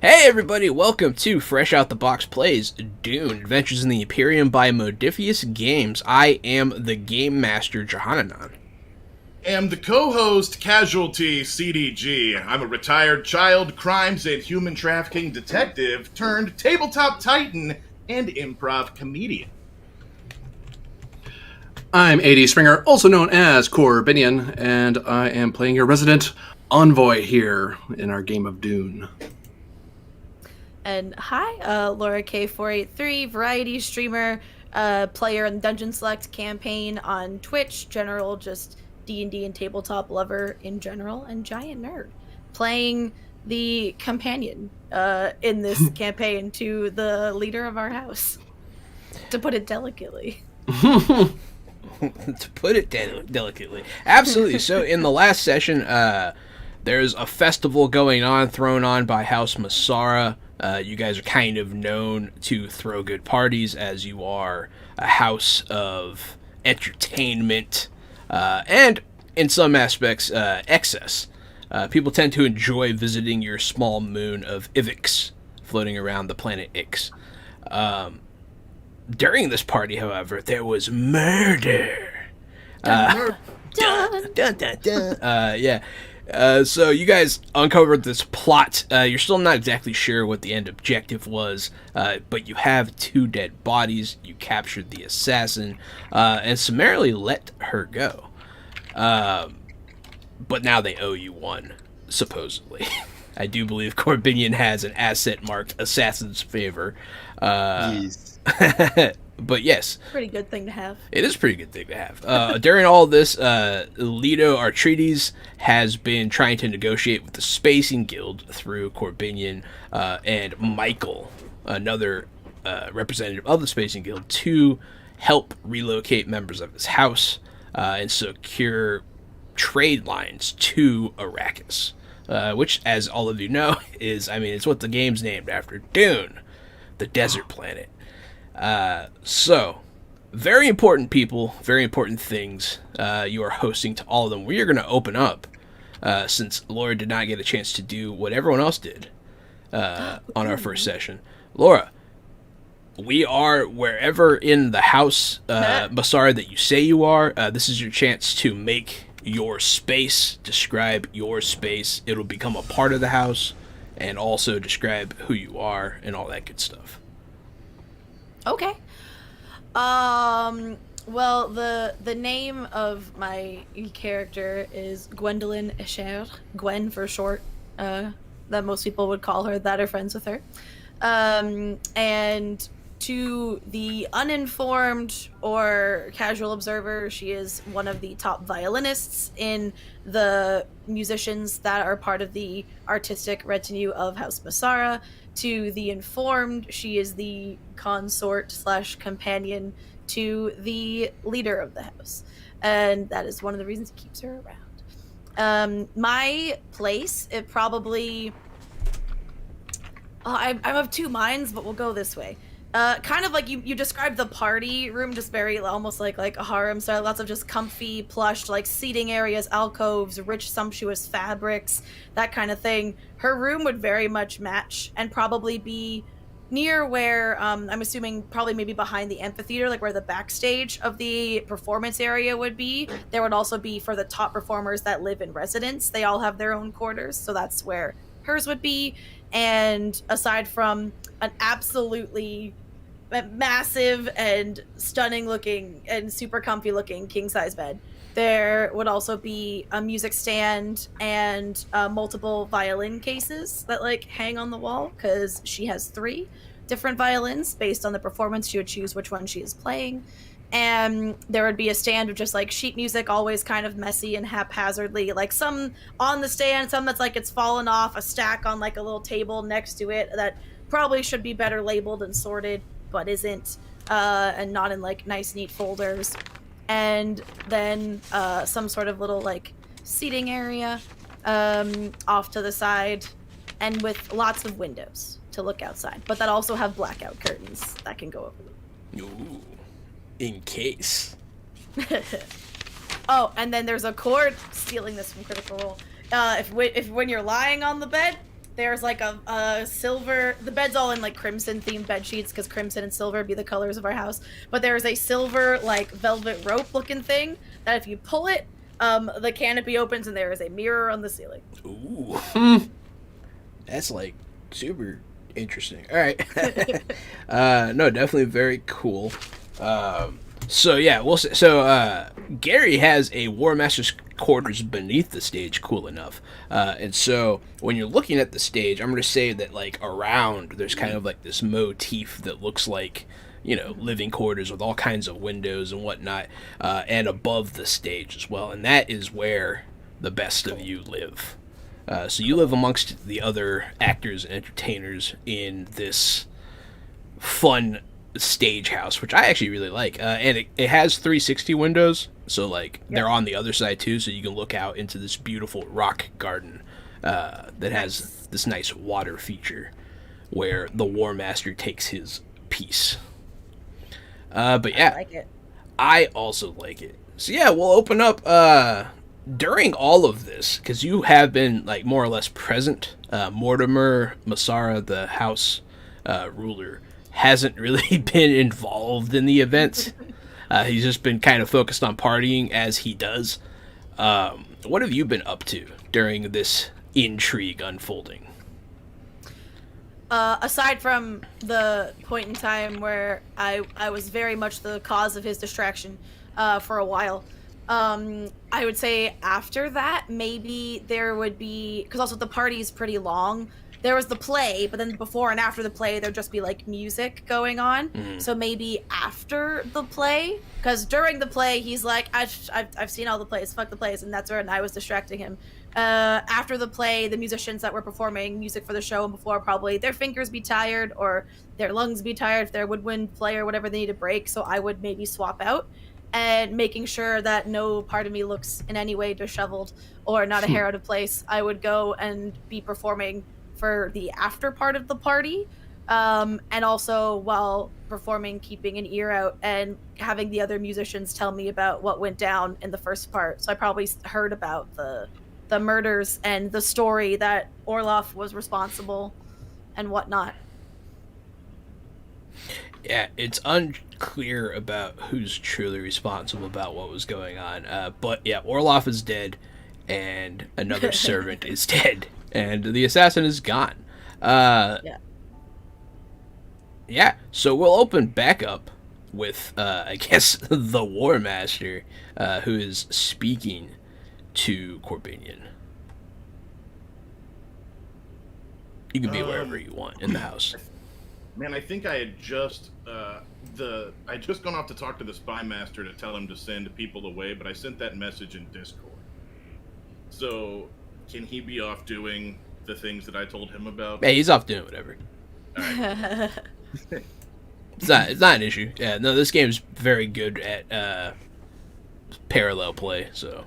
Hey everybody, welcome to Fresh Out the Box Plays Dune, Adventures in the Imperium by Modifius Games. I am the Game Master, Johananon. Am the co-host, Casualty CDG. I'm a retired child crimes and human trafficking detective turned tabletop titan and improv comedian. I'm AD Springer, also known as Corbinian, and I am playing your resident envoy here in our game of Dune. And hi, Laura K483, variety streamer, player in the Dungeon Select campaign on Twitch, general just D&D and tabletop lover in general, and giant nerd, playing the companion in this campaign to the leader of our house, to put it delicately. To put it delicately. Absolutely. So in the last session, there's a festival going on, thrown on by House Masarrah. You guys are kind of known to throw good parties, as you are a house of entertainment and, in some aspects, excess. People tend to enjoy visiting your small moon of Ivix, floating around the planet Ix. During this party, however, there was murder. Dun, dun. Dun, dun, dun. Yeah. So you guys uncovered this plot. You're still not exactly sure what the end objective was, but you have 2 dead bodies. You captured the assassin and summarily let her go. But now they owe you 1, supposedly. I do believe Corbinian has an asset marked Assassin's Favor. Yes. But yes. Pretty good thing to have. It is a pretty good thing to have. During all this, Leto Artrides has been trying to negotiate with the Spacing Guild through Corbinian and Michael, another representative of the Spacing Guild to help relocate members of his house and secure trade lines to Arrakis, which, as all of you know, is, I mean, it's what the game's named after, Dune, the desert planet. So, very important people, very important things you are hosting to all of them. We are going to open up, since Laura did not get a chance to do what everyone else did on our first session. Laura, we are wherever in the house, Masarrah, that you say you are. This is your chance to make your space, describe your space. It'll become a part of the house, and also describe who you are and all that good stuff. Okay. Well, the name of my character is Gwendolyn Escher, Gwen for short. That most people would call her that, or friends with her. And to the uninformed or casual observer, she is one of the top violinists in the musicians that are part of the artistic retinue of House Masarrah. To the informed, she is the consort / companion to the leader of the house. And that is one of the reasons it keeps her around. My place, it probably... I'm of two minds, but we'll go this way. Kind of like you described the party room, just very almost like a harem style. Lots of just comfy, plush, like seating areas, alcoves, rich, sumptuous fabrics, that kind of thing. Her room would very much match and probably be near where, I'm assuming probably maybe behind the amphitheater, like where the backstage of the performance area would be. There would also be for the top performers that live in residence. They all have their own quarters, so that's where hers would be. And aside from an absolutely massive and stunning looking and super comfy looking king size bed, there would also be a music stand and multiple violin cases that like hang on the wall, because she has 3 different violins. Based on the performance, she would choose which one she is playing. And there would be a stand of just like sheet music, always kind of messy and haphazardly, like some on the stand, some that's like it's fallen off, a stack on like a little table next to it that probably should be better labeled and sorted but isn't, and not in like nice neat folders. And then some sort of little like seating area off to the side, and with lots of windows to look outside, but that also have blackout curtains that can go over them. Ooh. In case. Oh, and then there's a cord, stealing this from Critical Role. If when you're lying on the bed, there's like a silver, the bed's all in like crimson themed bed sheets, because crimson and silver be the colors of our house, but there's a silver like velvet rope looking thing that if you pull it, the canopy opens and there is a mirror on the ceiling. Ooh. That's like super interesting. All right. No, definitely very cool. So yeah, we'll say, so Gary has a War Master's quarters beneath the stage, cool enough. And so when you're looking at the stage, I'm going to say that like around there's kind of like this motif that looks like, you know, living quarters with all kinds of windows and whatnot, and above the stage as well. And that is where the best of you live. So you live amongst the other actors and entertainers in this fun stage house, which I actually really like. And it has 360 windows, so like they're on the other side too, so you can look out into this beautiful rock garden that has this nice water feature where the War Master takes his piece. But yeah, I like it. I also like it. So yeah, we'll open up during all of this, because you have been like more or less present. Mortimer Masarrah, the house ruler, hasn't really been involved in the events. He's just been kind of focused on partying, as he does. What have you been up to during this intrigue unfolding? Aside from the point in time where I was very much the cause of his distraction for a while, I would say after that, maybe there would be, because also the party's pretty long, there was the play, but then before and after the play, there'd just be like music going on. Mm. So maybe after the play, because during the play, he's like, I've seen all the plays, fuck the plays, and that's where, and I was distracting him. After the play, the musicians that were performing music for the show and before, probably their fingers be tired or their lungs be tired if they're a woodwind player, whatever they need a break. So I would maybe swap out, and making sure that no part of me looks in any way disheveled or not a hair out of place. I would go and be performing for the after part of the party. And also while performing, keeping an ear out and having the other musicians tell me about what went down in the first part. So I probably heard about the murders and the story that Orloff was responsible and whatnot. Yeah, it's unclear about who's truly responsible about what was going on. But yeah, Orloff is dead, and another servant is dead, and the assassin is gone. Yeah, so we'll open back up with, I guess, the War Master, who is speaking to Corbinian. You can be wherever you want in the house. Man, I think I had just gone off to talk to the spy master to tell him to send people away, but I sent that message in Discord. So, can he be off doing the things that I told him about? Hey, he's off doing whatever. All right. It's not an issue. Yeah, no, this game's very good at parallel play, so.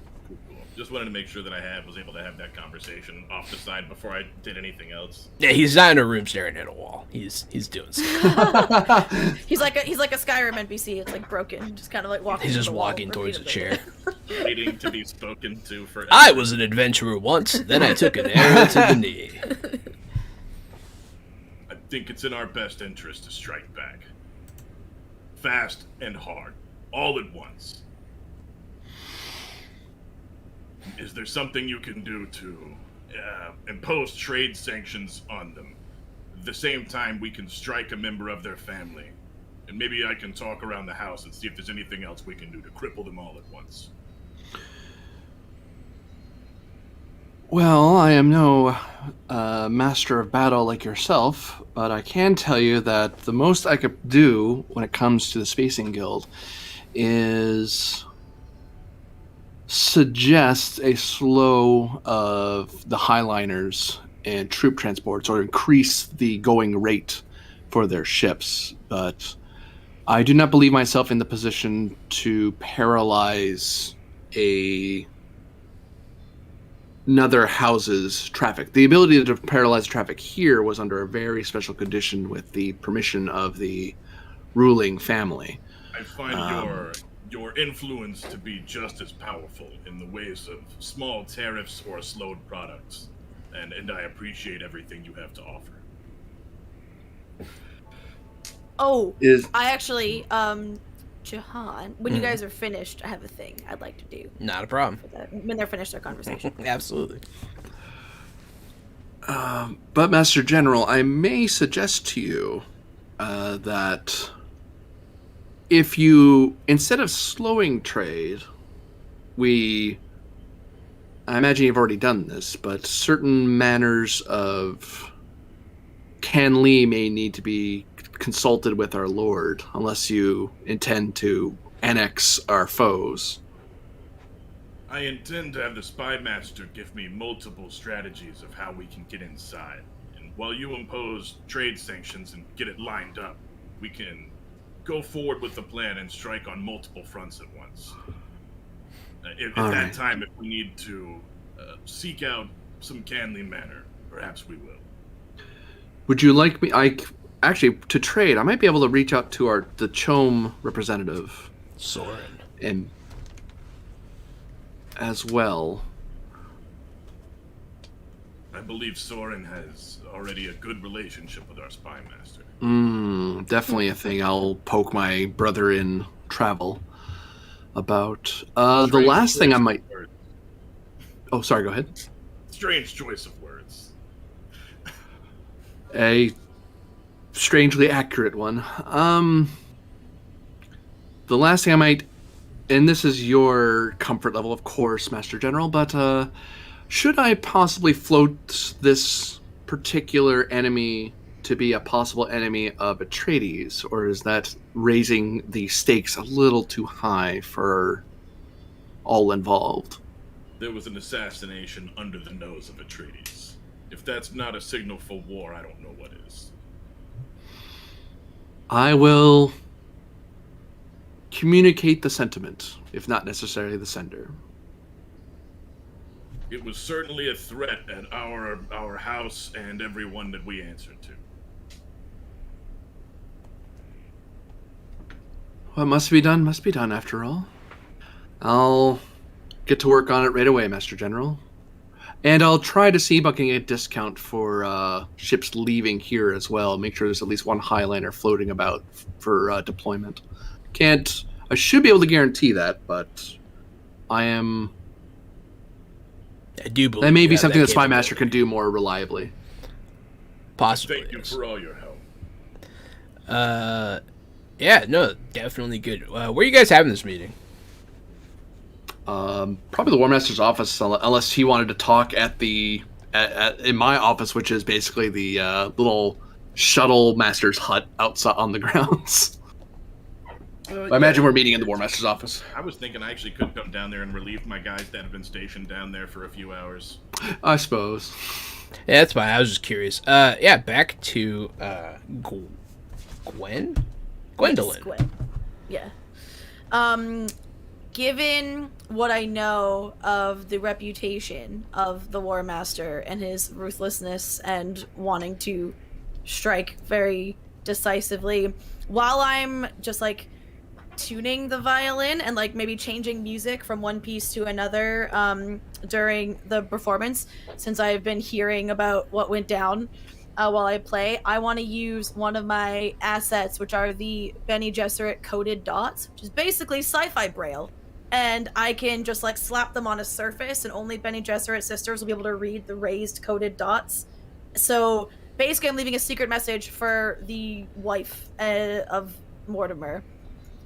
Cool. Just wanted to make sure that I was able to have that conversation off the side before I did anything else. Yeah, he's not in a room staring at a wall. He's doing stuff. He's like a Skyrim NPC. It's like broken, just kind of like walking. He's just to the wall walking towards a chair. Waiting to be spoken to forever. I was an adventurer once, then I took an arrow to the knee. I think it's in our best interest to strike back. Fast and hard, all at once. Is there something you can do to impose trade sanctions on them? At the same time, we can strike a member of their family. And maybe I can talk around the house and see if there's anything else we can do to cripple them all at once. Well, I am no master of battle like yourself, but I can tell you that the most I could do when it comes to the Spacing Guild is suggest a slow of the highliners and troop transports, or increase the going rate for their ships. But I do not believe myself in the position to paralyze another house's traffic. The ability to paralyze traffic here was under a very special condition with the permission of the ruling family. I find your influence to be just as powerful in the ways of small tariffs or slowed products, and I appreciate everything you have to offer. I actually, Jahan, when you guys are finished, I have a thing I'd like to do. Not a problem. When they're finished their conversation. Absolutely. But Master General, I may suggest to you that if you, instead of slowing trade, I imagine you've already done this, but certain manners of Canli may need to be consulted with our lord, unless you intend to annex our foes. I intend to have the spy master give me multiple strategies of how we can get inside. And while you impose trade sanctions and get it lined up, we can go forward with the plan and strike on multiple fronts at once. At that time, if we need to seek out some Canli manor, perhaps we will. Would you like me? Actually, to trade, I might be able to reach out to the Chome representative, Soren, and as well. I believe Soren has already a good relationship with our spy master. Definitely a thing I'll poke my brother in travel about. The last thing I might... Oh, sorry, go ahead. Strange choice of words. A strangely accurate one. The last thing I might... And this is your comfort level, of course, Master General, but should I possibly float this particular enemy to be a possible enemy of Atreides, or is that raising the stakes a little too high for all involved? there was an assassination under the nose of Atreides. If that's not a signal for war, I don't know what is. I will communicate the sentiment, if not necessarily the sender. It was certainly a threat at our house and everyone that we answered to. What must be done after all. I'll get to work on it right away, Master General. And I'll try to see if I can get a discount for ships leaving here as well. Make sure there's at least one Highliner floating about for deployment. I should be able to guarantee that, but I do believe that may be something that Spymaster can do more reliably. Possibly. Thank you for all your help. Yeah, no, definitely good. Where are you guys having this meeting? Probably the War Master's office, unless he wanted to talk at in my office, which is basically the little shuttle master's hut outside on the grounds. I imagine we're meeting in the War Master's office. I was thinking I actually could come down there and relieve my guys that have been stationed down there for a few hours. I suppose. Yeah, that's fine. I was just curious. Yeah, back to Gwendolyn. Yes, Gwen. Yeah. Given what I know of the reputation of the War Master and his ruthlessness and wanting to strike very decisively, while I'm just like tuning the violin and like maybe changing music from one piece to another during the performance, since I've been hearing about what went down while I play, I want to use one of my assets, which are the Bene Gesserit coded dots, which is basically sci-fi braille. And I can just like slap them on a surface, and only Bene Gesserit sisters will be able to read the raised coded dots. So basically, I'm leaving a secret message for the wife of Mortimer,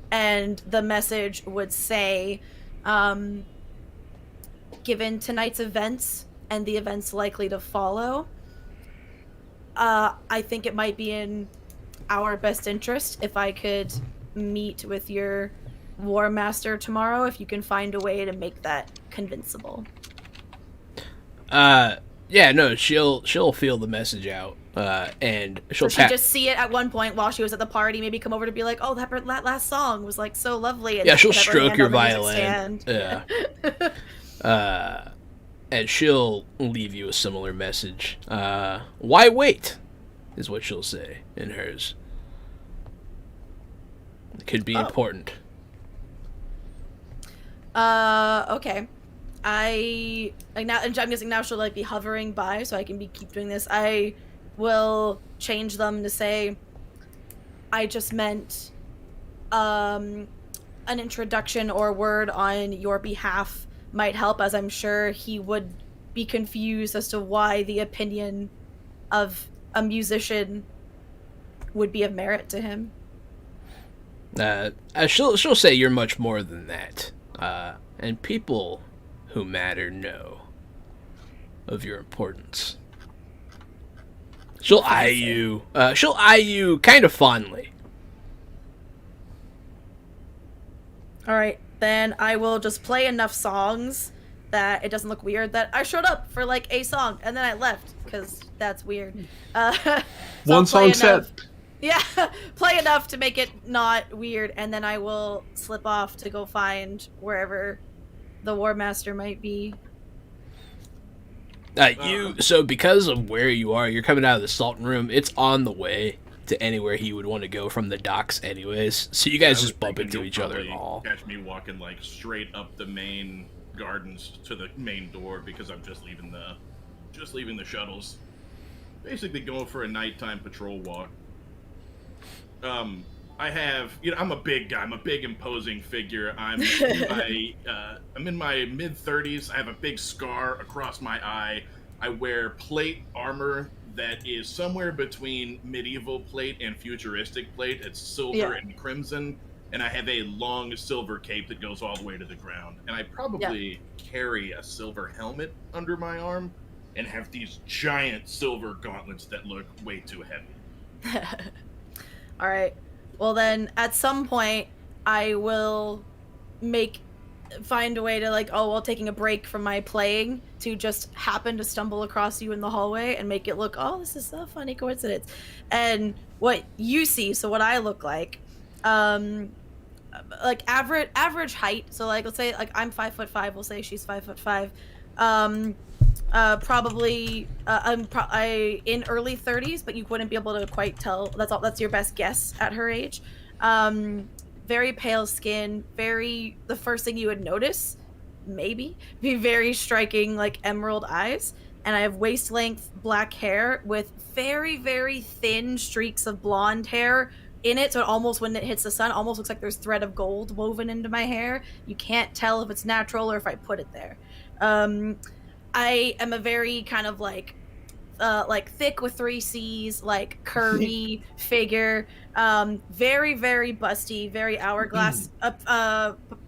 and the message would say, given tonight's events and the events likely to follow, I think it might be in our best interest if I could meet with your War Master tomorrow, if you can find a way to make that convincible. Yeah, no, she'll feel the message out, and she'll just see it at one point while she was at the party, maybe come over to be like, oh, that last song was like so lovely. And yeah, she'll stroke your violin. Yeah. And she'll leave you a similar message. Why wait? Is what she'll say in hers. It could be important. Okay. I'm guessing now she'll like be hovering by, so I can keep doing this. I will change them to say, I just meant an introduction or word on your behalf might help, as I'm sure he would be confused as to why the opinion of a musician would be of merit to him. She'll say you're much more than that. And people who matter know of your importance. She'll eye you. She'll eye you kind of fondly. All right, then I will just play enough songs that it doesn't look weird that I showed up for like a song and then I left, because that's weird. So one song set. Yeah, play enough to make it not weird, and then I will slip off to go find wherever the War Master might be. So because of where you are, you're coming out of the Sultan room. It's on the way to anywhere he would want to go from the docks anyways. So you guys just bump into each other at all. Catch me walking like straight up the main gardens to the main door, because I'm just leaving the shuttles. Basically going for a nighttime patrol walk. I'm a big guy. I'm a big, imposing figure. I'm in my mid-30s. I have a big scar across my eye. I wear plate armor that is somewhere between medieval plate and futuristic plate. It's silver and crimson, and I have a long silver cape that goes all the way to the ground. And I probably carry a silver helmet under my arm and have these giant silver gauntlets that look way too heavy. All right. Well, then, at some point, I will make find a way to like, while taking a break from my playing, to just happen to stumble across you in the hallway and make it look, this is a funny coincidence. And what you see, so what I look like, like average height. So like, let's say like I'm 5'5", we'll say she's 5'5". Probably I'm in early 30s, but you wouldn't be able to quite tell. That's your best guess at her age. Very pale skin, the first thing you would notice, maybe, be very striking, like emerald eyes. And I have waist length black hair with very, very thin streaks of blonde hair in it. So it almost, when it hits the sun, almost looks like there's thread of gold woven into my hair. You can't tell if it's natural or if I put it there. I am a very kind of like thick with 3 C's, like curvy figure, very, very busty, very hourglass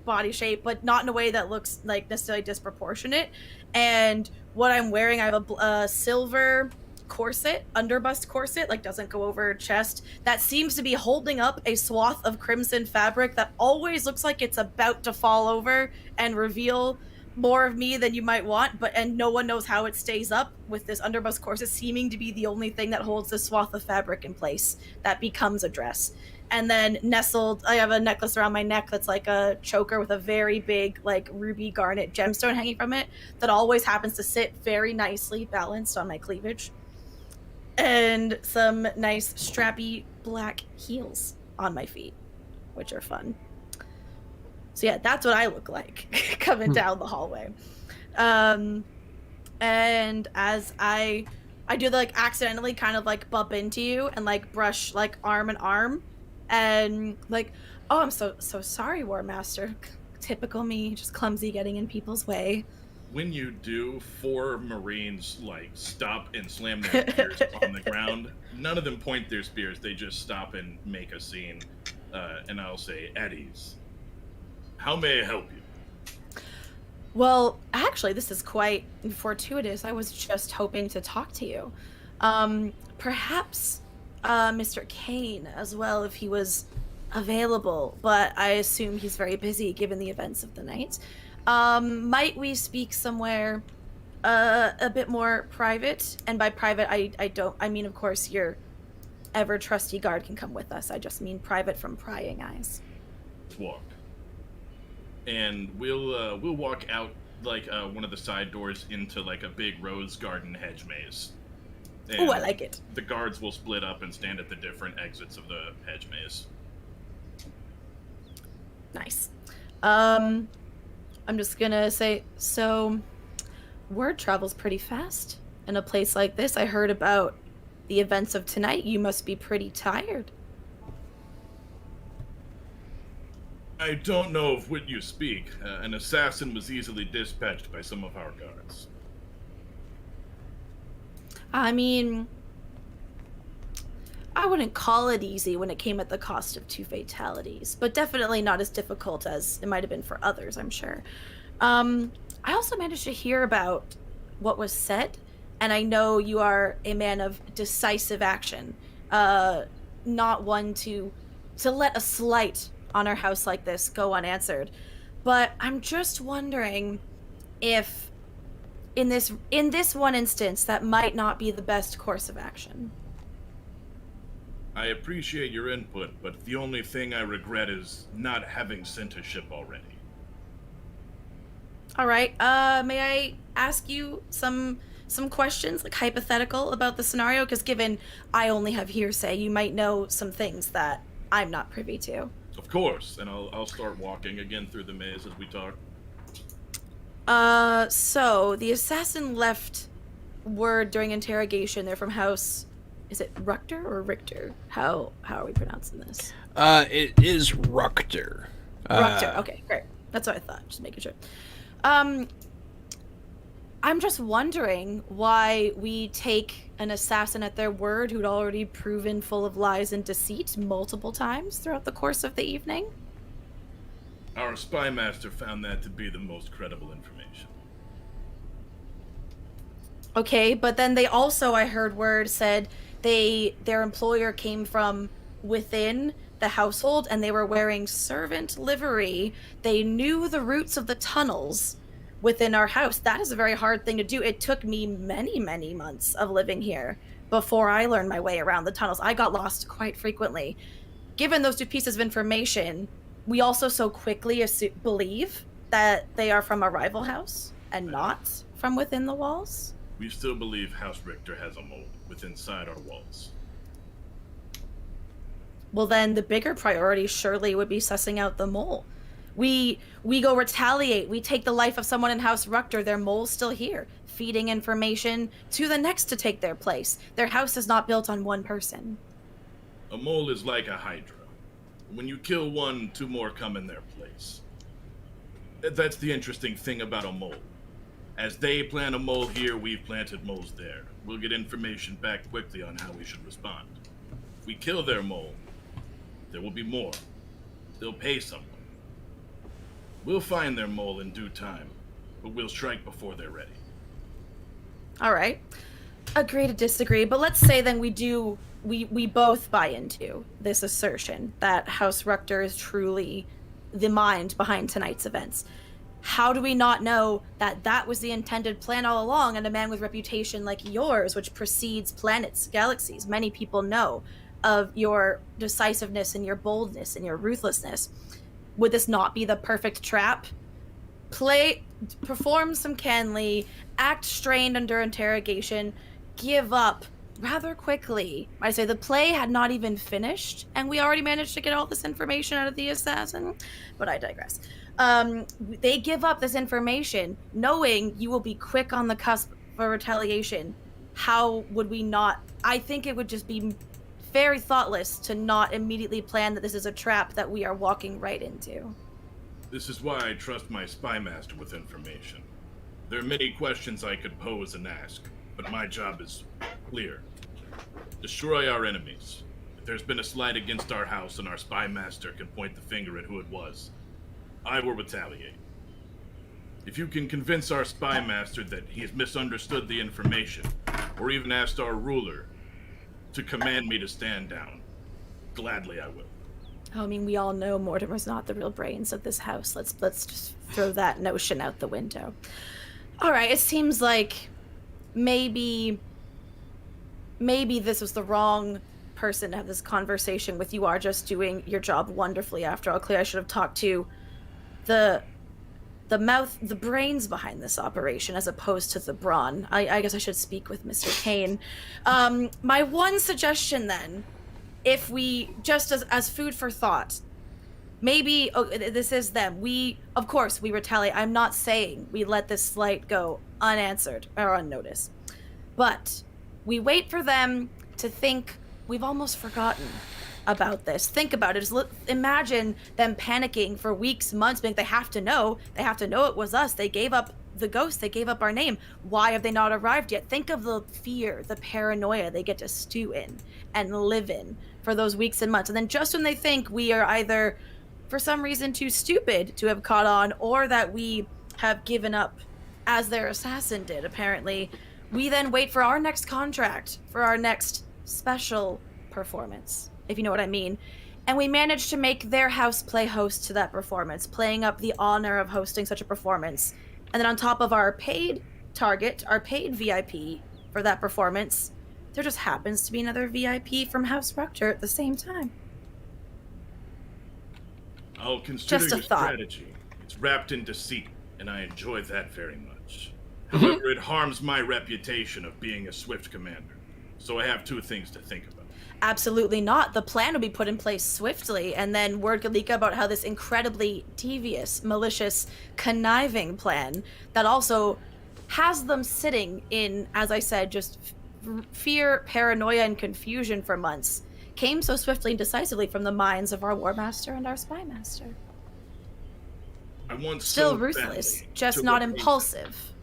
body shape, but not in a way that looks like necessarily disproportionate. And what I'm wearing, I have a silver corset, underbust corset, like doesn't go over chest, that seems to be holding up a swath of crimson fabric that always looks like it's about to fall over and reveal more of me than you might want, and no one knows how it stays up, with this underbust corset seeming to be the only thing that holds this swath of fabric in place that becomes a dress. And then nestled, I have a necklace around my neck that's like a choker with a very big like ruby garnet gemstone hanging from it that always happens to sit very nicely balanced on my cleavage. And some nice strappy black heels on my feet, which are fun. So yeah, that's what I look like coming down the hallway. And as I do like accidentally kind of like bump into you and like brush like arm in arm, and like, I'm so sorry, War Master. Typical me, just clumsy, getting in people's way. When you do, 4 Marines like stop and slam their spears on the ground. None of them point their spears; they just stop and make a scene. And I'll say, "At ease. How may I help you?" Well, actually, this is quite fortuitous. I was just hoping to talk to you. Perhaps Mr. Kane as well, if he was available, but I assume he's very busy given the events of the night. Might we speak somewhere a bit more private? And by private, I mean, of course, your ever trusty guard can come with us. I just mean private from prying eyes. Let's walk. And we'll walk out like one of the side doors into like a big rose garden hedge maze. Oh, I like it. The guards will split up and stand at the different exits of the hedge maze. Nice. I'm just gonna say, so word travels pretty fast in a place like this. I heard about the events of tonight. You must be pretty tired. I don't know of what you speak. An assassin was easily dispatched by some of our guards. I mean, I wouldn't call it easy when it came at the cost of 2 fatalities, but definitely not as difficult as it might have been for others, I'm sure. I also managed to hear about what was said, and I know you are a man of decisive action, not one to let a slight on our house like this go unanswered. But I'm just wondering if in this one instance that might not be the best course of action. I appreciate your input, but the only thing I regret is not having sent a ship already. All right. May I ask you some questions, like hypothetical, about the scenario? Because given I only have hearsay, you might know some things that I'm not privy to. Of course, and I'll start walking again through the maze as we talk. So the assassin left word during interrogation. They're from House. Is it Ruchter or Richter? How are we pronouncing this? It is Ruchter. Ruchter. Okay, great. That's what I thought. Just making sure. I'm just wondering why we take an assassin at their word who'd already proven full of lies and deceit multiple times throughout the course of the evening. Our spy master found that to be the most credible information. Okay, but then they also, I heard word, said their employer came from within the household, and they were wearing servant livery. They knew the routes of the tunnels within our house. That is a very hard thing to do. It took me many, many months of living here before I learned my way around the tunnels. I got lost quite frequently. Given those two pieces of information, we also so quickly believe that they are from a rival house and not from within the walls. We still believe House Richter has a mole within inside our walls. Well, then the bigger priority surely would be sussing out the mole. We go retaliate. We take the life of someone in House Richter. Their mole's still here, feeding information to the next to take their place. Their house is not built on one person. A mole is like a hydra. When you kill one, two more come in their place. That's the interesting thing about a mole. As they plant a mole here, we've planted moles there. We'll get information back quickly on how we should respond. If we kill their mole, there will be more. They'll pay someone. We'll find their mole in due time, but we'll strike before they're ready. All right. Agree to disagree, but let's say then we both buy into this assertion that House Richter is truly the mind behind tonight's events. How do we not know that that was the intended plan all along, and a man with reputation like yours, which precedes planets, galaxies, many people know of your decisiveness and your boldness and your ruthlessness? Would this not be the perfect trap? Perform some Canley, act strained under interrogation, give up rather quickly. I say the play had not even finished, and we already managed to get all this information out of the assassin, but I digress. They give up this information, knowing you will be quick on the cusp for retaliation. How would we not? I think it would just be very thoughtless to not immediately plan that this is a trap that we are walking right into. This is why I trust my spy master with information. There are many questions I could pose and ask, but my job is clear. Destroy our enemies. If there's been a slight against our house and our spy master can point the finger at who it was, I will retaliate. If you can convince our spy master that he has misunderstood the information, or even asked our ruler to command me to stand down, gladly I will. Oh, I mean, we all know Mortimer's not the real brains of this house. Let's just throw that notion out the window. All right, it seems like maybe this was the wrong person to have this conversation with. You are just doing your job wonderfully. After all, clearly I should have talked to the brains behind this operation as opposed to the brawn. I guess I should speak with Mr. Kane. My one suggestion then, if we, just as food for thought, maybe, this is them. Of course, we retaliate. I'm not saying we let this slight go unanswered or unnoticed. But we wait for them to think we've almost forgotten about this. Think about it. Just imagine them panicking for weeks, months, being they have to know it was us. They gave up the ghost. They gave up our name. Why have they not arrived yet? Think of the fear, the paranoia they get to stew in and live in for those weeks and months. And then just when they think we are either, for some reason, too stupid to have caught on, or that we have given up, as their assassin did, apparently, we then wait for our next contract, for our next special performance, if you know what I mean. And we manage to make their house play host to that performance, playing up the honor of hosting such a performance. And then on top of our paid target, our paid VIP for that performance, there just happens to be another VIP from House Richter at the same time. I'll consider Just a your thought. strategy. It's wrapped in deceit, and I enjoy that very much. However, it harms my reputation of being a swift commander. So I have two things to think about. Absolutely not. The plan would be put in place swiftly, and then word could leak about how this incredibly devious, malicious, conniving plan that also has them sitting in, as I said, just fear, paranoia, and confusion for months came so swiftly and decisively from the minds of our War Master and our Spy Master. I want Still so ruthless, badly just to not repay impulsive.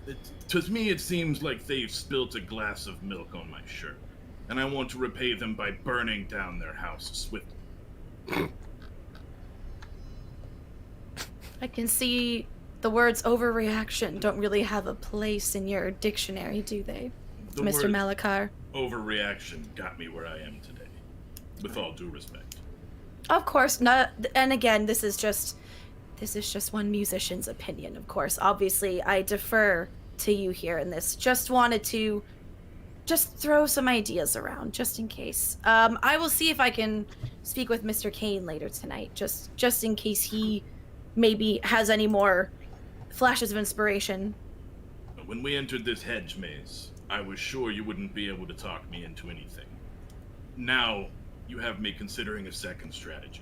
them. To me, it seems like they've spilt a glass of milk on my shirt, and I want to repay them by burning down their house swiftly. I can see the words overreaction don't really have a place in your dictionary, do they, The Mr. word Malachar? overreaction got me where I am today. with all due respect. Of course not. And again, this is just one musician's opinion, of course. Obviously, I defer to you here in this. Just wanted to throw some ideas around, just in case. I will see if I can speak with Mr. Kane later tonight, just in case he maybe has any more flashes of inspiration. When we entered this hedge maze, I was sure you wouldn't be able to talk me into anything. Now, you have me considering a second strategy,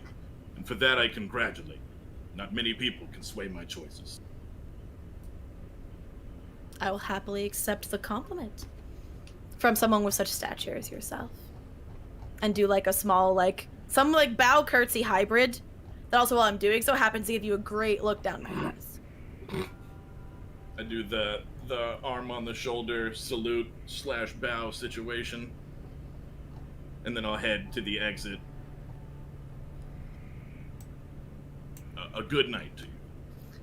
and for that I congratulate you. Not many people can sway my choices. I will happily accept the compliment from someone with such stature as yourself. And do like a small, some bow curtsy hybrid that also, while I'm doing so, happens to give you a great look down my nose. I do the arm on the shoulder salute / bow situation. And then I'll head to the exit. A good night to you.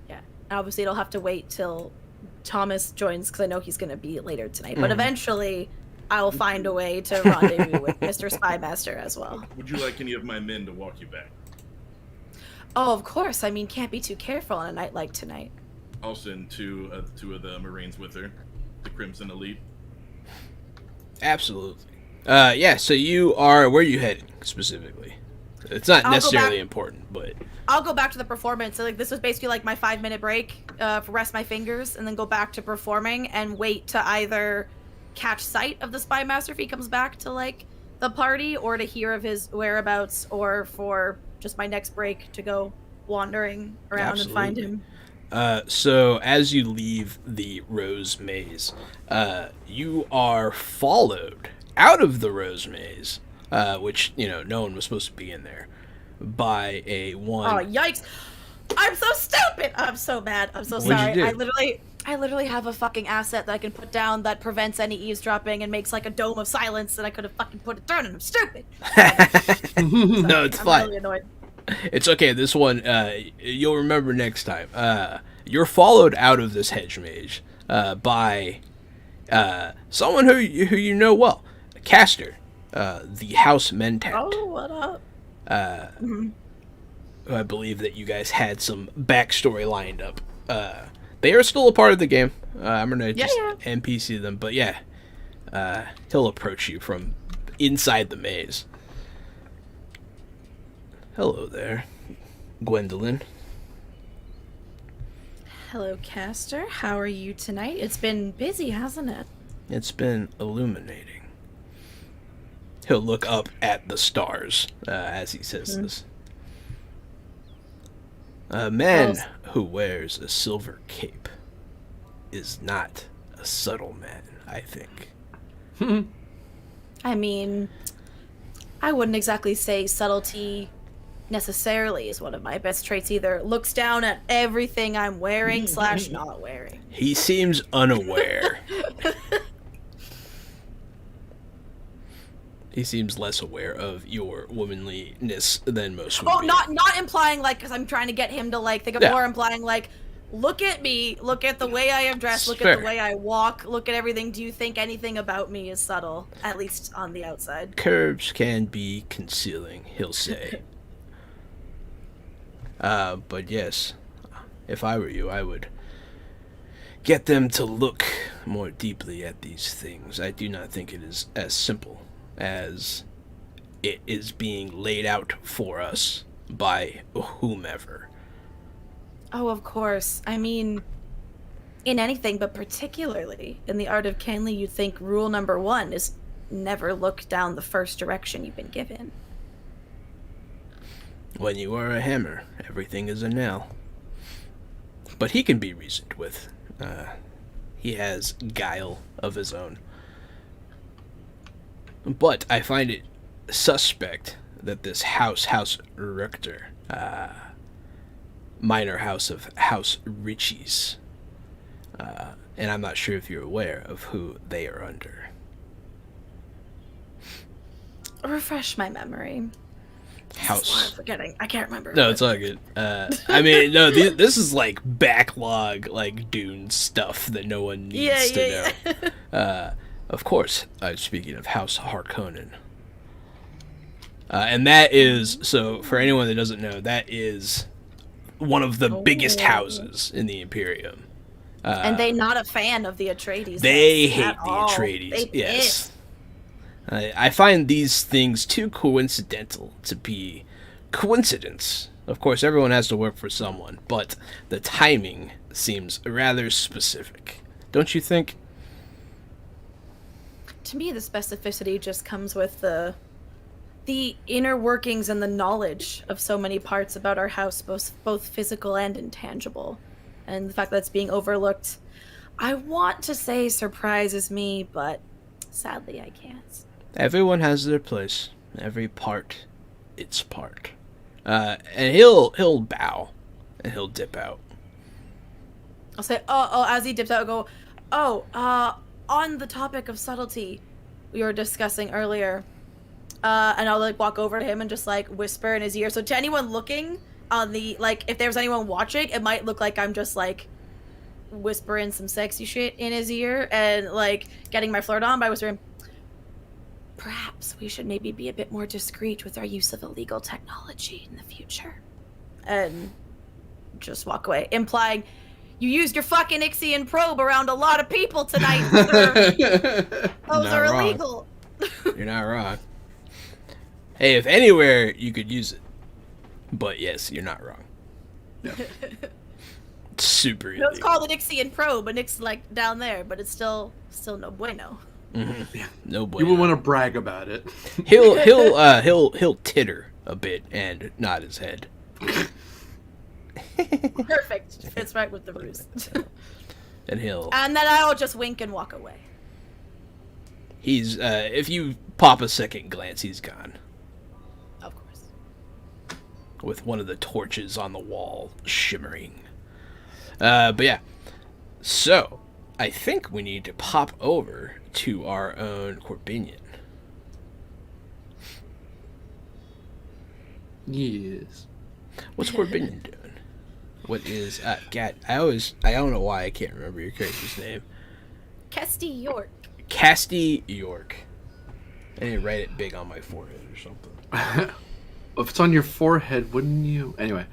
Yeah. Obviously, it'll have to wait till Thomas joins, because I know he's going to be later tonight. But eventually, I will find a way to rendezvous with Mr. Spymaster as well. Would you like any of my men to walk you back? Oh, of course. I mean, can't be too careful on a night like tonight. I'll send two of the Marines with her, the Crimson Elite. Absolutely. Yeah, so you are... Where are you heading, specifically? It's not necessarily important, but... I'll go back to the performance. So, this was basically, my 5-minute break for rest my fingers, and then go back to performing, and wait to either catch sight of the Spymaster if he comes back to, the party, or to hear of his whereabouts, or for just my next break to go wandering around and find him. So as you leave the Rose Maze, you are followed out of the Rose Maze, which, no one was supposed to be in there, by a one... Oh, yikes! I'm so stupid! I'm so mad. I'm so What'd sorry. you do? I literally have a fucking asset that I can put down that prevents any eavesdropping and makes, a dome of silence, and I could have fucking put it down, and I'm stupid! No, it's fine. I'm really annoyed. It's okay. This one, you'll remember next time. You're followed out of this hedge maze by someone who you know well, Castor, the House Mentat. Oh, what up? Who I believe that you guys had some backstory lined up. They are still a part of the game. I'm gonna just NPC them, but yeah, he'll approach you from inside the maze. Hello there, Gwendolyn. Hello, Castor. How are you tonight? It's been busy, hasn't it? It's been illuminating. He'll look up at the stars as he says this. A man who wears a silver cape is not a subtle man, I think. I mean, I wouldn't exactly say subtlety necessarily is one of my best traits either. Looks down at everything I'm wearing / not wearing. He seems unaware. He seems less aware of your womanliness than most would be. Not implying because I'm trying to get him to think of more, implying look at me, look at the way I am dressed, look at the way I walk, look at everything. Do you think anything about me is subtle, at least on the outside? Curves can be concealing, he'll say. But yes, if I were you, I would get them to look more deeply at these things. I do not think it is as simple as it is being laid out for us by whomever. Oh, of course. I mean, in anything, but particularly in the art of Canley, you'd think rule number 1 is never look down the first direction you've been given. When you are a hammer, everything is a nail. But he can be reasoned with. He has guile of his own. But I find it suspect that this House Richter, minor house of House Ritchies, and I'm not sure if you're aware of who they are under. Refresh my memory. House. I'm forgetting. I can't remember. No, it's all good. I mean, no, this is backlog, Dune stuff that no one needs to know. Of course, I'm speaking of House Harkonnen. And that is, so for anyone that doesn't know, that is one of the biggest houses in the Imperium. And they not a fan of the Atreides. They house hate at the all. Atreides. They Yes. I find these things too coincidental to be coincidence. Of course, everyone has to work for someone, but the timing seems rather specific. Don't you think? To me, the specificity just comes with the inner workings and the knowledge of so many parts about our house, both physical and intangible. And the fact that it's being overlooked, I want to say surprises me, but sadly I can't. Everyone has their place. Every part, its part. And he'll bow, and he'll dip out. I'll say, as he dips out, I'll go, on the topic of subtlety we were discussing earlier, and I'll like walk over to him and just like whisper in his ear. So to anyone looking on the, like, if there's anyone watching, it might look like I'm just like whispering some sexy shit in his ear and like getting my flirt on by whispering, perhaps we should maybe be a bit more discreet with our use of illegal technology in the future. And just walk away, implying you used your fucking Ixian probe around a lot of people tonight, sir. Those are illegal. You're not wrong. Hey, if anywhere you could use it. But yes, you're not wrong. Yeah. It's super illegal. It's called an Ixian probe, and it's like down there, but it's still no bueno. Mm-hmm. Yeah. No boy. You would want to brag about it. He'll titter a bit and nod his head. Perfect. Fits right with the ruse. And then I'll just wink and walk away. He's if you pop a second glance, he's gone. Of course. With one of the torches on the wall shimmering. But yeah. So, I think we need to pop over to our own Corbinian. Yes. What's Corbinian doing? What is Gat? I don't know why I can't remember your character's name. Kesty York. Casty York. I need to write it big on my forehead or something. If it's on your forehead, wouldn't you? Anyway,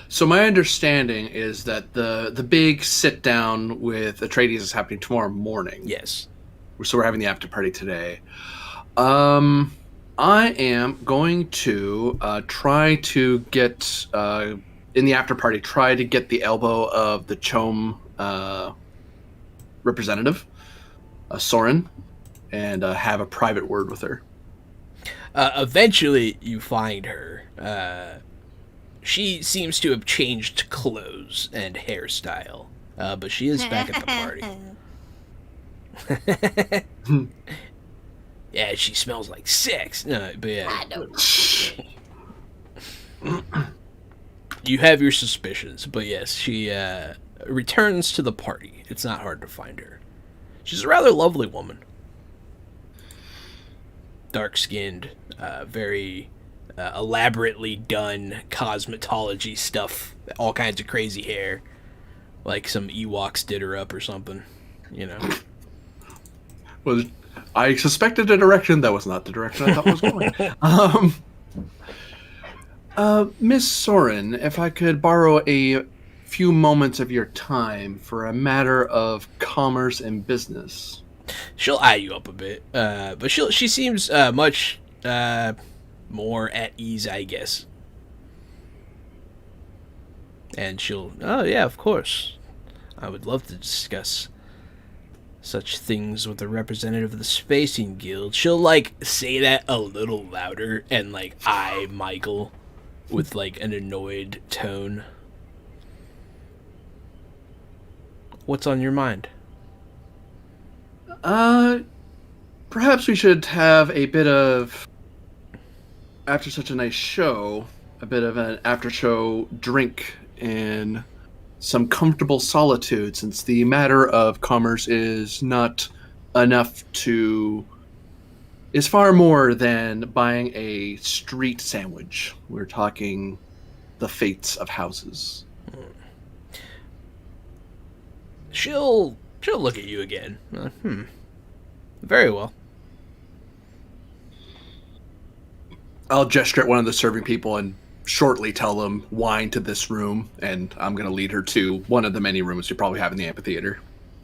so my understanding is that the big sit down with Atreides is happening tomorrow morning. Yes. So we're having the after party today. I am going to try to get in the after party. Try to get the elbow of the Chom representative, Soren, and have a private word with her. Eventually, you find her. She seems to have changed clothes and hairstyle, but she is back at the party. Yeah, she smells like sex. No, but yeah. I don't. You have your suspicions, but yes, she returns to the party. It's not hard to find her. She's a rather lovely woman. Dark-skinned, very elaborately done cosmetology stuff. All kinds of crazy hair. Like some Ewoks did her up or something, you know. Well, I suspected a direction that was not the direction I thought was going. Miss Soren, if I could borrow a few moments of your time for a matter of commerce and business. She'll eye you up a bit, but she seems much more at ease, I guess. And she'll, oh yeah, of course. I would love to discuss such things with a representative of the Spacing Guild. She'll, like, say that a little louder and, like, eye Michael with, like, an annoyed tone. What's on your mind? Perhaps we should have a bit of, after such a nice show, a bit of an after-show drink in some comfortable solitude, since the matter of commerce is not enough to... is far more than buying a street sandwich. We're talking the fates of houses. She'll look at you again. Very well. I'll gesture at one of the serving people and shortly tell them, "Wine to this room," and I'm going to lead her to one of the many rooms you probably have in the amphitheater.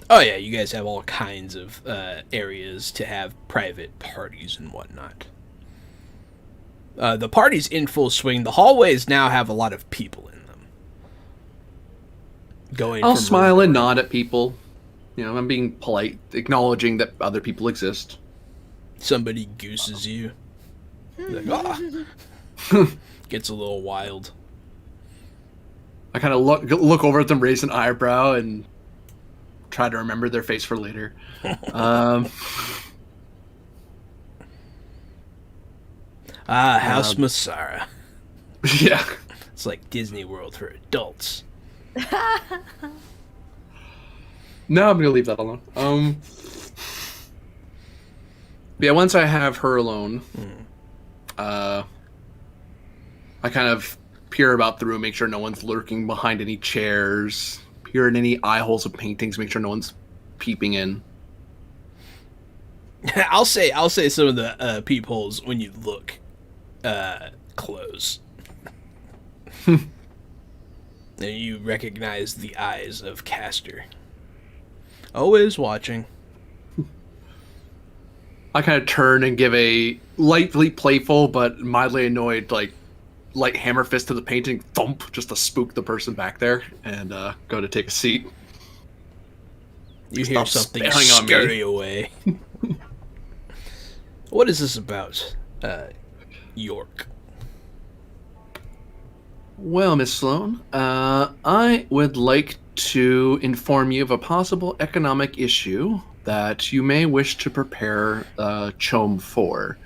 Oh yeah, you guys have all kinds of areas to have private parties and whatnot. The party's in full swing. The hallways now have a lot of people in them. I'll smile and nod at people. I'm being polite, acknowledging that other people exist. Somebody gooses you. Like, gets a little wild. I kind of look over at them, raise an eyebrow, and try to remember their face for later. House Masarrah. Yeah. It's like Disney World for adults. No, I'm going to leave that alone. Yeah, once I have her alone, I kind of peer about the room, make sure no one's lurking behind any chairs, peer in any eye holes of paintings, make sure no one's peeping in. I'll say some of the peepholes when you look close. And you recognize the eyes of Castor. Always watching. I kind of turn and give a lightly playful but mildly annoyed, light hammer fist to the painting, thump, just to spook the person back there, and go to take a seat. You hear something scurry away. What is this about, York? Well, Miss Sloan, I would like to inform you of a possible economic issue that you may wish to prepare CHOAM for.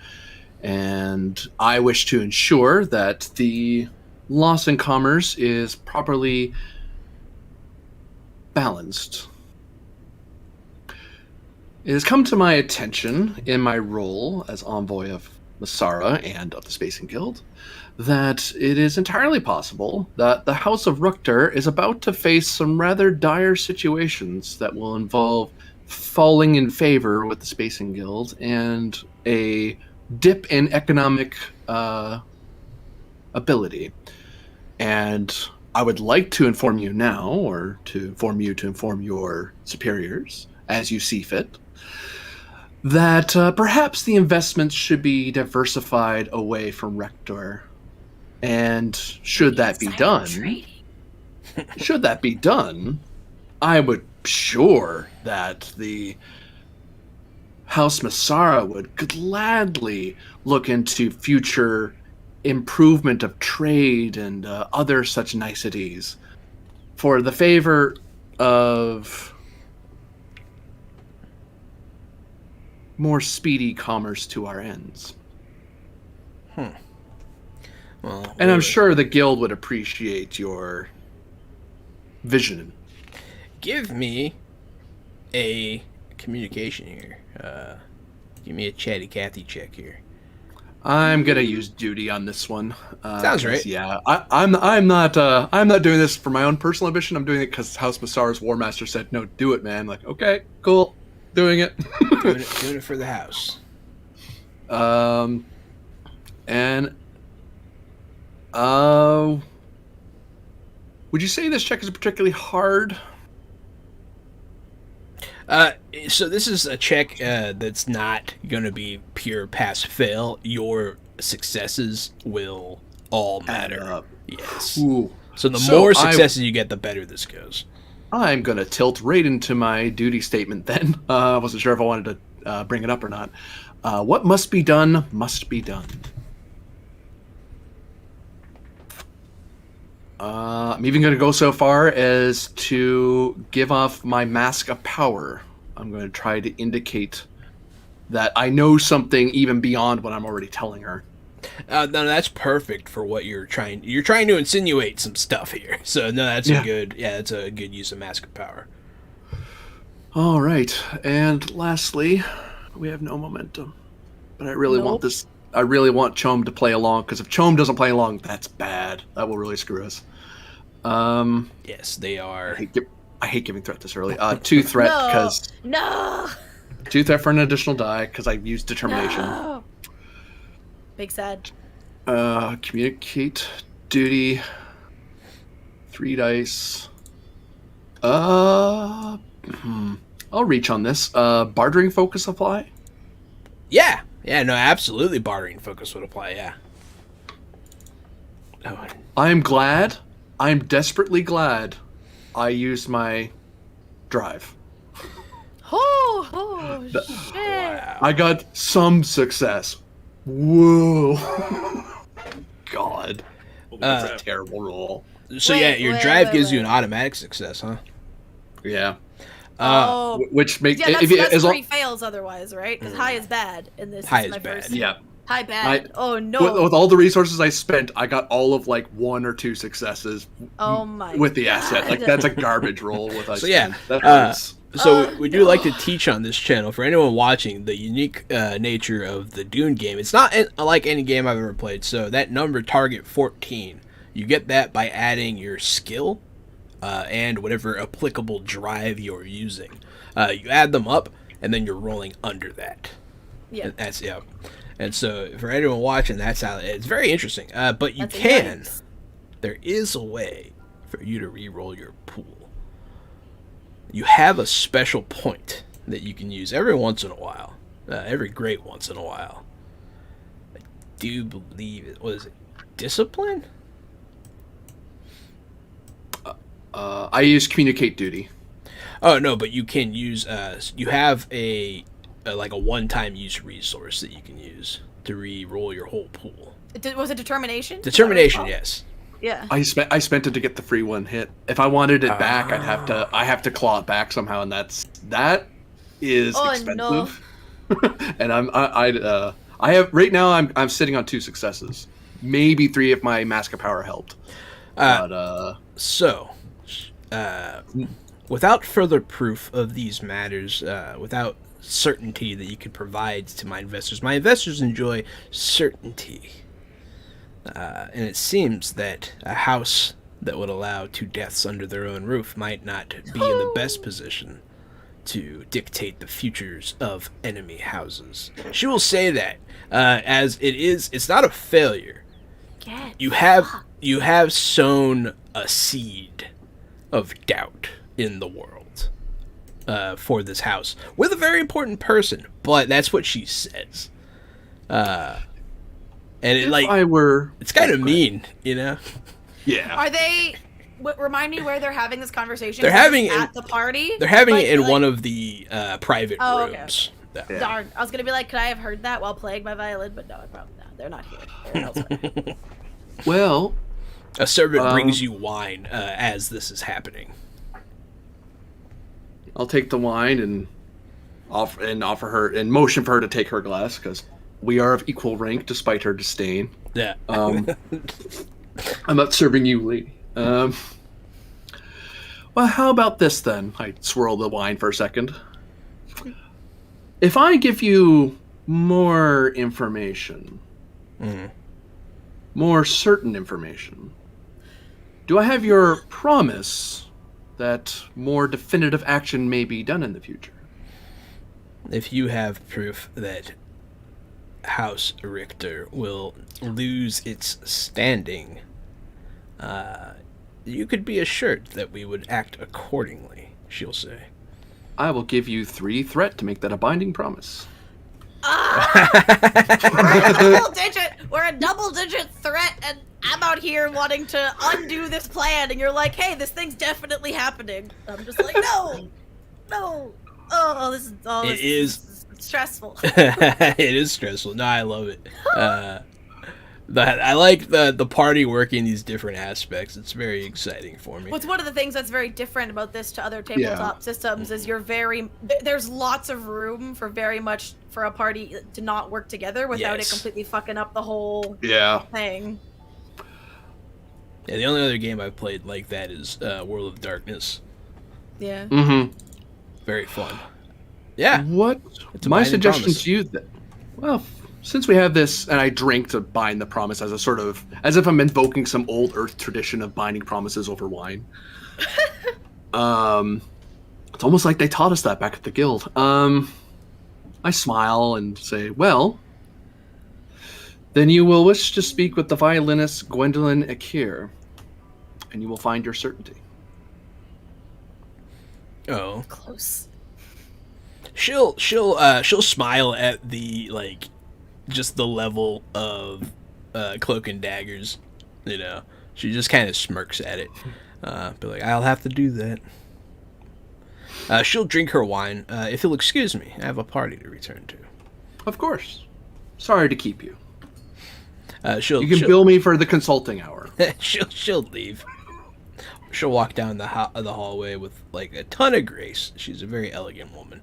And I wish to ensure that the loss in commerce is properly balanced. It has come to my attention in my role as envoy of Masarrah and of the Spacing Guild that it is entirely possible that the House of Ruktar is about to face some rather dire situations that will involve falling in favor with the Spacing Guild and a dip in economic ability. And I would like to inform you now, or to inform your superiors, as you see fit, that perhaps the investments should be diversified away from Ruktar. And should that be done, I would sure that the House Masarrah would gladly look into future improvement of trade and other such niceties for the favor of more speedy commerce to our ends. Well, and I'm sure the guild would appreciate your vision. Give me a communication here. Give me a chatty Cathy check here. I'm gonna use duty on this one. Sounds right. Yeah, I'm not doing this for my own personal ambition. I'm doing it because House Masarrah's War Master said, "No, do it, man." I'm like, okay, cool, doing it. doing it for the house. Would you say this check is particularly hard? So this is a check that's not going to be pure pass-fail. Your successes will all matter. Yes. Ooh. So the more successes you get, the better this goes. I'm going to tilt right into my duty statement then. I wasn't sure if I wanted to bring it up or not. What must be done, must be done. I'm even going to go so far as to give off my mask of power. I'm going to try to indicate that I know something even beyond what I'm already telling her. No, that's perfect for what you're trying. You're trying to insinuate some stuff here. So no, that's a good use of mask of power. All right, and lastly, we have no momentum, but I really want this. I really want CHOAM to play along, because if CHOAM doesn't play along, that's bad. That will really screw us. Yes, they are. I hate giving threat this early. 2 threat because 2 threat for an additional die because I used determination. No. Big sad. Communicate duty. 3 dice. I'll reach on this. Bartering focus apply? Yeah. Yeah, no, absolutely bartering focus would apply, yeah. Oh. I'm desperately glad I used my drive. Oh shit. Wow. I got some success. Whoa. God. That's a terrible roll. So Wait, your wait, drive wait, gives you wait. an automatic success, huh? Yeah. Uh, Which makes yeah, if that's as long 3 fails otherwise, right? Because high is bad in this. High This is my bad. first. yeah. High bad. Oh no. With all the resources I spent, I got all of like 1 or 2 successes. Oh my. With the asset, like God. that's a garbage roll. With us. So yeah, that hurts. So we do no. like to teach on this channel for anyone watching the unique nature of the Dune game. It's not like any game I've ever played. So that number target 14, you get that by adding your skill and whatever applicable drive you're using. You add them up, and then you're rolling under that. Yeah. That's yeah. And so for anyone watching, that's how it's very interesting. But you That's a can. yikes. There is a way for you to re-roll your pool. You have a special point that you can use every once in a while, every great once in a while. I do believe it was discipline. I use communicate duty. Oh no, but you can use. You have a like a one-time use resource that you can use to re-roll your whole pool. Was it determination? Determination, yes. Yeah. I spent it to get the free 1 hit. If I wanted it back, I have to claw it back somehow, and that is expensive. No. And I have right now I'm sitting on 2 successes, maybe 3 if my Mask of Power helped. So, without further proof of these matters, without certainty that you could provide to my investors enjoy certainty. And it seems that a house that would allow 2 deaths under their own roof might not be in the best position to dictate the futures of enemy houses. She will say that, as it's not a failure. You have sown a seed of doubt in the world for this house with a very important person, but that's what she says. And it's kind of mean, you know? Yeah. Are they? Remind me where they're having this conversation. They're having it at the party. They're having it in one of the private rooms. Okay. Yeah. Darn! I was gonna be like, could I have heard that while playing my violin? But no, they're not here. They're elsewhere. Well, a servant brings you wine as this is happening. I'll take the wine and offer her and motion for her to take her glass because we are of equal rank despite her disdain. Yeah. I'm not serving you, lady. Well, how about this then? I swirl the wine for a second. If I give you more information, more certain information, do I have your promise that more definitive action may be done in the future? If you have proof that House Richter will lose its standing, you could be assured that we would act accordingly, she'll say. I will give you 3 threat to make that a binding promise. We're a double-digit threat, and I'm out here wanting to undo this plan, and you're like, hey, this thing's definitely happening. I'm just like, no. Oh, this is stressful. It is stressful. No, I love it. I like the party working these different aspects. It's very exciting for me. What's one of the things that's very different about this to other tabletop systems is there's lots of room for very much for a party to not work together without it completely fucking up the whole thing. Yeah, the only other game I've played like that is World of Darkness. Yeah. Mm-hmm. Very fun. Yeah. What? My suggestion to you that, well, since we have this, and I drink to bind the promise as if I'm invoking some old Earth tradition of binding promises over wine. It's almost like they taught us that back at the guild. I smile and say, well, Then you will wish to speak with the violinist Gwendolyn Akir, and you will find your certainty. Oh, Close. she'll smile at the just the level of cloak and daggers. You know, she just kind of smirks at it. Be like, I'll have to do that. She'll drink her wine. If you'll excuse me, I have a party to return to. Of course. Sorry to keep you. She'll You can bill me for the consulting hour. she'll leave. She'll walk down the hallway with a ton of grace. She's a very elegant woman.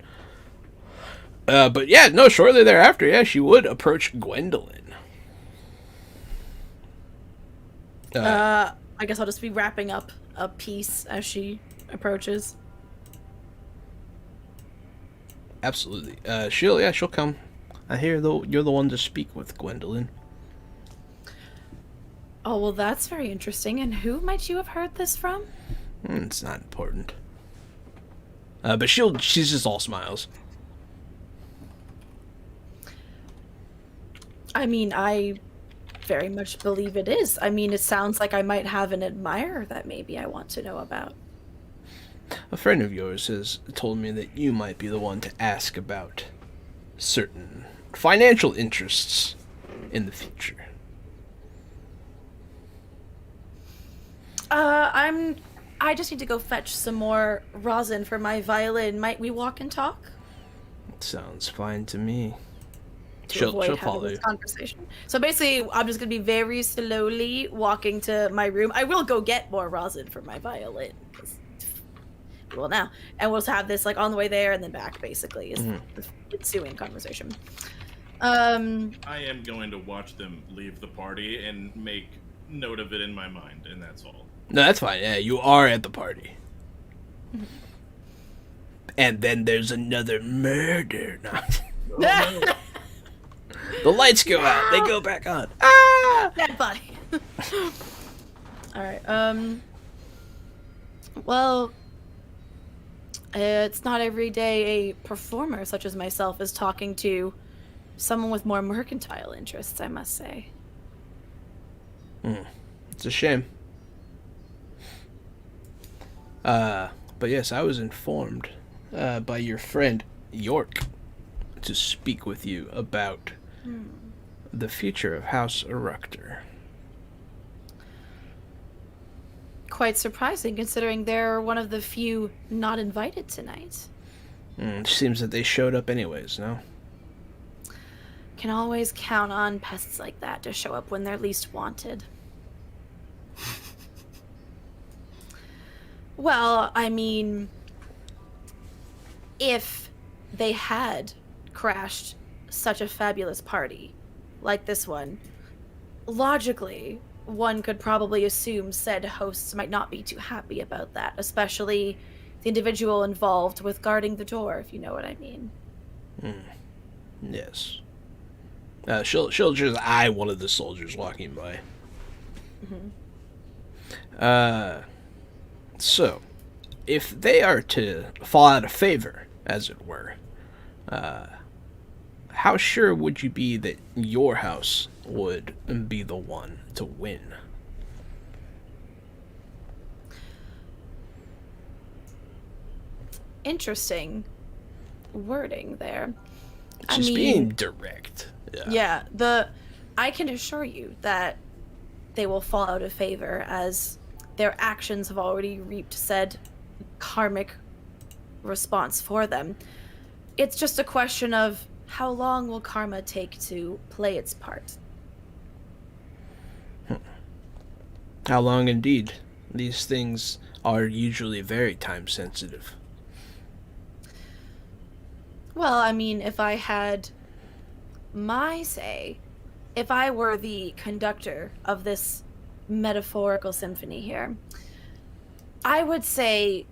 But yeah, no, shortly thereafter, yeah, she would approach Gwendolyn. I guess I'll just be wrapping up a piece as she approaches. Absolutely. She'll come. I hear you're the one to speak with, Gwendolyn. Oh, well, that's very interesting. And who might you have heard this from? It's not important. But she's just all smiles. I mean, I very much believe it is. I mean, it sounds like I might have an admirer that maybe I want to know about. A friend of yours has told me that you might be the one to ask about certain financial interests in the future. I just need to go fetch some more rosin for my violin. Might we walk and talk? Sounds fine to me. To avoid she'll having follow this you. conversation. So basically, I'm just gonna be very slowly walking to my room. I will go get more rosin for my violin. Well, now, and we'll just have this on the way there and then back. Basically, is the ensuing conversation. I am going to watch them leave the party and make note of it in my mind, and that's all. No, that's fine. Yeah, you are at the party. And then there's another murder. No. The lights go out. They go back on. Ah! Dead body. All right. Well, it's not every day a performer such as myself is talking to someone with more mercantile interests, I must say. It's a shame. But yes, I was informed by your friend York to speak with you about the future of House Eructor. Quite surprising, considering they're one of the few not invited tonight. Seems that they showed up anyways, no? Can always count on pests like that to show up when they're least wanted. Well, I mean, if they had crashed such a fabulous party like this one, logically, one could probably assume said hosts might not be too happy about that, especially the individual involved with guarding the door, if you know what I mean. Yes. She'll just eye one of the soldiers walking by. So, if they are to fall out of favor, as it were, how sure would you be that your house would be the one to win? Interesting wording there. Just being direct. Yeah, I can assure you that they will fall out of favor as their actions have already reaped said karmic response for them. It's just a question of how long will karma take to play its part. How long indeed? These things are usually very time sensitive. Well, I mean, if I had my say, if I were the conductor of this metaphorical symphony here, I would say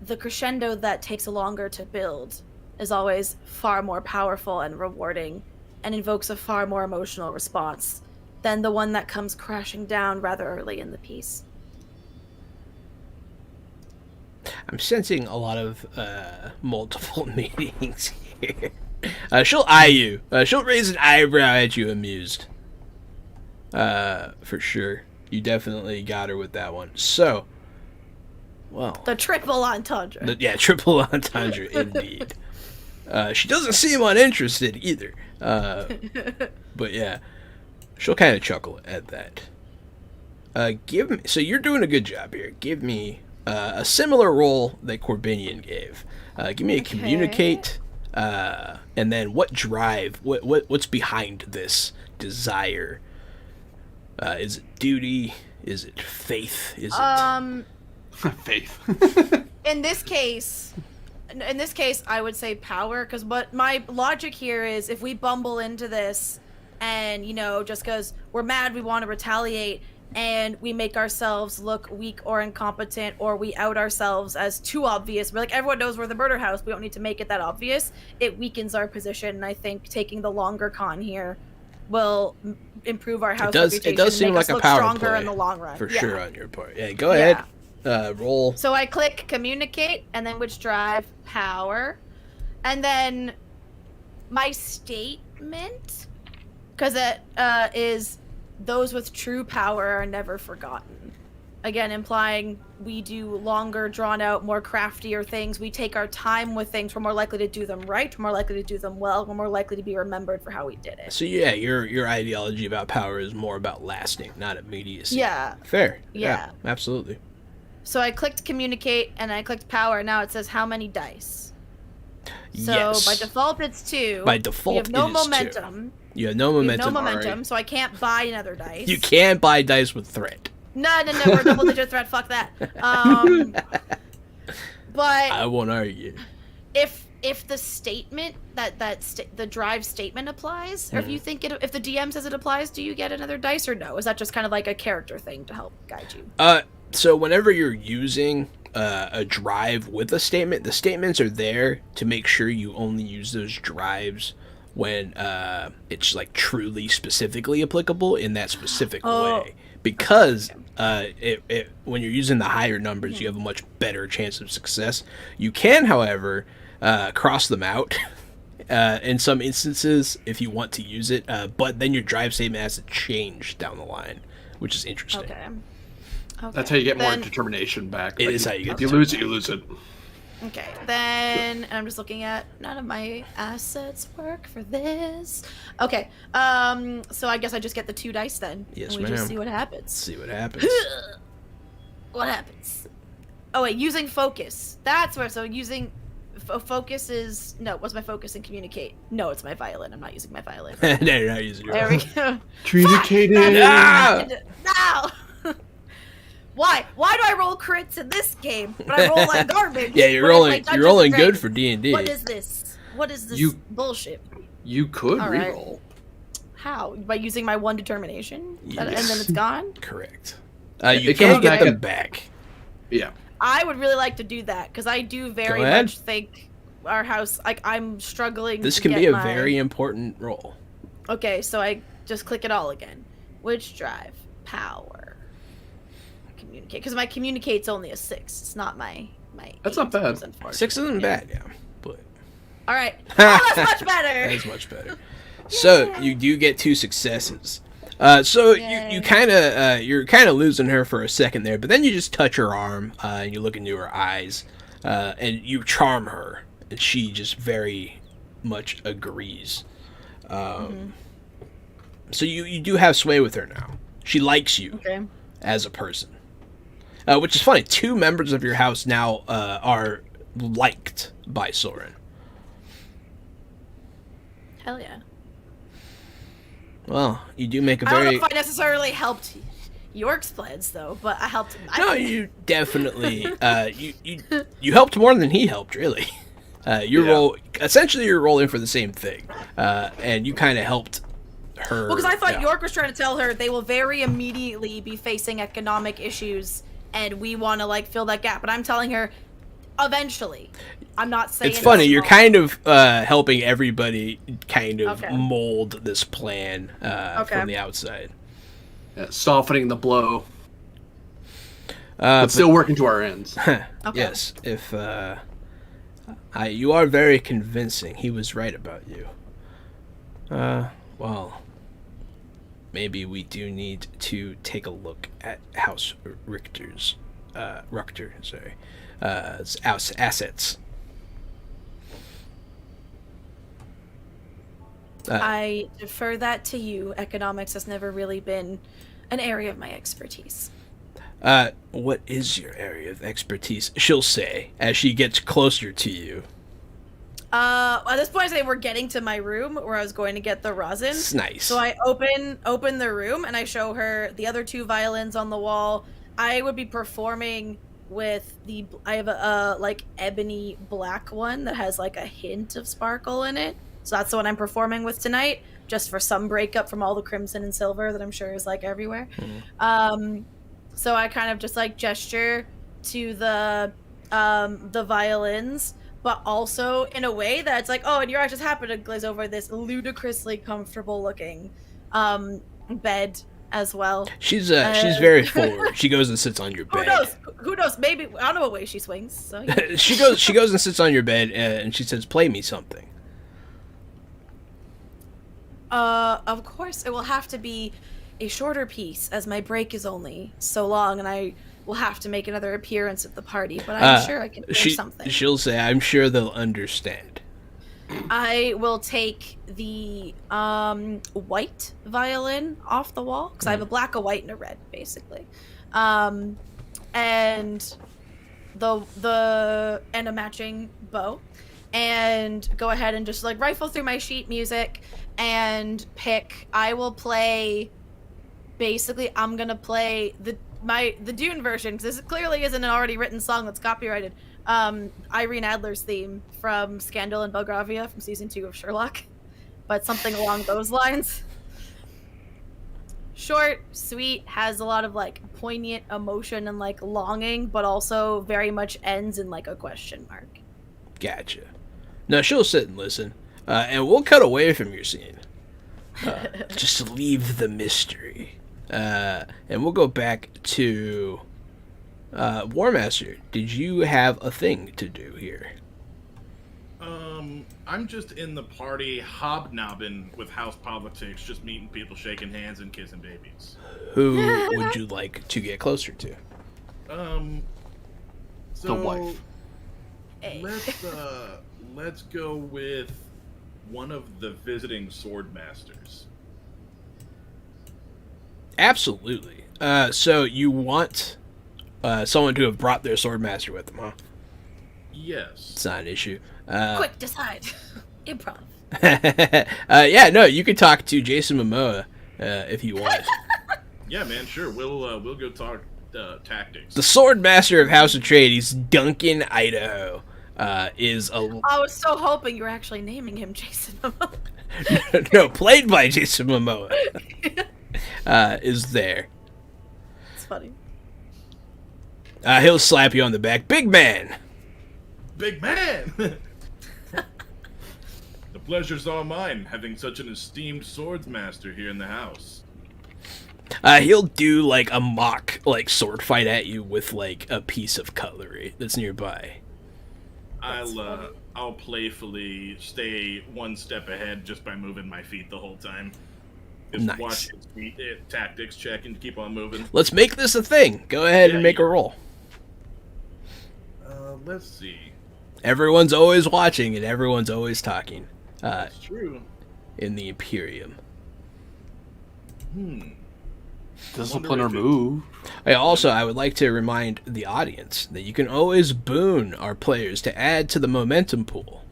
the crescendo that takes longer to build is always far more powerful and rewarding and invokes a far more emotional response than the one that comes crashing down rather early in the piece. I'm sensing a lot of multiple meanings here. She'll eye you. She'll raise an eyebrow at you, amused. For sure. You definitely got her with that one. So, well. The triple entendre. Triple entendre, indeed. She doesn't seem uninterested either. But yeah, she'll kind of chuckle at that. So you're doing a good job here. Give me a similar role that Corbinian gave. Give me a communicate, and then what drive? What's behind this desire? Is it duty? Is it faith? Is it Faith. In this case, I would say power, because what my logic here is, if we bumble into this and, just because we're mad, we want to retaliate, and we make ourselves look weak or incompetent, or we out ourselves as too obvious, we're like, everyone knows we're the murder house, we don't need to make it that obvious, it weakens our position, and I think taking the longer con here will improve our house reputation. It does seem like a power stronger play in the long run. for sure on your part. Yeah, go ahead. Roll. So I click communicate, and then which drive? Power. And then my statement, because it is those with true power are never forgotten. Again, implying we do longer, drawn out, more craftier things. We take our time with things. We're more likely to do them right. We're more likely to do them well. We're more likely to be remembered for how we did it. So yeah, your ideology about power is more about lasting, not immediacy. Yeah. Fair. Yeah, absolutely. So I clicked communicate, and I clicked power. Now it says how many dice. So yes. by default, it's 2. By default, we have no it is momentum. 2. You have no momentum. No momentum, right. so I can't buy another dice. You can buy dice with threat. No, we're double-digit threat. Fuck that. But I won't argue. If the statement the drive statement applies, or if you think if the DM says it applies, do you get another dice or no? Is that just kind of like a character thing to help guide you? So whenever you're using a drive with a statement, the statements are there to make sure you only use those drives when it's like truly specifically applicable in that specific way. Because when you're using the higher numbers, you have a much better chance of success. You can, however, cross them out in some instances if you want to use it, but then your drive statement has to change down the line, which is interesting. Okay. That's how you get more determination back. It is how you get. If you lose it, you lose it. Okay, then I'm just looking at none of my assets work for this. Okay, so I guess I just get the 2 dice then. Yes, and we just see what happens. See what happens. What happens? Oh wait, using focus. That's where. So using focus is no. What's my focus in communicate? No, it's my violin. I'm not using my violin. No, you're not using your There we go. Communicating. Ah! No. Why? Why do I roll crits in this game, but I roll like garbage? Yeah, you're rolling good for D&D. What is this? What is this bullshit? You could All right. reroll. How? By using my 1 determination? Yes. And then it's gone? Correct. You It can't comes get back them back. Yeah. I would really like to do that, because I do very Go ahead. much think our house, like, I'm struggling This to can get be a my... very important role. Okay, so I just click it all again. Which drive? Power. Communicate. Because my communicate's only a 6. It's not my That's 8, not bad. 6 isn't bad, yeah. But All right. Oh, that's much better. that is much better. So you do get 2 successes. So you kind of you're kind of losing her for a second there, but then you just touch her arm and you look into her eyes and you charm her, and she just very much agrees. So you do have sway with her now. She likes you as a person, which is funny. 2 members of your house now are liked by Soren. Hell yeah. Well, you do make a I don't very... know if I necessarily helped York's plans, though, but I helped him. No, you definitely... you helped more than he helped, really. Essentially, you're rolling for the same thing. And you kind of helped her... Well, because I thought York was trying to tell her they will very immediately be facing economic issues, and we want to, like, fill that gap. But I'm telling her, eventually. I'm not saying... It's funny, you're kind of helping everybody kind of mold this plan from the outside. Yeah, softening the blow. But still working to our ends. Yes, if... you are very convincing. He was right about you. Well... maybe we do need to take a look at House Ruchter, assets. I defer that to you. Economics has never really been an area of my expertise. What is your area of expertise? She'll say as she gets closer to you. At this point, I say we're getting to my room where I was going to get the rosin. It's nice. So I open the room and I show her the other 2 violins on the wall. I would be performing with I have a like ebony black one that has like a hint of sparkle in it. So that's the one I'm performing with tonight, just for some breakup from all the crimson and silver that I'm sure is like everywhere. So I kind of just like gesture to the violins, but also in a way that's like, oh, and you just happen to glaze over this ludicrously comfortable looking bed as well. She's very forward. She goes and sits on your bed. Who knows? Maybe I don't know what way she swings. So yeah. She goes and sits on your bed and she says, "Play me something." Of course, it will have to be a shorter piece, as my break is only so long, and I will have to make another appearance at the party. But I'm sure I can do something. She'll say, "I'm sure they'll understand." I will take the white violin off the wall because I have a black, a white, and a red, basically, and a matching bow, and go ahead and just like rifle through my sheet music and pick. I will play. Basically, I'm gonna play the Dune version because this clearly isn't an already written song that's copyrighted. Irene Adler's theme from Scandal and Belgravia from season 2 of Sherlock, but something along those lines. Short, sweet, has a lot of like poignant emotion and like longing, but also very much ends in like a question mark. Gotcha. Now she'll sit and listen, and we'll cut away from your scene, just to leave the mystery, and we'll go back to War Master. Did you have a thing to do here? I'm just in the party hobnobbing with house politics, just meeting people, shaking hands, and kissing babies. Who would you like to get closer to? So The wife. Let's go with one of the visiting sword masters. Absolutely. So you want someone to have brought their sword master with them, huh? Yes. It's not an issue. Quick, decide. Improv. Yeah, no, you could talk to Jason Momoa if you want. Yeah, man, sure. We'll go talk tactics. The sword master of House of Atreides, Duncan Idaho, is a... I was so hoping you were actually naming him Jason Momoa. No, played by Jason Momoa, is there. It's funny. He'll slap you on the back. Big man! Big man! The pleasure's all mine, having such an esteemed swordsmaster here in the house. He'll do, like, a mock, like, sword fight at you with, like, a piece of cutlery that's nearby. I'll playfully stay one step ahead just by moving my feet the whole time. Just Nice. watch his feet, tactics check and keep on moving. Let's make this a thing. Go ahead and make a roll. Let's see. Everyone's always watching and everyone's always talking. That's true. In the Imperium. Discipline or move. I would like to remind the audience that you can always boon our players to add to the momentum pool.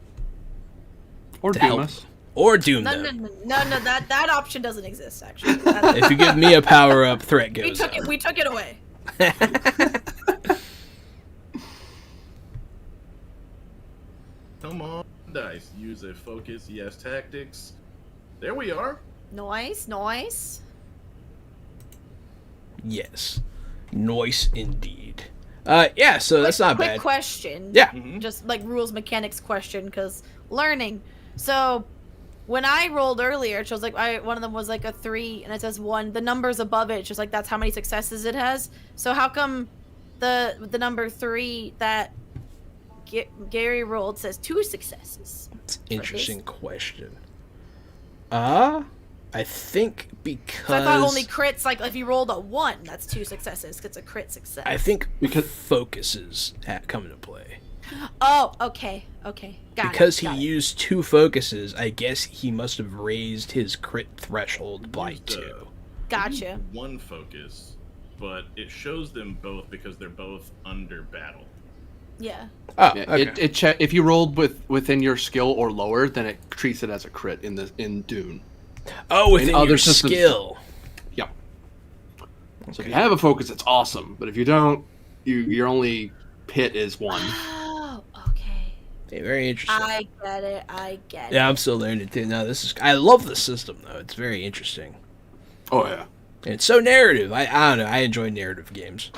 Or To doom help. us. Or doom No, them. that option doesn't exist, actually. If you give me a power-up, threat goes up. We took it away. Come on, dice. Use a focus, yes, tactics. There we are. Nice. Yes. Noise indeed. Yeah, so that's not Quick bad. question. Yeah. Just like rules mechanics question, because learning. So when I rolled earlier, it shows like one of them was like a 3, and it says 1. The numbers above it, it's just like that's how many successes it has. So how come the number 3 that Gary rolled says 2 successes? It's an interesting question. I think because... So I thought only crits, like, if you rolled a 1, that's 2 successes. It's a crit success. I think because focuses come into play. Oh, okay. Got because it. he used 2 focuses, I guess he must have raised his crit threshold by 2. Gotcha. 1 focus, but it shows them both because they're both under battle. Yeah. Oh, Yeah, okay. if you rolled within your skill or lower, then it treats it as a crit in Dune. Oh, within other your systems- skill. Yeah. So if you have a focus, it's awesome. But if you don't, your only hit is 1. Oh, okay. Yeah, very interesting. I get it. Yeah, I'm still learning too. No, I love the system though. It's very interesting. Oh yeah. And it's so narrative. I don't know. I enjoy narrative games.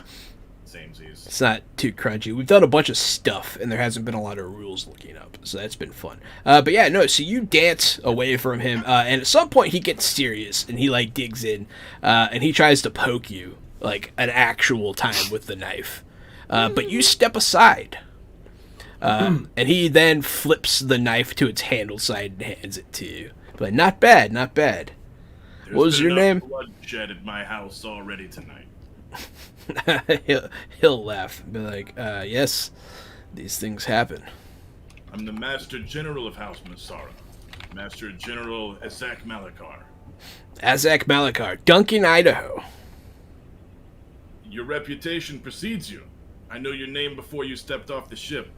Samesies. It's not too crunchy. We've done a bunch of stuff, and there hasn't been a lot of rules looking up, so that's been fun. But yeah, no. So you dance away from him, and at some point he gets serious, and he like digs in, and he tries to poke you like an actual time with the knife, but you step aside, and he then flips the knife to its handle side and hands it to you. But not bad, not bad. There's What was been your enough name? bloodshed at my house already tonight. he'll laugh and be like, yes, these things happen. I'm the Master General of House Masarrah. Master General Azak Malakar. Azak Malakar, Duncan, Idaho. Your reputation precedes you. I know your name before you stepped off the ship.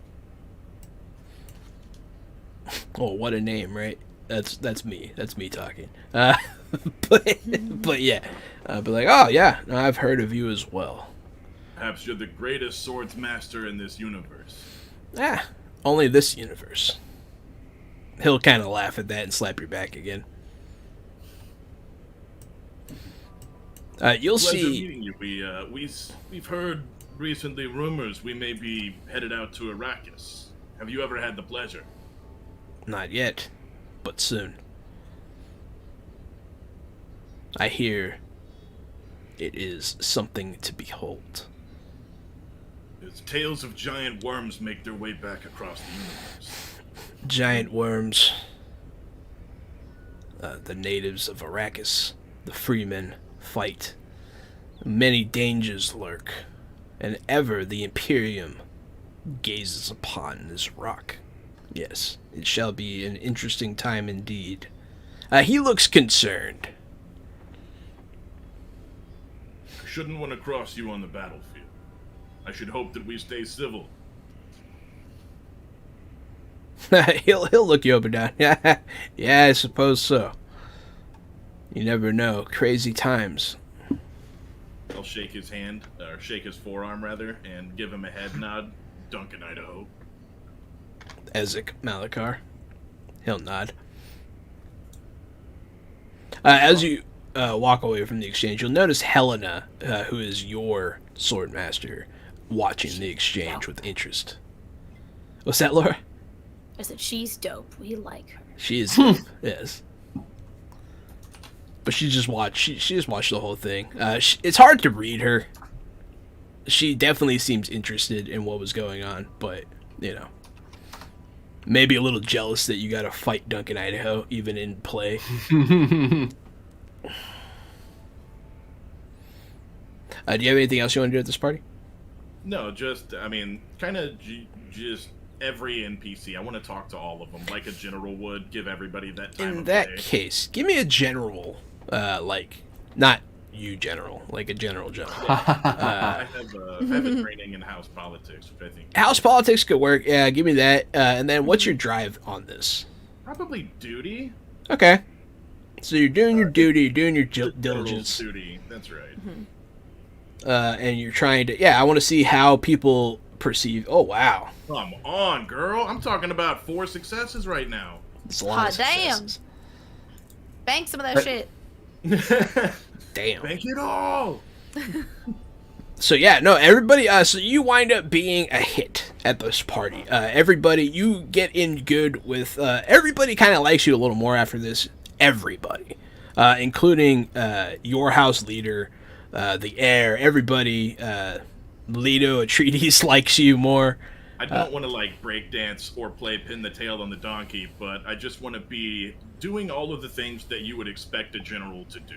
Oh, what a name, right? That's me. That's me talking. But yeah. But like, oh yeah, no, I've heard of you as well. Perhaps you're the greatest swords master in this universe. Only this universe. He'll kind of laugh at that and slap your back again. You'll Pleasure see. meeting you. We've heard recently rumors we may be headed out to Arrakis. Have you ever had the pleasure? Not yet, but soon. I hear it is something to behold. As tales of giant worms make their way back across the universe. Giant worms. The natives of Arrakis, the freemen, fight. Many dangers lurk, and ever the Imperium gazes upon this rock. Yes, it shall be an interesting time indeed. He looks concerned. I shouldn't want to cross you on the battlefield. I should hope that we stay civil. he'll look you up and down. Yeah, I suppose so. You never know. Crazy times. I'll shake his hand, or shake his forearm rather, and give him a head nod. Duncan, Idaho. Ezek Malakar. He'll nod. As you walk away from the exchange, you'll notice Helena, who is your sword master, watching the exchange with interest. What's that, Laura? I said she's dope. We like her. She is dope, yes. But she just watched. She just watched the whole thing. It's hard to read her. She definitely seems interested in what was going on, but you know, maybe a little jealous that you got to fight Duncan, Idaho, even in play. Do you have anything else you want to do at this party? No, just, kind of just every NPC. I want to talk to all of them, like a general would, give everybody that time In of that day. case, give me a general, not you general, like a general. I have a training in house politics, which I think... House politics could work. Yeah, give me that. And then what's your drive on this? Probably duty. Okay. So you're doing your duty, you're doing your General's diligence, duty, that's right. and you're trying to... Yeah, I want to see how people perceive... Oh, wow. Come on, girl. I'm talking about 4 successes right now. It's a lot of Damn. successes. Bank some of that shit. Damn. Thank you all. So yeah, no, everybody, so you wind up being a hit at this party. Everybody, you get in good with, everybody kind of likes you a little more after this. Everybody. Including, your house leader, the heir, everybody, Leto Atreides likes you more. I don't want to like breakdance or play pin the tail on the donkey, but I just want to be doing all of the things that you would expect a general to do.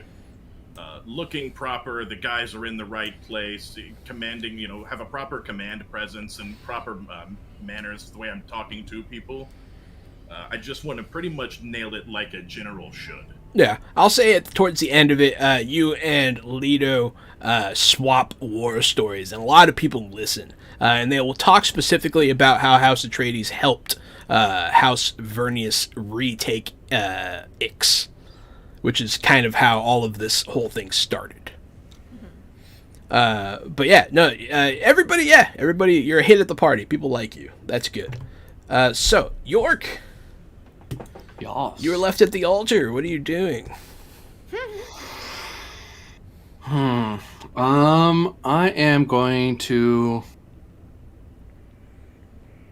Looking proper, the guys are in the right place, commanding, have a proper command presence and proper manners, the way I'm talking to people. I just want to pretty much nail it like a general should. Yeah, I'll say it towards the end of it. You and Lido swap war stories, and a lot of people listen. And they will talk specifically about how House Atreides helped House Vernius retake Ix, which is kind of how all of this whole thing started. But yeah, no, everybody, you're a hit at the party. People like you. That's good. So, York, Yes. you were left at the altar. What are you doing? I am going to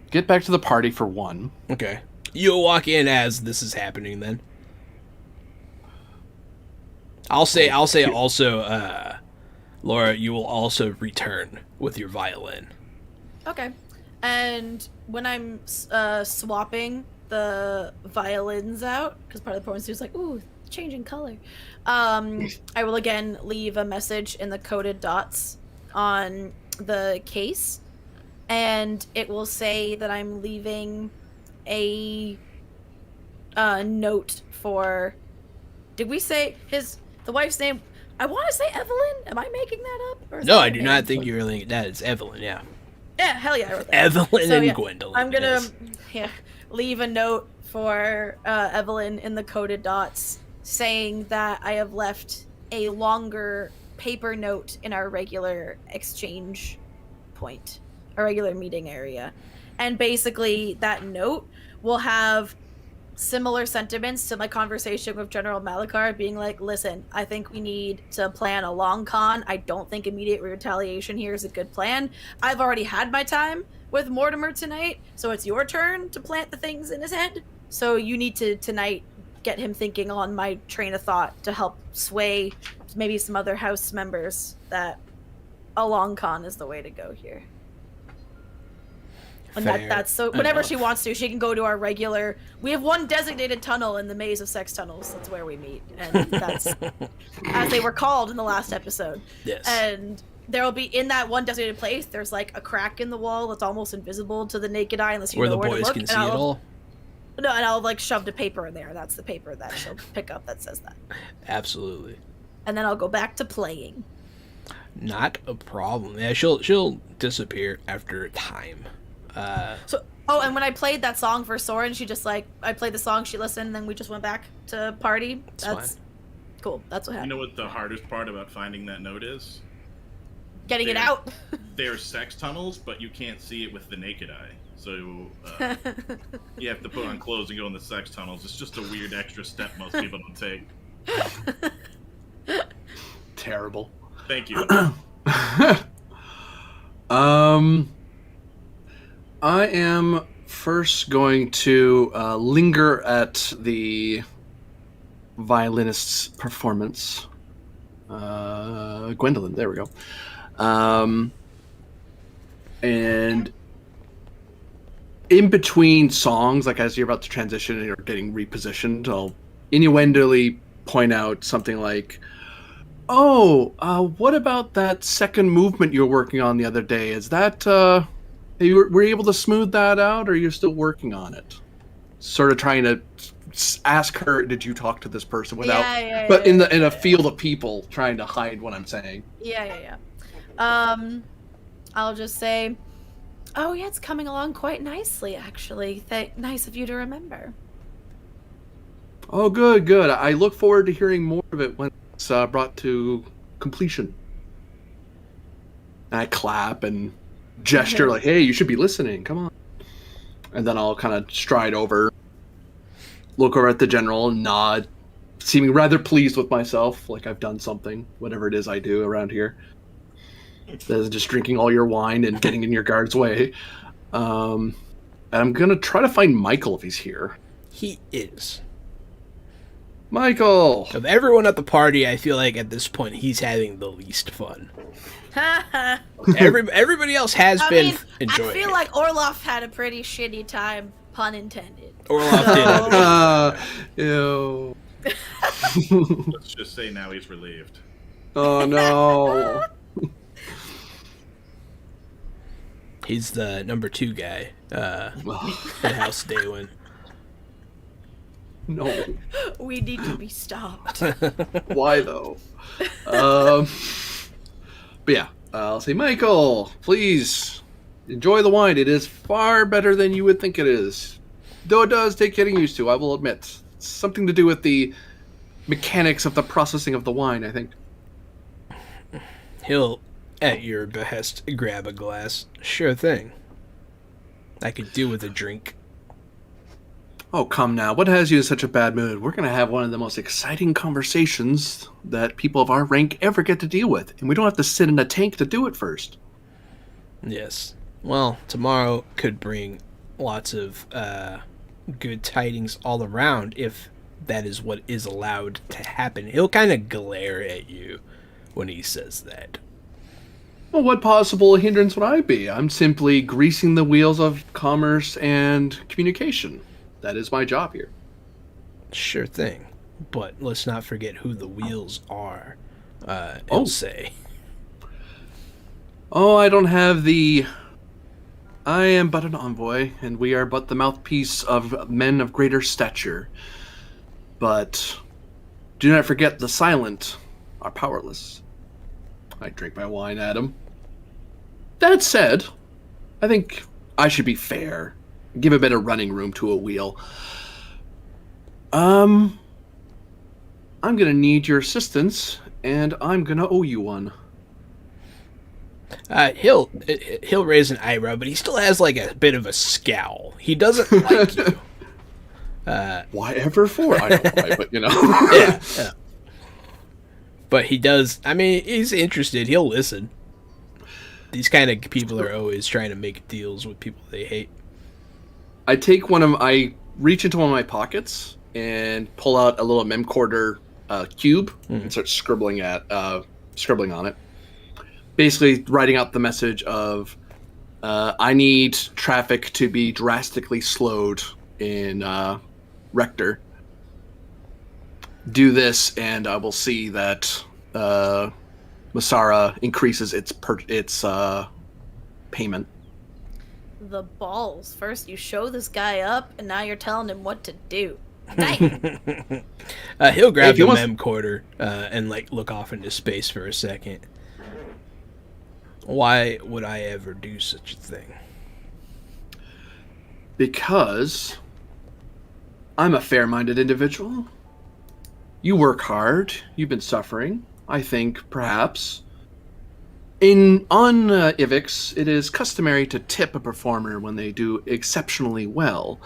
get back to the party for one. Okay. You'll walk in as this is happening then. I'll say also, Laura, you will also return with your violin. Okay. And when I'm swapping the violins out, because part of the performance is like, ooh, changing color, I will again leave a message in the coded dots on the case, and it will say that I'm leaving a note for... Did we say the wife's name? I want to say Evelyn. Am I making that up? Or is No, that I her do name? not think you're really... That is Evelyn, yeah. Yeah, hell yeah, I wrote that. Evelyn So, and yeah, Gwendolyn. I'm gonna yes. leave a note for Evelyn in the coded dots saying that I have left a longer paper note in our regular exchange point, our regular meeting area. And basically that note will have similar sentiments to my conversation with General Malachar, being like, listen, I think we need to plan a long con. I don't think immediate retaliation here is a good plan. I've already had my time with Mortimer tonight, so it's your turn to plant the things in his head. So you need to tonight get him thinking on my train of thought to help sway maybe some other house members that a long con is the way to go here. And that's so whenever enough. she wants to, she can go to our regular... We have one designated tunnel in the maze of sex tunnels. That's where we meet. And that's as they were called in the last episode. Yes. And there will be, in that one designated place, there's like a crack in the wall that's almost invisible to the naked eye unless you Where know the where to boys look. can see it all. No, and I'll like shoved a paper in there. That's the paper that she'll pick up that says that. Absolutely. And then I'll go back to playing. Not a problem. Yeah, she'll disappear after a time. And when I played that song for Soren, she just like, I played the song, she listened, and then we just went back to party. That's fine. Cool. That's what You happened. know what the hardest part about finding that note is? Getting it out. They're sex tunnels, but you can't see it with the naked eye. So you have to put on clothes and go in the sex tunnels. It's just a weird extra step most people don't take. Terrible. Thank you. I am first going to linger at the violinist's performance. Gwendolyn, there we go. And in between songs, like as you're about to transition and you're getting repositioned, I'll innuendoly point out something like, what about that second movement you were working on the other day? Is that, were you able to smooth that out, or are you still working on it? Sort of trying to ask her, did you talk to this person without, but in a field of people, trying to hide what I'm saying. Yeah. I'll just say, oh yeah, it's coming along quite nicely, actually. Nice of you to remember. Oh, good. I look forward to hearing more of it when it's brought to completion. And I clap and gesture like, hey, you should be listening, come on. And then I'll kind of stride over, look over at the general and nod, seeming rather pleased with myself, like I've done something, whatever it is I do around here. That is just drinking all your wine and getting in your guard's way. And I'm going to try to find Michael if he's here. He is. Michael! Of everyone at the party, I feel like at this point he's having the least fun. Everybody else has been enjoying I feel it. like Orloff had a pretty shitty time, pun intended. Orloff did have a Ew. Let's just say now he's relieved. Oh, no. He's the number 2 guy at House Daywin. No. We need to be stopped. Why, though? But yeah, I'll say, Michael, please enjoy the wine. It is far better than you would think it is. Though it does take getting used to, I will admit. It's something to do with the mechanics of the processing of the wine, I think. He'll, at your behest, grab a glass. Sure thing. I could do with a drink. Oh, come now. What has you in such a bad mood? We're going to have one of the most exciting conversations that people of our rank ever get to deal with. And we don't have to sit in a tank to do it first. Yes. Well, tomorrow could bring lots of good tidings all around if that is what is allowed to happen. He'll kind of glare at you when he says that. Well, what possible hindrance would I be? I'm simply greasing the wheels of commerce and communication. That is my job here. Sure thing. But let's not forget who the wheels are, Oh. he'll say. Oh, I don't have the... I am but an envoy, and we are but the mouthpiece of men of greater stature. But do not forget the silent are powerless. I drink my wine at him. That said, I think I should be fair. Give a bit of running room to a wheel. I'm gonna need your assistance, and I'm gonna owe you one. He'll raise an eyebrow, but he still has like a bit of a scowl. He doesn't like you. Why ever for? I don't know why, but you know. Yeah. But he does. I mean, he's interested. He'll listen. These kind of people are always trying to make deals with people they hate. I reach into one of my pockets and pull out a little memcorder cube and start scribbling on it. Basically writing out the message of I need traffic to be drastically slowed in Rector. Do this and I will see that Masarrah increases its payment. The balls. First you show this guy up, and now you're telling him what to do. Dang. He'll grab If he the wants- memcorder and like look off into space for a second. Why would I ever do such a thing? Because I'm a fair-minded individual. You work hard. You've been suffering. I think, perhaps. On Ivix, it is customary to tip a performer when they do exceptionally well.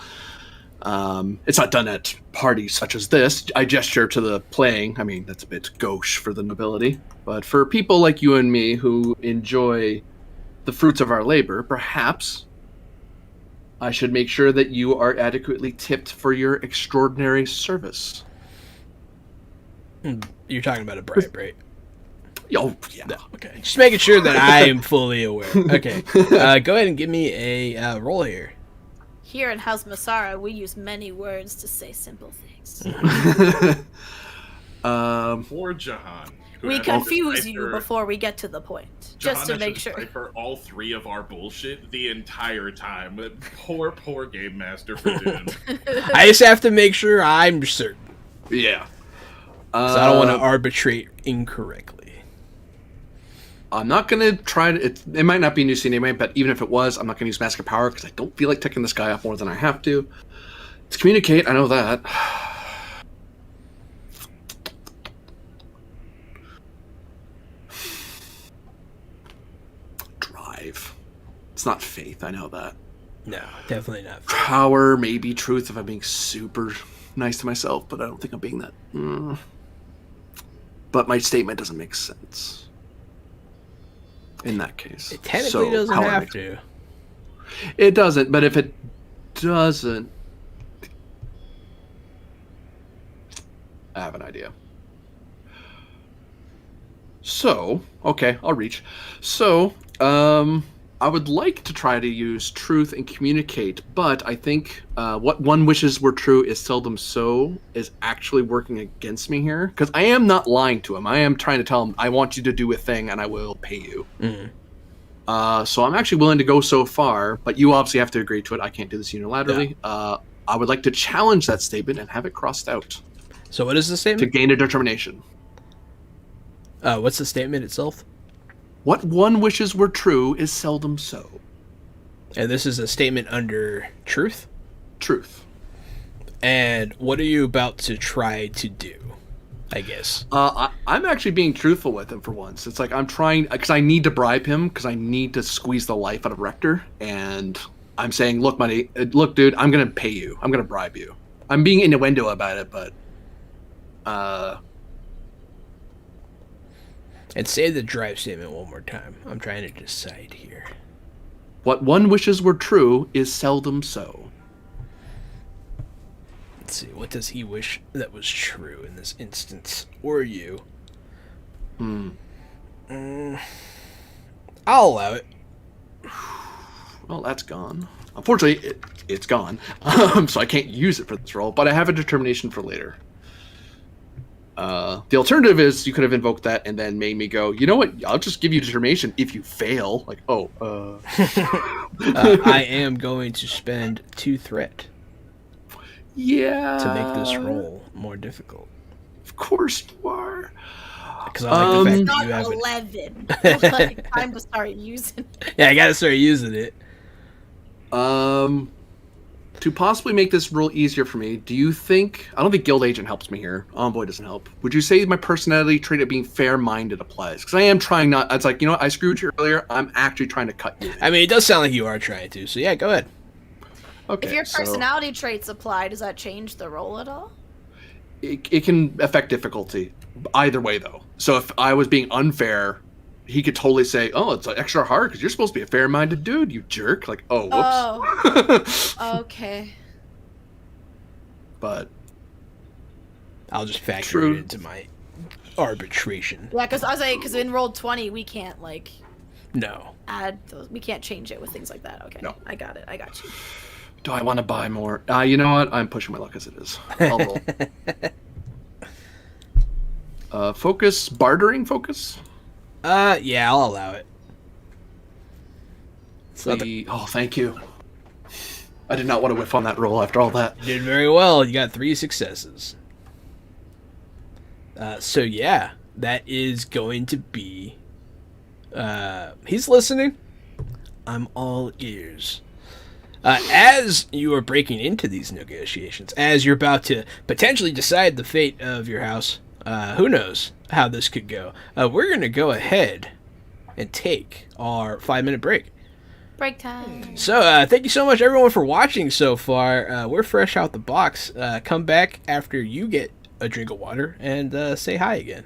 It's not done at parties such as this. I gesture to the playing. I mean, that's a bit gauche for the nobility. But for people like you and me who enjoy the fruits of our labor, perhaps I should make sure that you are adequately tipped for your extraordinary service. You're talking about a bribe, right? Oh, yeah. No, okay. Just making sure that I am fully aware. Okay. Go ahead and give me a roll here. Here in House Masarrah, we use many words to say simple things. Poor Jahan. who We has to confuse you decipher- before we get to the point, just Jahan to has make sure. decipher all three of our bullshit the entire time. Poor game master for Dune. I just have to make sure I'm certain. Yeah. 'Cause I don't want to arbitrate incorrectly. I'm not going to try to... It might not be new scene anyway, but even if it was, I'm not going to use Mask of Power because I don't feel like ticking this guy off more than I have to. It's communicate, I know that. Drive. It's not faith, I know that. No, definitely not. Power, maybe truth if I'm being super nice to myself, but I don't think I'm being that. But my statement doesn't make sense. In that case. It technically So, doesn't how I have make- to. It doesn't, but if it doesn't... I have an idea. So, okay, I'll reach. So, I would like to try to use truth and communicate, but I think what one wishes were true is seldom so is actually working against me here. Because I am not lying to him. I am trying to tell him, I want you to do a thing and I will pay you. Mm-hmm. So I'm actually willing to go so far, but you obviously have to agree to it. I can't do this unilaterally. Yeah. I would like to challenge that statement and have it crossed out. So what is the To statement? gain a determination. What's the statement itself? What one wishes were true is seldom so. And this is a statement under truth? Truth. And what are you about to try to do, I guess? I'm actually being truthful with him for once. It's like I'm trying, because I need to bribe him, because I need to squeeze the life out of Rector, and I'm saying, look, dude, I'm going to pay you. I'm going to bribe you. I'm being innuendo about it, but... And say the drive statement one more time. I'm trying to decide here. What one wishes were true is seldom so. Let's see. What does he wish that was true in this instance? Or you? I'll allow it. Well, that's gone. Unfortunately, it's gone. So I can't use it for this roll, but I have a determination for later. The alternative is you could have invoked that and then made me go, you know what? I'll just give you determination if you fail. Like, I am going to spend 2 threat yeah, to make this roll more difficult. Of course you are. Because I like the fact that Not you have 11. Like, time to start using it. Yeah, I gotta start using it. To possibly make this roll easier for me, do you think... I don't think Guild Agent helps me here. Envoy doesn't help. Would you say my personality trait of being fair-minded applies? Because I am trying not... It's like, you know what? I screwed you earlier. I'm actually trying to cut you. I mean, it does sound like you are trying to, so yeah, go ahead. Okay, If your so personality traits apply, does that change the roll at all? it can affect difficulty. Either way, though. So if I was being unfair, he could totally say, oh, it's extra hard because you're supposed to be a fair-minded dude, you jerk. Like, oh, whoops. Oh, okay. But... I'll just factor True. it into my arbitration. Yeah, because I was like, because in roll 20, we can't, like, No. add those. We can't change it with things like that. Okay. No. I got it. I got you. Do I want to buy more? You know what? I'm pushing my luck as it is. I'll roll. Focus, bartering focus? Yeah, I'll allow it. Oh, thank you. I did not want to whiff on that roll after all that. You did very well. You got 3 successes. So yeah, that is going to be... he's listening. I'm all ears. As you are breaking into these negotiations, as you're about to potentially decide the fate of your house, who knows how this could go, we're going to go ahead and take our 5-minute break. Break time. So, thank you so much, everyone, for watching so far. We're fresh out the box. Come back after you get a drink of water and say hi again.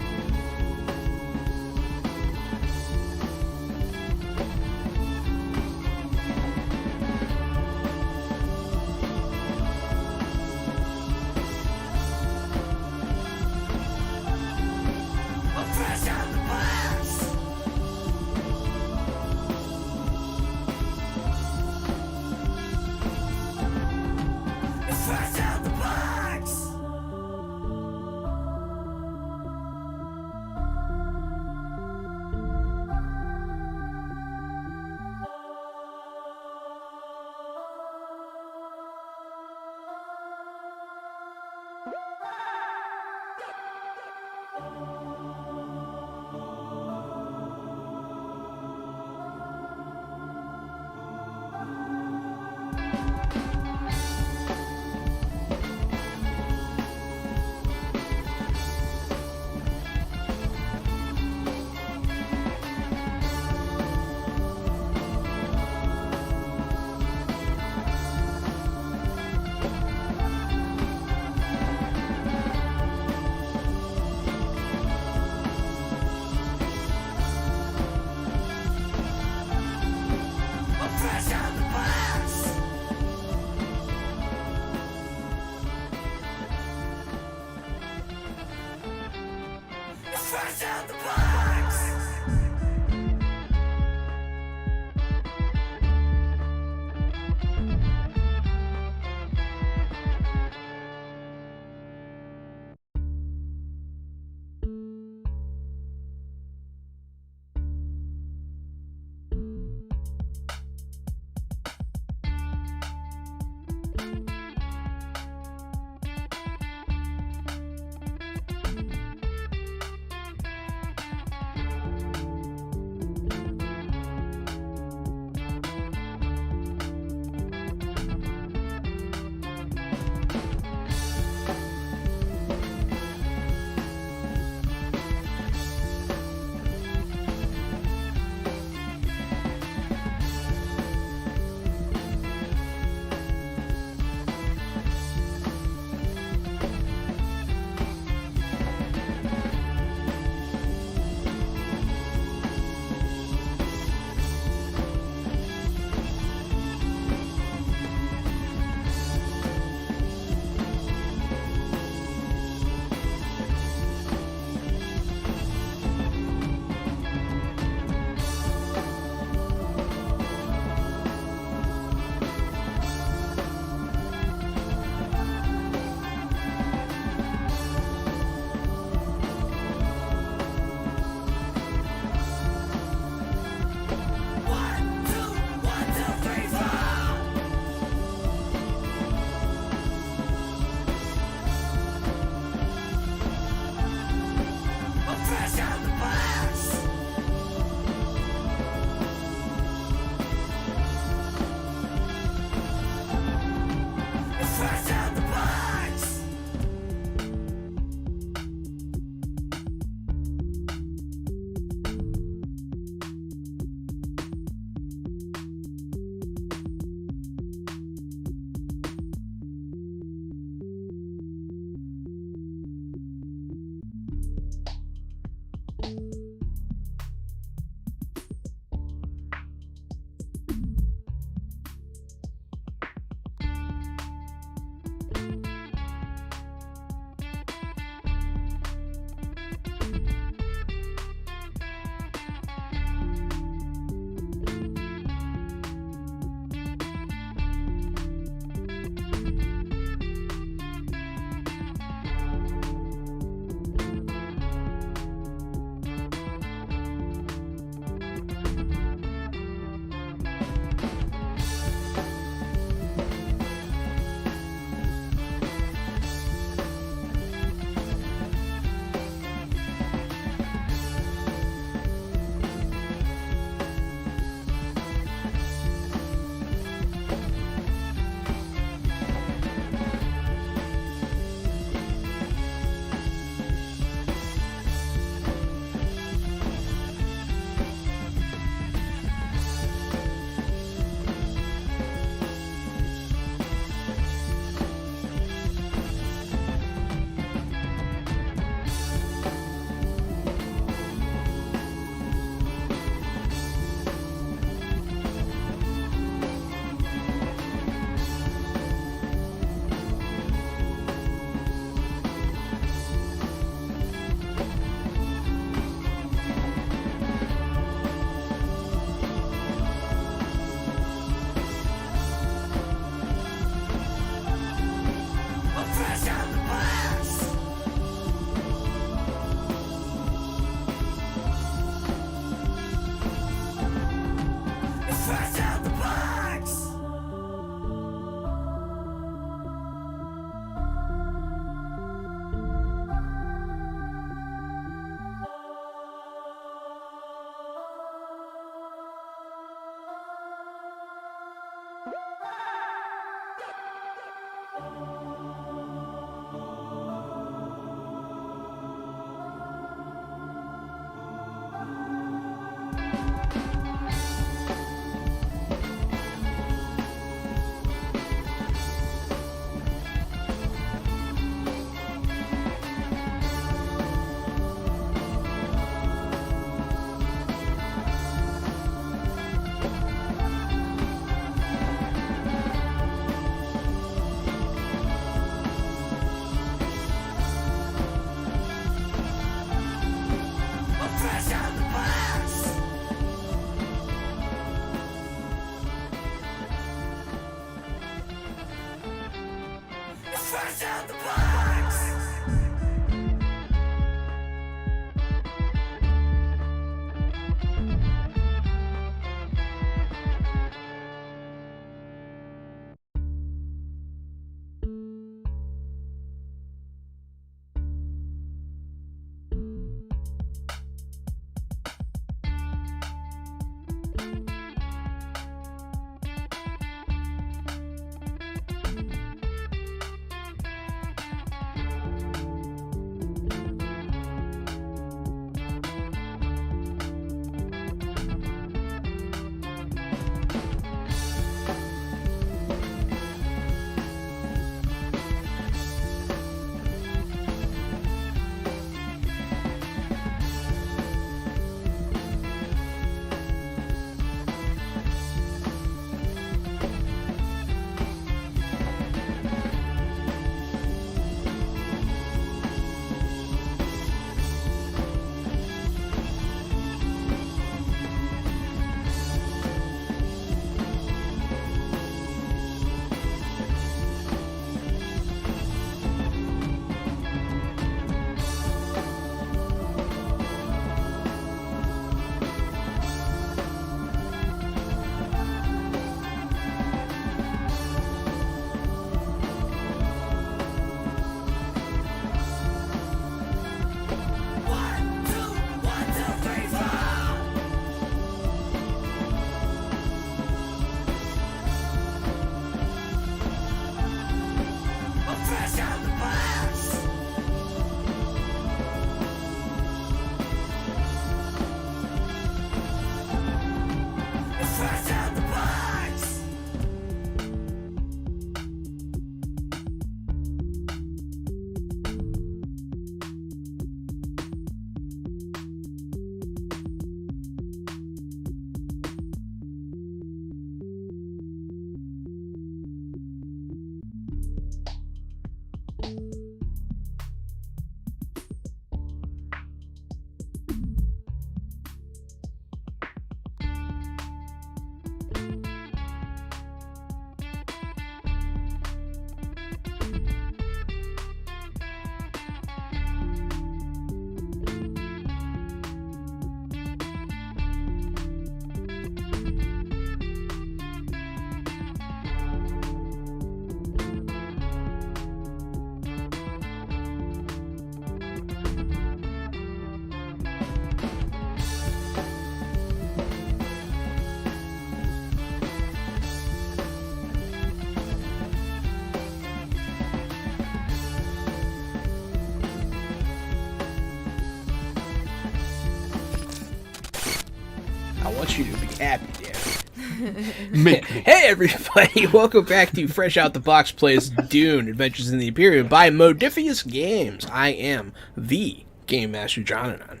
I want you to be happy, damn Me. it. Hey, everybody. Welcome back to Fresh Out the Box Plays Dune, Adventures in the Imperium by Modifius Games. I am the Game Master Jonanon.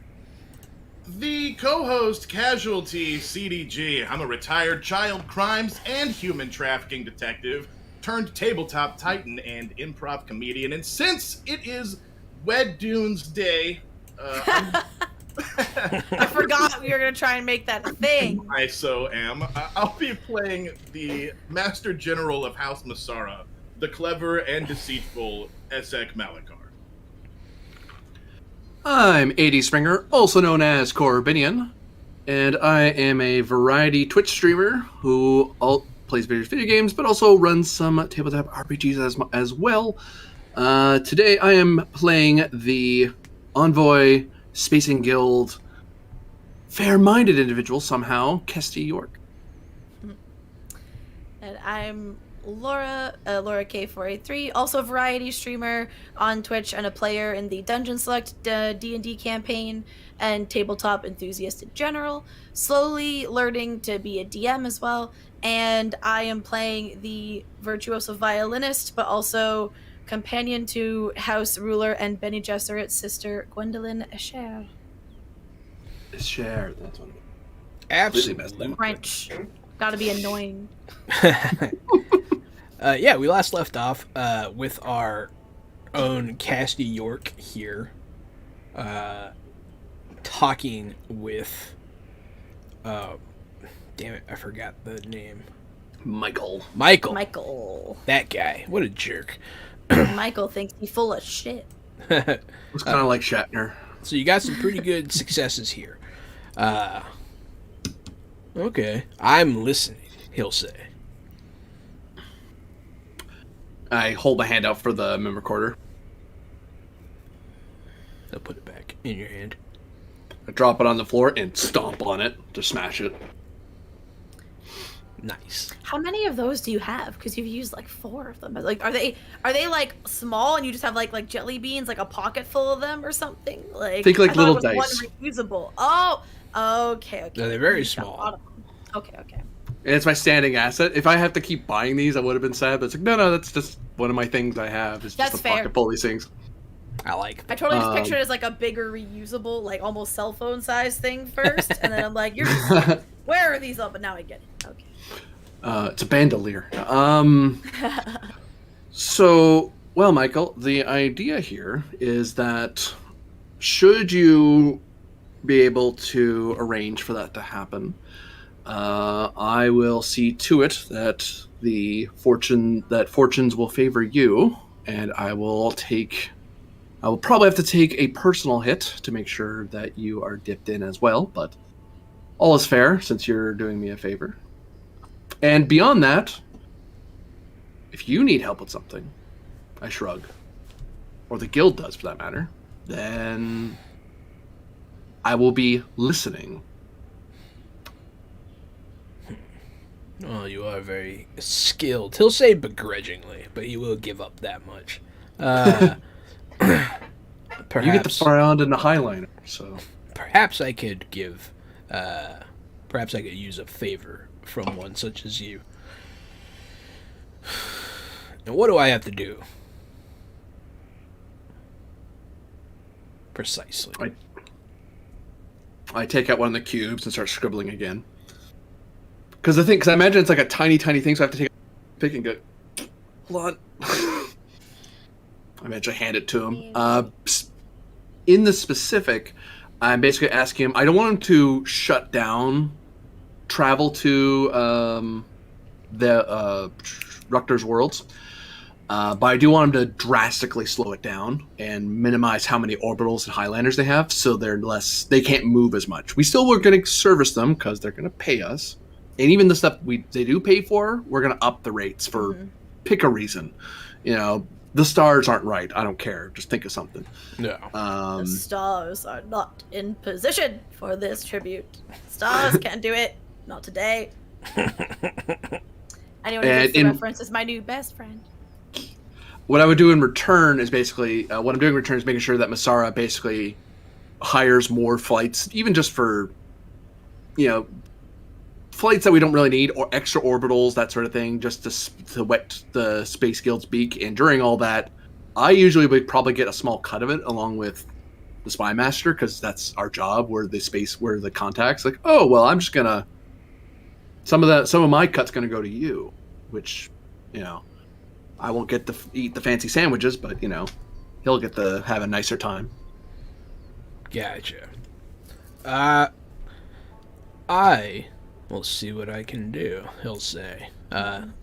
The co-host Casualty CDG. I'm a retired child crimes and human trafficking detective turned tabletop titan and improv comedian. And since it is Wed Dunes Day, I forgot we were going to try and make that a thing. I so am. I'll be playing the Master General of House Masarrah, the clever and deceitful Esek Malakar. I'm 80 Springer, also known as Corbinian, and I am a variety Twitch streamer who plays video games, but also runs some tabletop RPGs as well. Today I am playing the Envoy Spacing Guild fair-minded individual somehow, Kesty York. And I'm Laura K483, also a variety streamer on Twitch and a player in the Dungeon Select D&D campaign and tabletop enthusiast in general, slowly learning to be a DM as well. And I am playing the virtuoso violinist, but also companion to House Ruler and Bene Gesserit's sister, Gwendolyn Escher. Share, that's what it is. Absolutely. French. Gotta be annoying. Yeah, we last left off with our own Casty York here, talking with, damn it, I forgot the name. Michael. Michael. Michael. That guy. What a jerk. Michael thinks he's full of shit. It's kind of like Shatner. So you got some pretty good successes here. Okay. I'm listening, he'll say. I hold my hand out for the mem recorder. I'll put it back in your hand. I drop it on the floor and stomp on it to smash it. Nice. How many of those do you have? Because you've used like 4 of them. Like, are they like small and you just have like jelly beans, like a pocket full of them or something? Like, Think like I thought little it was dice. One reusable. Oh, okay. No, they're very You've got a small. lot of them. Okay. And it's my standing asset. If I have to keep buying these, I would have been sad. But it's like, no, that's just one of my things I have. It's That's just a fair. pocket full of these things. I like I that. totally just pictured it as like a bigger reusable, like almost cell phone size thing first, and then I'm like, you're just where are these all? But now I get it. Okay. It's a bandolier. So, well, Michael, the idea here is that should you be able to arrange for that to happen, I will see to it that fortunes will favor you, and I will probably have to take a personal hit to make sure that you are dipped in as well, but all is fair since you're doing me a favor. And beyond that, if you need help with something, I shrug, or the guild does for that matter, then I will be listening. Oh, you are very skilled. He'll say begrudgingly, but he will give up that much. Perhaps, You get the Far Island and the Highliner, so perhaps I could use a favor from one such as you. And what do I have to do? Precisely. I take out one of the cubes and start scribbling again. Because I imagine it's like a tiny, tiny thing, so I have to take a pick and go, hold on. I imagine I hand it to him. In the specific, I'm basically asking him, I don't want him to shut down travel to the Rutger's Worlds, but I do want him to drastically slow it down and minimize how many orbitals and Highlanders they have, so they can't move as much. We still are going to service them because they're going to pay us, and even the stuff they do pay for, we're going to up the rates for pick a reason. The stars aren't right. I don't care. Just think of something. No. The stars are not in position for this tribute. Stars can't do it. Not today. Anyone who gets the reference is my new best friend. What I would do in return is basically making sure that Masarrah basically hires more flights, even just for, flights that we don't really need, or extra orbitals, that sort of thing, just to whet the Space Guild's beak. And during all that, I usually would probably get a small cut of it along with the Spy Master, because that's our job. We're the contacts. Like, oh well, I'm just gonna some of my cut's gonna go to you, which I won't get to eat the fancy sandwiches, but he'll get to have a nicer time. Gotcha. I will see what I can do, he'll say.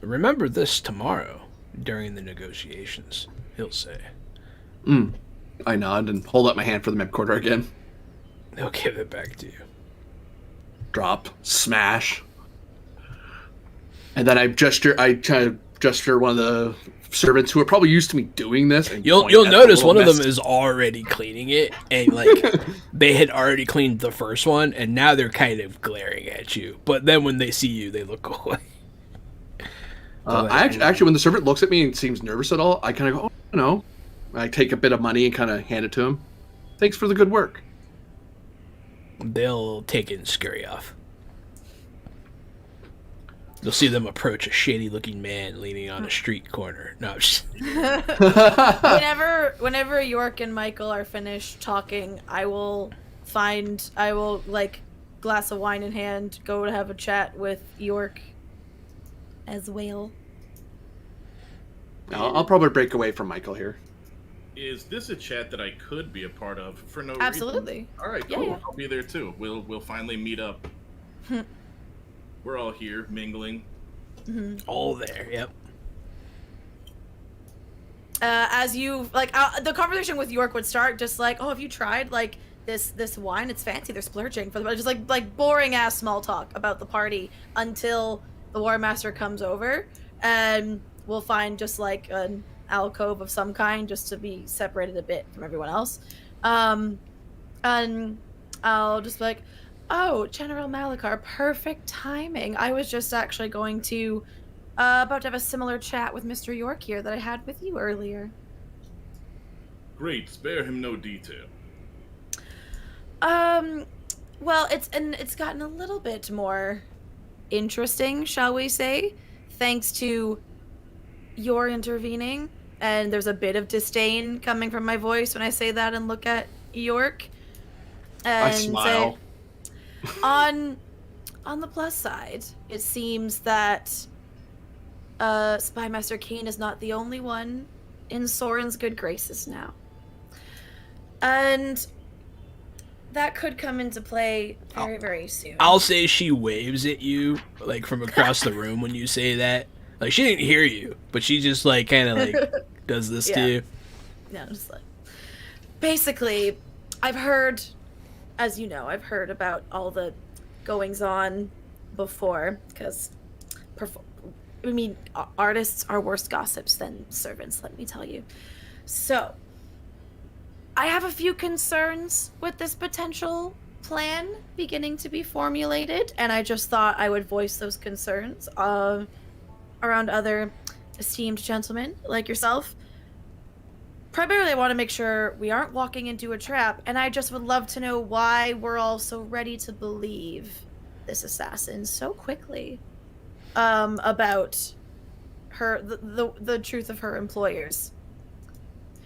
Remember this tomorrow during the negotiations, he'll say. I nod and hold up my hand for the mem quarter again. He'll give it back to you. Drop, smash. And then I try to gesture one of the servants who are probably used to me doing this. And You'll notice one of them is already cleaning it, and they had already cleaned the first one, and now they're kind of glaring at you. But then when they see you, they look away. Actually, when the servant looks at me and seems nervous at all, I kind of go, oh, no. I take a bit of money and kind of hand it to him. Thanks for the good work. They'll take it and scurry off. You'll see them approach a shady-looking man leaning on a street corner. No, I'm just... Whenever York and Michael are finished talking, I will, glass of wine in hand, go to have a chat with York as well. I'll probably break away from Michael here. Is this a chat that I could be a part of for no Absolutely. reason? All right, cool. Yeah. I'll be there too. We'll finally meet up. We're all here mingling. all there, yep. as you like, the conversation with York would start just like, "Oh, have you tried like this wine? It's fancy. They're splurging for the just like boring ass small talk about the party until the War Master comes over, and we'll find just like an alcove of some kind just to be separated a bit from everyone else, and I'll just be like, "Oh, General Malachar, perfect timing. I was just actually going to." About to have a similar chat with Mr. York here that I had with you earlier. Great, spare him no detail. Well, it's gotten a little bit more interesting, shall we say, thanks to your intervening. And there's a bit of disdain coming from my voice when I say that and look at York. And I smile. On the plus side, it seems that Spymaster Kane is not the only one in Soren's good graces now. And that could come into play very, very soon. I'll say she waves at you, like, from across the room when you say that. Like, she didn't hear you, but she just, like, kind of, like, does this to you. Yeah, just like... Basically, I've heard, as you know, I've heard about all the goings-on before, because... artists are worse gossips than servants, let me tell you. So, I have a few concerns with this potential plan beginning to be formulated, and I just thought I would voice those concerns around other esteemed gentlemen like yourself. Primarily, I want to make sure we aren't walking into a trap, and I just would love to know why we're all so ready to believe this assassin so quickly. About her, the truth of her employers.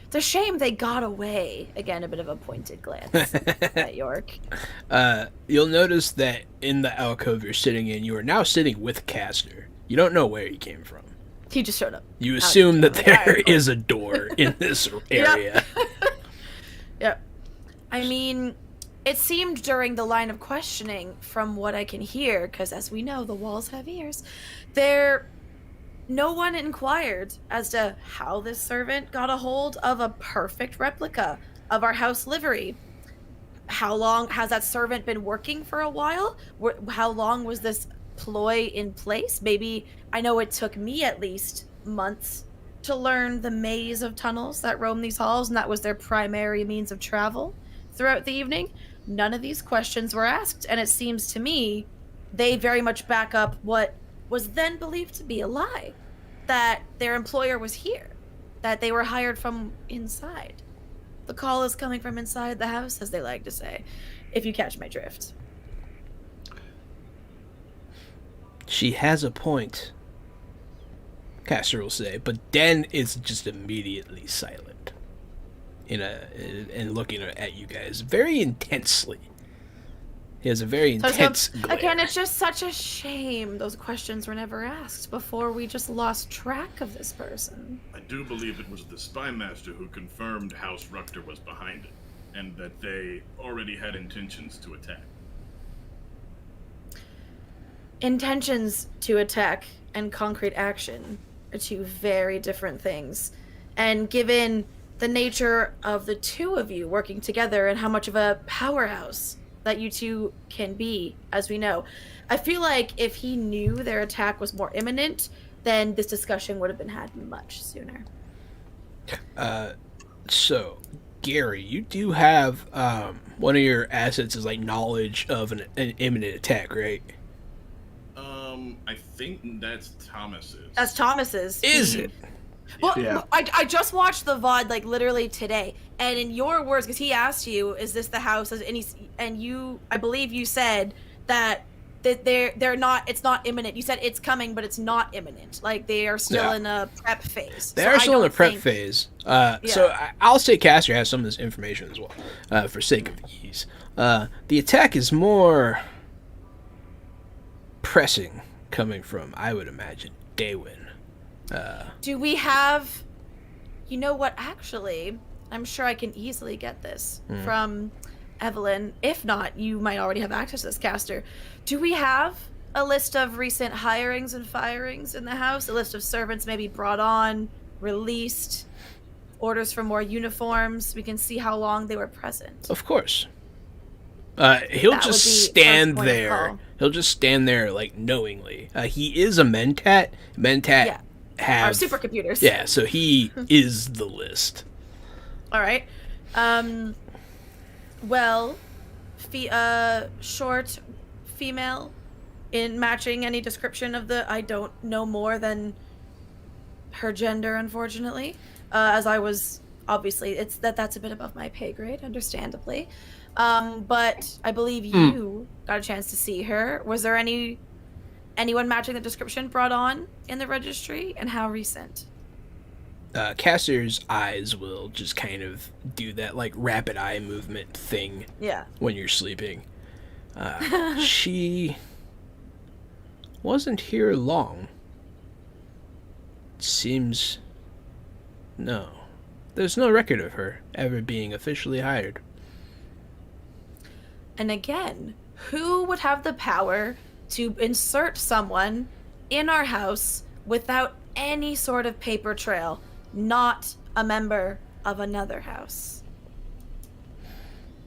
It's a shame they got away. Again, a bit of a pointed glance at York. You'll notice that in the alcove you're sitting in, you are now sitting with Castor. You don't know where he came from. He just showed up. You assume that there is a door in this area. Yep. I mean... It seemed during the line of questioning, from what I can hear, because as we know, the walls have ears, no one inquired as to how this servant got a hold of a perfect replica of our house livery. How long has that servant been working for a while? How long was this ploy in place? Maybe, I know it took me at least months to learn the maze of tunnels that roam these halls, and that was their primary means of travel throughout the evening. None of these questions were asked, and it seems to me they very much back up what was then believed to be a lie, that their employer was here, that they were hired from inside. The call is coming from inside the house, as they like to say, if you catch my drift. She has a point, Castor will say, but Den is just immediately silent. And looking at you guys very intensely. He has a very intense glare. Again, it's just such a shame those questions were never asked before we just lost track of this person. I do believe it was the Spymaster who confirmed House Rukter was behind it, and that they already had intentions to attack. Intentions to attack and concrete action are two very different things. And given the nature of the two of you working together and how much of a powerhouse that you two can be, as we know, I feel like if he knew their attack was more imminent, then this discussion would have been had much sooner. So, Gary, you do have one of your assets is like knowledge of an imminent attack, right? I think that's Thomas's. That's Thomas's. Is it? Well, Yeah. I just watched the VOD like literally today, and in your words, because he asked you, "Is this the house?" and you, I believe you said that they're not. It's not imminent. You said it's coming, but it's not imminent. Like they are still in a prep phase. They are still in a prep phase. So I'll say Castor has some of this information as well, for sake of ease. The attack is more pressing coming from, I would imagine, Daywin. Do we have... You know what, actually, I'm sure I can easily get this from Evelyn. If not, you might already have access to this, Castor. Do we have a list of recent hirings and firings in the house? A list of servants maybe brought on, released, orders for more uniforms. We can see how long they were present. Of course. He'll That just would be stand first point of there. call. He'll just stand there, like, knowingly. He is a Mentat. Mentat Yeah. have... Our supercomputers. Yeah, so he is the list. All right. Well, short, female, in matching any description of the. I don't know more than her gender, unfortunately. As I was obviously, that's a bit above my pay grade, understandably. But I believe you got a chance to see her. Was there anyone matching the description brought on in the registry, and how recent? Caster's eyes will just kind of do that, like, rapid eye movement thing Yeah. when you're sleeping. She wasn't here long. Seems... No. There's no record of her ever being officially hired. And again, who would have the power to insert someone in our house without any sort of paper trail, not a member of another house?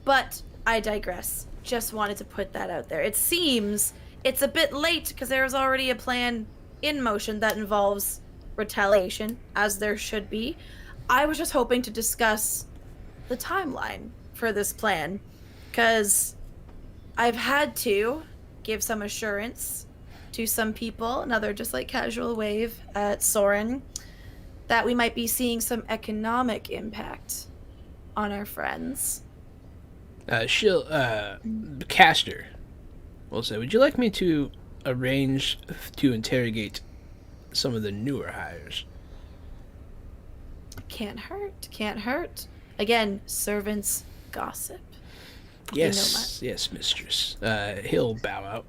But I digress. Just wanted to put that out there. It seems it's a bit late because there is already a plan in motion that involves retaliation, as there should be. I was just hoping to discuss the timeline for this plan, because I've had to give some assurance to some people, another just like casual wave at Soren, that we might be seeing some economic impact on our friends. Caster will say, would you like me to arrange to interrogate some of the newer hires? Can't hurt. Again, servants gossip. Yes, yes, mistress. He'll bow out.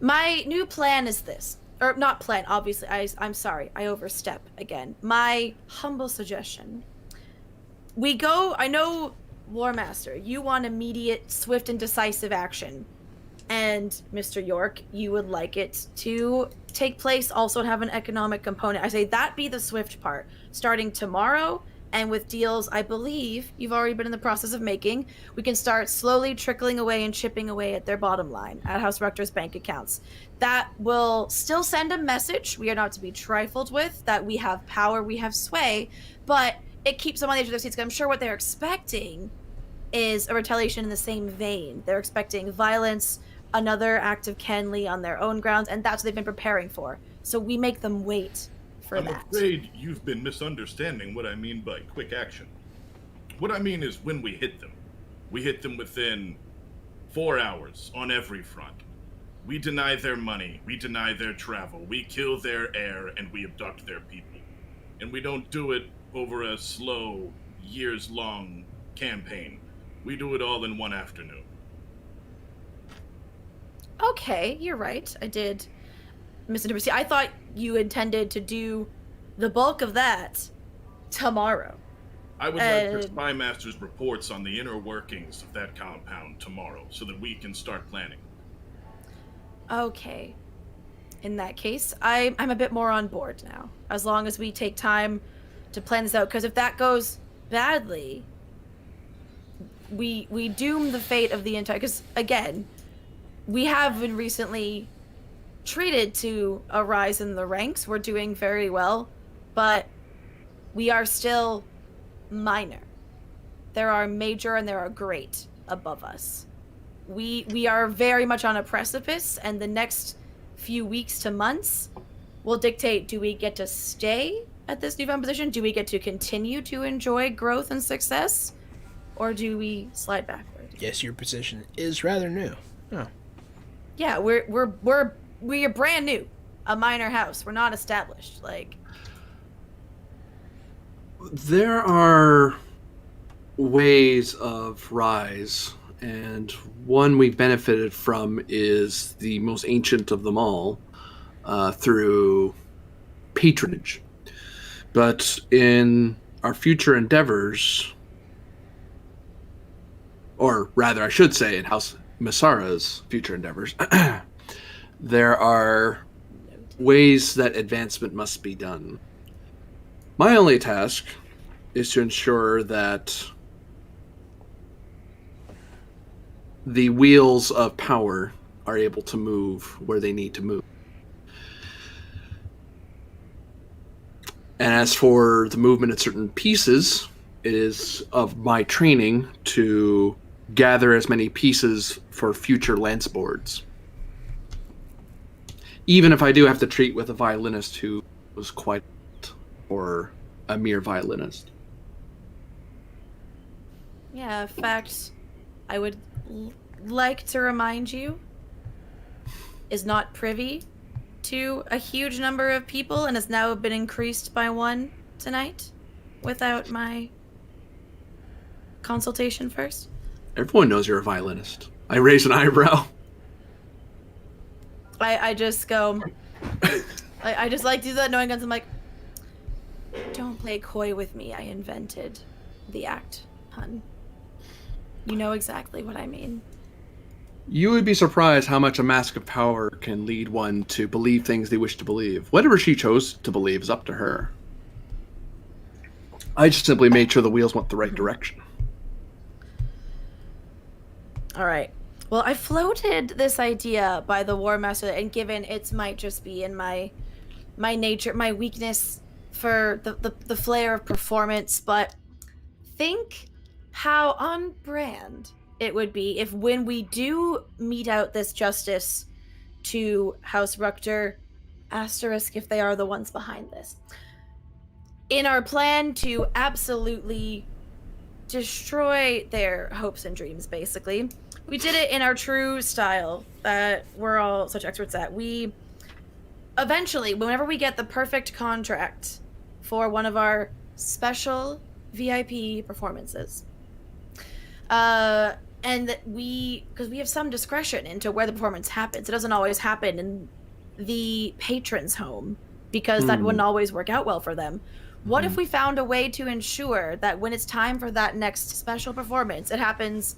My new plan is this. Or not plan, obviously. I'm sorry, I overstep again. My humble suggestion. I know, War Master, you want immediate, swift, and decisive action. And, Mr. York, you would like it to take place also and have an economic component. I say that be the swift part. Starting tomorrow, and with deals I believe you've already been in the process of making, we can start slowly trickling away and chipping away at their bottom line, at House Rector's bank accounts. That will still send a message, we are not to be trifled with, that we have power, we have sway, but it keeps them on the edge of their seats, because I'm sure what they're expecting is a retaliation in the same vein. They're expecting violence, another act of Kenley on their own grounds, and that's what they've been preparing for. So we make them wait for that. I'm afraid you've been misunderstanding what I mean by quick action. What I mean is when we hit them within 4 hours on every front. We deny their money, we deny their travel, we kill their heir, and we abduct their people. And we don't do it over a slow, years-long campaign. We do it all in one afternoon. Okay, you're right. I did misinterpret. I thought you intended to do the bulk of that tomorrow. I would like your spy master's reports on the inner workings of that compound tomorrow, so that we can start planning. Okay. In that case, I'm a bit more on board now. As long as we take time to plan this out, because if that goes badly, we doom the fate of the entire. Because again, we have been recently treated to a rise in the ranks. We're doing very well, but we are still minor. There are major and there are great above us. We are very much on a precipice, and the next few weeks to months will dictate, do we get to stay at this newfound position? Do we get to continue to enjoy growth and success? Or do we slide backward? Yes, your position is rather new. Oh. Yeah, we are brand new. A minor house. We're not established. There are ways of rise, and one we benefited from is the most ancient of them all, through patronage. But in our future endeavors, or rather I should say in House Masarrah's future endeavors, there are ways that advancement must be done. My only task is to ensure that the wheels of power are able to move where they need to move. And as for the movement of certain pieces, it is of my training to gather as many pieces for future lance boards. Even if I do have to treat with a violinist who was quite or a mere violinist. Yeah, in fact, I would like to remind you, is not privy to a huge number of people and has now been increased by 1 tonight without my consultation first. Everyone knows you're a violinist. I raise an eyebrow. I just go, I just like do that knowing guns. I'm like, don't play coy with me. I invented the act, hun. You know exactly what I mean. You would be surprised how much a mask of power can lead one to believe things they wish to believe. Whatever she chose to believe is up to her. I just simply made sure the wheels went the right direction. All right. Well, I floated this idea by the War Master, and given it might just be in my nature, my weakness for the flair of performance, but think how on brand it would be if when we do mete out this justice to House Rukter, asterisk if they are the ones behind this, in our plan to absolutely destroy their hopes and dreams, basically. We did it in our true style that we're all such experts at. We eventually, whenever we get the perfect contract for one of our special VIP performances, and that because we have some discretion into where the performance happens. It doesn't always happen in the patron's home because that wouldn't always work out well for them. What if we found a way to ensure that when it's time for that next special performance, it happens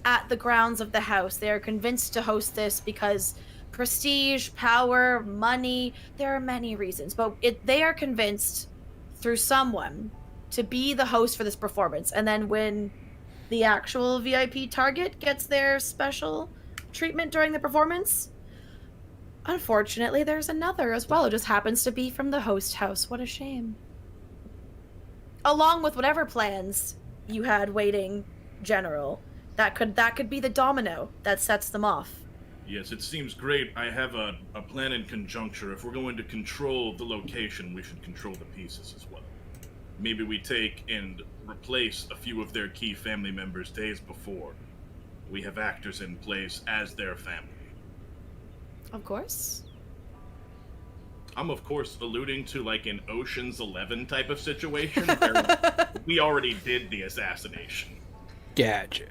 at the grounds of the house? They are convinced to host this because prestige, power, money, there are many reasons, but they are convinced through someone to be the host for this performance. And then when the actual VIP target gets their special treatment during the performance, unfortunately, there's another as well. It just happens to be from the host house. What a shame. Along with whatever plans you had waiting, General. That could be the domino that sets them off. Yes, it seems great. I have a plan in conjuncture. If we're going to control the location, we should control the pieces as well. Maybe we take and replace a few of their key family members days before. We have actors in place as their family. Of course. I'm, of course, alluding to like an Ocean's 11 type of situation where we already did the assassination. Gotcha.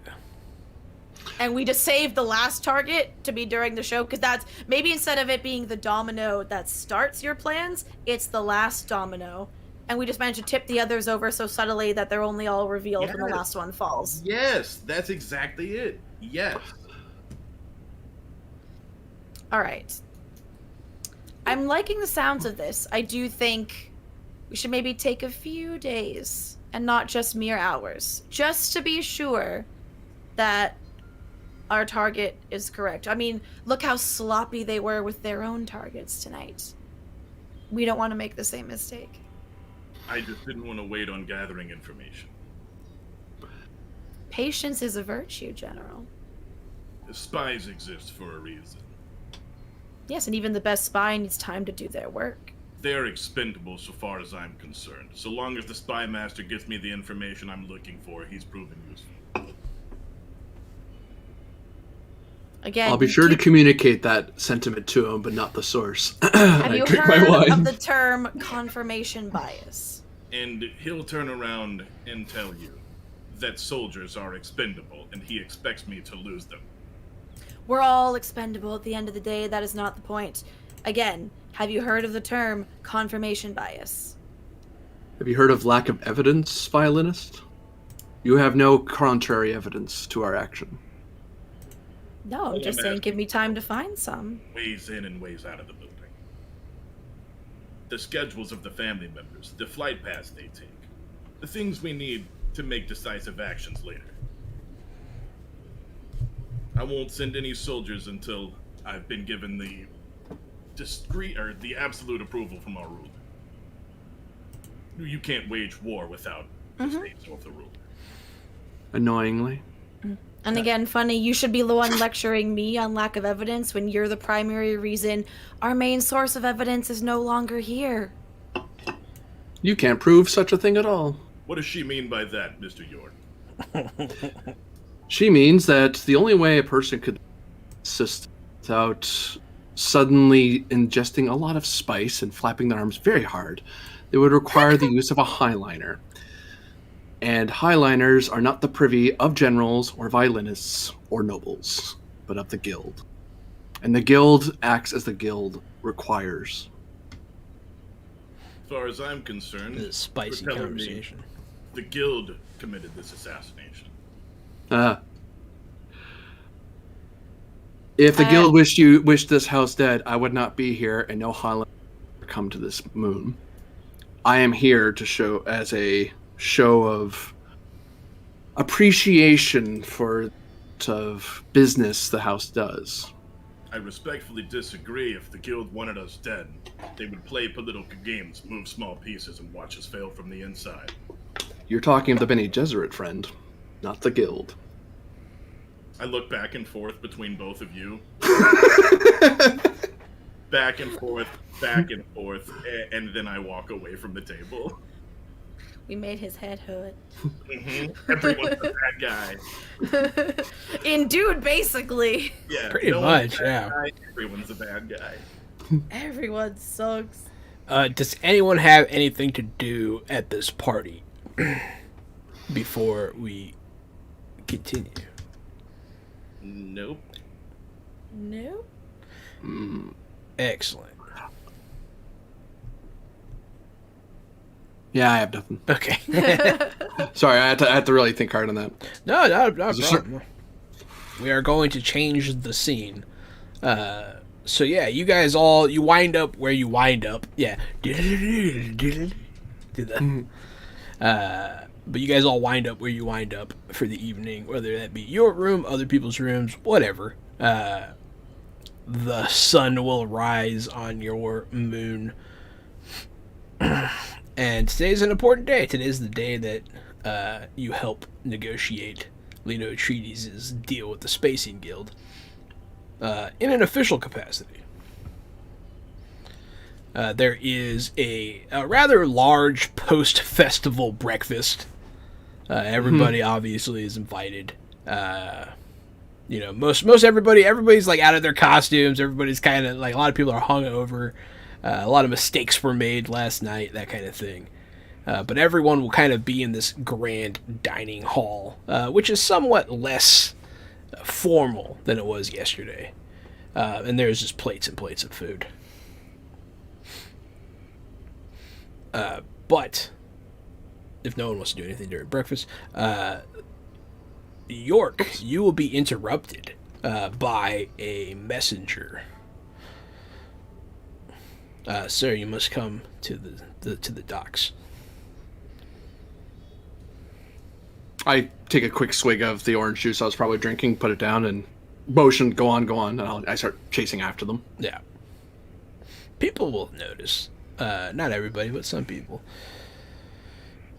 And we just saved the last target to be during the show, because that's maybe instead of it being the domino that starts your plans, it's the last domino. And we just managed to tip the others over so subtly that they're only all revealed when the last one falls. Yes, that's exactly it. Yes. All right. I'm liking the sounds of this. I do think we should maybe take a few days and not just mere hours, just to be sure that our target is correct. I mean, look how sloppy they were with their own targets tonight. We don't want to make the same mistake. I just didn't want to wait on gathering information. Patience is a virtue, General. The spies exist for a reason. Yes, and even the best spy needs time to do their work. They're expendable so far as I'm concerned. So long as the spy master gives me the information I'm looking for, he's proven useful. Again, I'll be sure to communicate that sentiment to him, but not the source. Have you heard of the term confirmation bias? And he'll turn around and tell you that soldiers are expendable, and he expects me to lose them. We're all expendable at the end of the day. That is not the point. Again, have you heard of the term confirmation bias? Have you heard of lack of evidence, violinist? You have no contrary evidence to our action. No, I'm just saying give me time to find some. Ways in and ways out of the building. The schedules of the family members, the flight paths they take. the things we need to make decisive actions later. I won't send any soldiers until I've been given the discreet or the absolute approval from our ruler. You can't wage war without the say-so of the ruler. Annoyingly. And again, funny, you should be the one lecturing me on lack of evidence when you're the primary reason our main source of evidence is no longer here. You can't prove such a thing at all. What does she mean by that, Mr. York? She means that the only way a person could assist without suddenly ingesting a lot of spice and flapping their arms very hard, they would require the use of a highliner. And highliners are not the privy of generals or violinists or nobles, but of the guild. And the guild acts as the guild requires. As far as I'm concerned, This is spicy you're telling conversation. me the guild committed this assassination. If the guild wished this house dead, I would not be here, and no highliner would come to this moon. I am here to show as a show of appreciation for of business the house does. I respectfully disagree. If the guild wanted us dead, they would play political games, move small pieces, and watch us fail from the inside. You're talking of the Bene Gesserit, friend, not the guild. I look back and forth between both of you. back and forth, and then I walk away from the table. We made his head hurt. Everyone's a bad guy. In Dune, basically. Yeah, Pretty no one's much, a bad yeah. guy, everyone's a bad guy. Everyone sucks. Does anyone have anything to do at this party before we continue? Nope. No? Excellent. Yeah, I have nothing. Okay. Sorry, I had to really think hard on that. No, not a there problem. We are going to change the scene. So yeah, you guys you wind up where you wind up. Yeah. Do that. But you guys all wind up where you wind up for the evening, whether that be your room, other people's rooms, whatever. The sun will rise on your moon. And today's an important day. Today's the day that you help negotiate Lino Atreides' deal with the Spacing Guild in an official capacity. There is a rather large post-festival breakfast. Everybody obviously is invited. Most everybody's like out of their costumes. Everybody's kind of like, a lot of people are hungover. A lot of mistakes were made last night, that kind of thing. But everyone will kind of be in this grand dining hall, which is somewhat less formal than it was yesterday. And there's just plates and plates of food. But if no one wants to do anything during breakfast, York, you will be interrupted by a messenger. Sir, you must come to the docks. I take a quick swig of the orange juice I was probably drinking, put it down, and motion, go on, and I start chasing after them. Yeah. People will notice. Not everybody, but some people.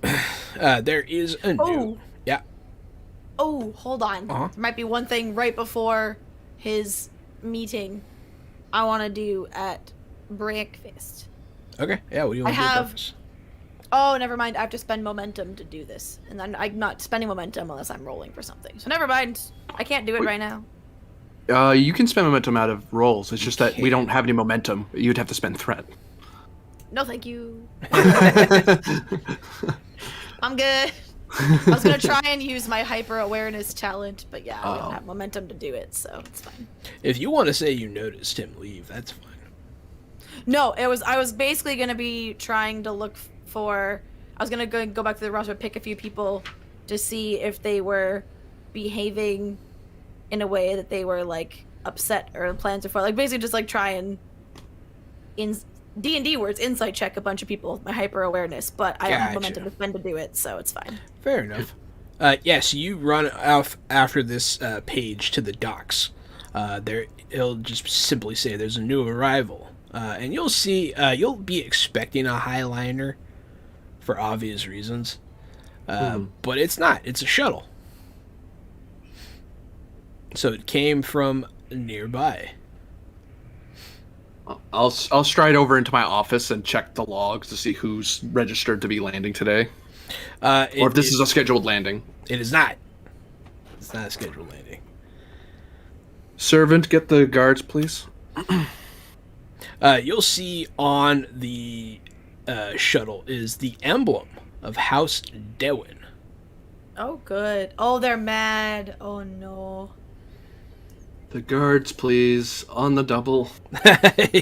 There is a new... Yeah. Oh, hold on. Uh-huh. There might be one thing right before his meeting I want to do at breakfast. Okay, yeah, what do you want to do at breakfast? Oh, never mind. I have to spend momentum to do this. And I'm not spending momentum unless I'm rolling for something. So never mind. I can't do it right now. You can spend momentum out of rolls. It's just that we don't have any momentum. You'd have to spend threat. No, thank you. I'm good. I was going to try and use my hyper-awareness talent, but yeah, I don't have momentum to do it, so it's fine. If you want to say you noticed him leave, that's fine. No, I was basically going to be trying to look for... I was going to go back to the roster, pick a few people to see if they were behaving in a way that they were, like, upset or plans before. Like, basically just, like, try and D&D words insight check a bunch of people with my hyper awareness, but I Gotcha. implemented a spend to do it, so it's fine. Fair enough. Yes, you run off after this page to the docks. It'll just simply say there's a new arrival, and you'll see. You'll be expecting a Highliner, for obvious reasons, but it's not. It's a shuttle. So it came from nearby. I'll stride over into my office and check the logs to see who's registered to be landing today, or if this is a scheduled landing. It is not. It's not a scheduled landing. Servant, get the guards, please. You'll see on the shuttle is the emblem of House Dewin. Oh, good. Oh, they're mad. Oh, no. The guards, please, on the double.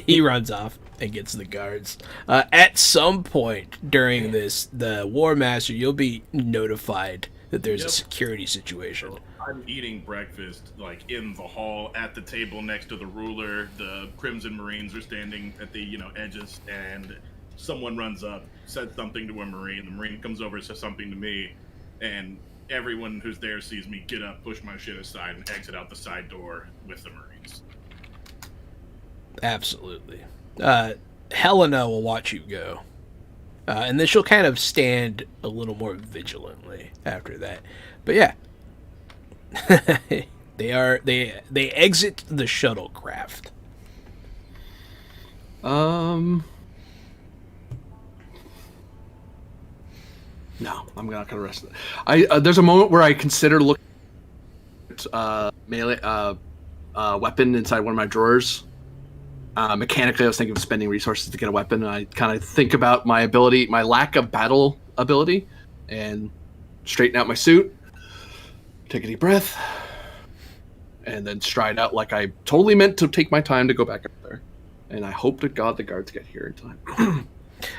He runs off and gets the guards. At some point during this, the War Master, you'll be notified that there's a security situation. I'm eating breakfast, like, in the hall, at the table next to the ruler. The Crimson Marines are standing at the, edges, and someone runs up, says something to a Marine. The Marine comes over, says something to me, and everyone who's there sees me get up, push my shit aside, and exit out the side door with the Marines. Absolutely. Helena will watch you go. And then she'll kind of stand a little more vigilantly after that. But yeah. they exit the shuttlecraft. No, I'm not gonna rest it. There's a moment where I consider looking at melee weapon inside one of my drawers. Mechanically, I was thinking of spending resources to get a weapon, and I kind of think about my lack of battle ability, and straighten out my suit, take a deep breath, and then stride out like I totally meant to take my time to go back up there. And I hope to God the guards get here in time.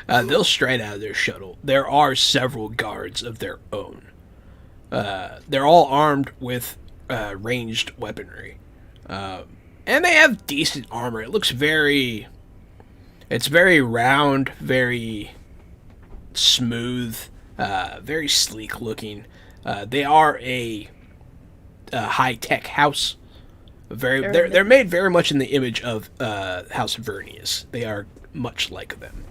They'll stride out of their shuttle. There are several guards of their own. They're all armed with ranged weaponry. And they have decent armor. It looks it's very round, very smooth, very sleek looking. They are a high-tech house. They're made very much in the image of House Vernius. They are much like them.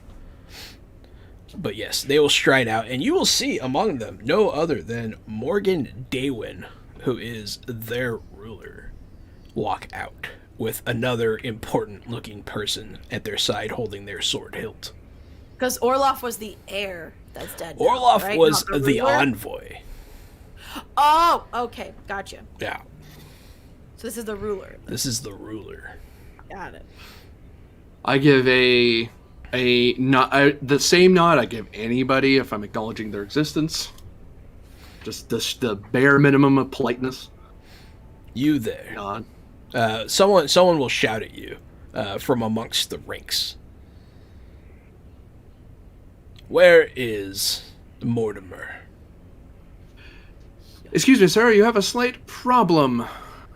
But yes, they will stride out, and you will see among them no other than Morgan Daywin, who is their ruler, walk out with another important-looking person at their side holding their sword hilt. Because Orloff was the heir that's dead now, Orloff right? was Not the ruler? envoy. Oh, okay. Gotcha. Yeah, So this is the ruler. this is the ruler. Got it. I give the same nod I give anybody if I'm acknowledging their existence. Just the bare minimum of politeness. You there. Nod. Someone will shout at you from amongst the ranks. Where is Mortimer? Excuse me, sir, you have a slight problem.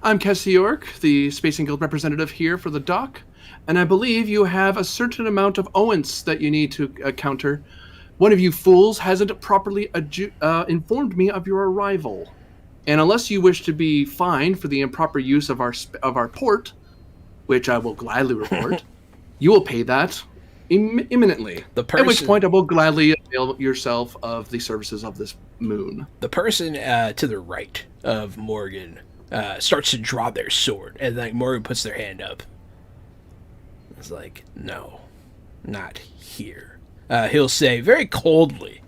I'm Cassie York, the Spacing Guild representative here for the dock, and I believe you have a certain amount of Owens that you need to counter. One of you fools hasn't properly informed me of your arrival. And unless you wish to be fined for the improper use of our port, which I will gladly report, you will pay that imminently. At which point I will gladly avail yourself of the services of this moon. The person to the right of Morgan starts to draw their sword, and like Morgan puts their hand up. It's like, no, not here. He'll say very coldly,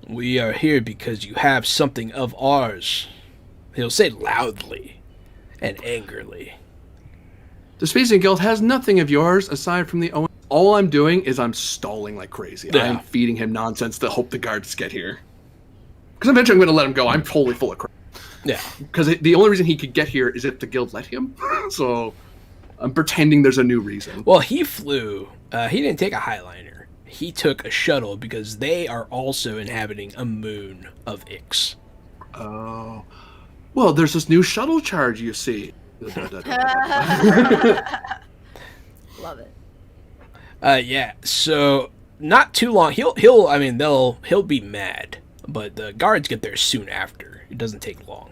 "We are here because you have something of ours." He'll say loudly and angrily. The Spacing Guild has nothing of yours aside from the Owen. All I'm doing is I'm stalling like crazy. Yeah. I'm feeding him nonsense to hope the guards get here. Because eventually I'm going to let him go. I'm totally full of crap. Yeah. Because the only reason he could get here is if the guild let him. So I'm pretending there's a new reason. Well, he flew. He didn't take a Highliner. He took a shuttle because they are also inhabiting a moon of Ix. Oh. Well, there's this new shuttle charge, you see. Love it. Yeah. So not too long. He'll be mad, but the guards get there soon after. It doesn't take long.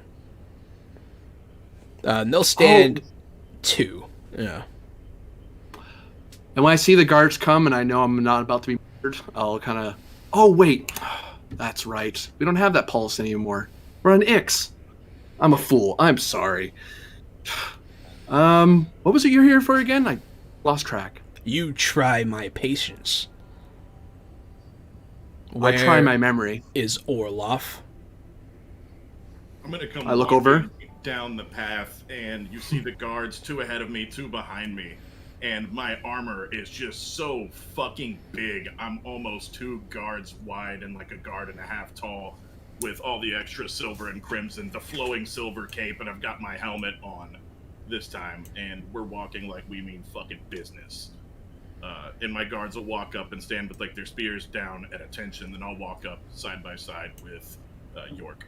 And they'll stand 2. Yeah. And when I see the guards come and I know I'm not about to be murdered, I'll kind of, oh, wait. That's right. We don't have that policy anymore. We're on Ix. I'm a fool. I'm sorry. What was it you're here for again? I lost track. You try my patience. I try my memory. Is Orloff? I'm gonna come. I look over down the path, and you see the guards, 2 ahead of me, 2 behind me, and my armor is just so fucking big. I'm almost 2 guards wide and like a guard and a half tall, with all the extra silver and crimson, the flowing silver cape, and I've got my helmet on this time, and we're walking like we mean fucking business. And my guards will walk up and stand with like their spears down at attention, then I'll walk up side by side with York.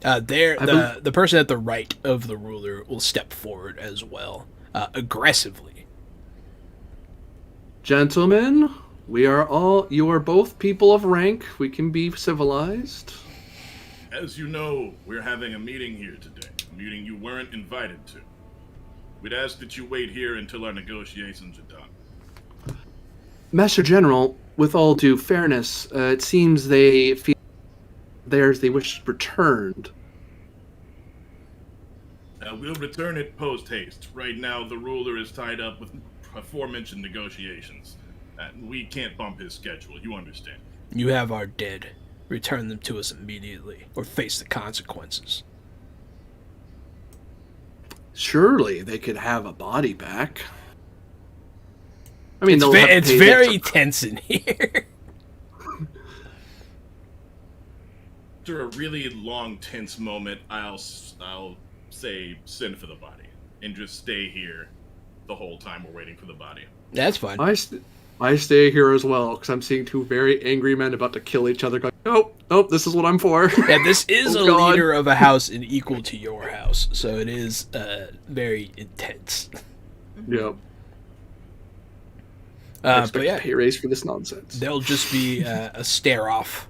The person at the right of the ruler will step forward as well, aggressively. Gentlemen, you are both people of rank. We can be civilized. As you know, we're having a meeting here today. A meeting you weren't invited to. We'd ask that you wait here until our negotiations are done. Master General, with all due fairness, it seems they feel they wish returned. We'll return it post-haste. Right now, the ruler is tied up with aforementioned negotiations. We can't bump his schedule, you understand. You have our dead. Return them to us immediately, or face the consequences. Surely they could have a body back. I mean, it's very tense in here. After a really long, tense moment, I'll say send for the body and just stay here the whole time we're waiting for the body. That's fine. I stay here as well because I'm seeing 2 very angry men about to kill each other. Going, nope, this is what I'm for. Yeah, this is leader of a house and equal to your house, so it is very intense. Yep. But yeah, pay raise for this nonsense. There'll just be a stare off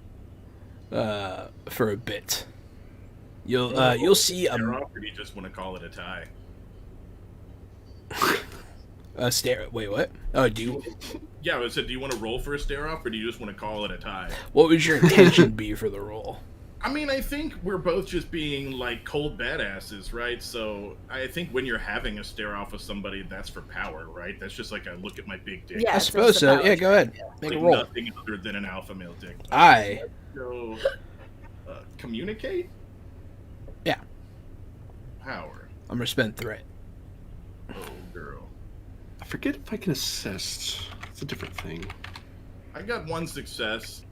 for a bit. You'll see a. Or do you just want to call it a tie? A stare. Wait, what? Oh, do you? Yeah, I said, do you want to roll for a stare off, or do you just want to call it a tie? What would your intention be for the roll? I mean, I think we're both just being like cold badasses, right? So I think when you're having a stare off with somebody, that's for power, right? That's just like a look at my big dick. Yeah, I suppose so. Yeah, go ahead. Make like a roll. Nothing other than an alpha male dick. So, communicate? Yeah. Power. I'm gonna spend threat. Oh, girl. I forget if I can assist. It's a different thing. I got 1 success.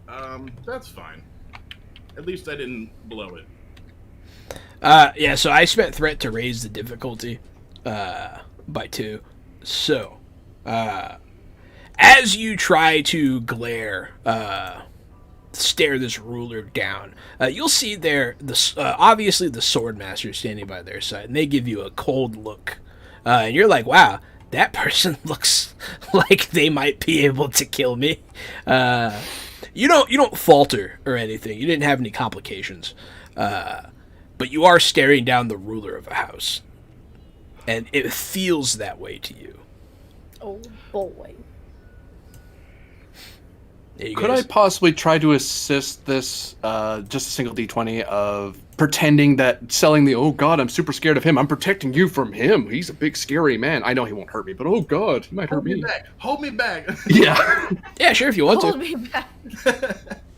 That's fine. At least I didn't blow it. Yeah, so I spent threat to raise the difficulty by 2. So, as you try to stare this ruler down, you'll see there, obviously the sword master standing by their side, and they give you a cold look. And you're like, wow, that person looks like they might be able to kill me. You don't falter or anything. You didn't have any complications. But you are staring down the ruler of a house. And it feels that way to you. Oh, boy. Could I possibly try to assist this, just a single D20 of pretending that selling the, oh god, I'm super scared of him. I'm protecting you from him. He's a big, scary man. I know he won't hurt me, but oh god, he might hurt me. Hold me back. Yeah. Yeah, sure, if you want Hold to. me back.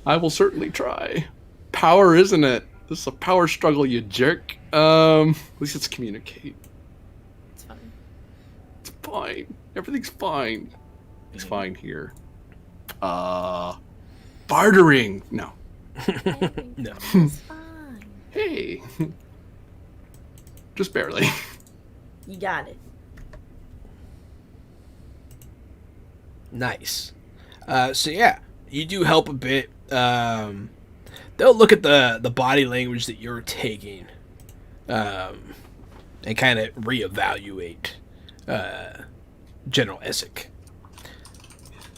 I will certainly try. Power, isn't it? This is a power struggle, you jerk. At least it's communicate. It's fine. It's fine. Everything's fine. It's fine here. Bartering. No. No. It's fine. Hey. Just barely. You got it. Nice. So yeah, you do help a bit. They'll look at the body language that you're taking, and kind of reevaluate General Essek.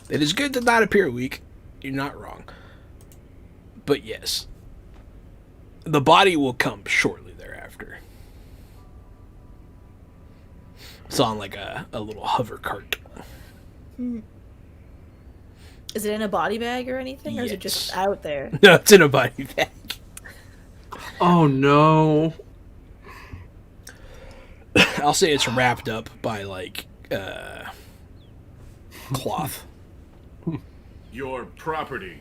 It is good to not appear weak. You're not wrong. But yes, the body will come shortly thereafter. It's on like a little hover cart. Is it in a body bag or anything, or is it Yes. just out there? No, it's in a body bag. Oh no. I'll say it's wrapped up by like cloth. Your property.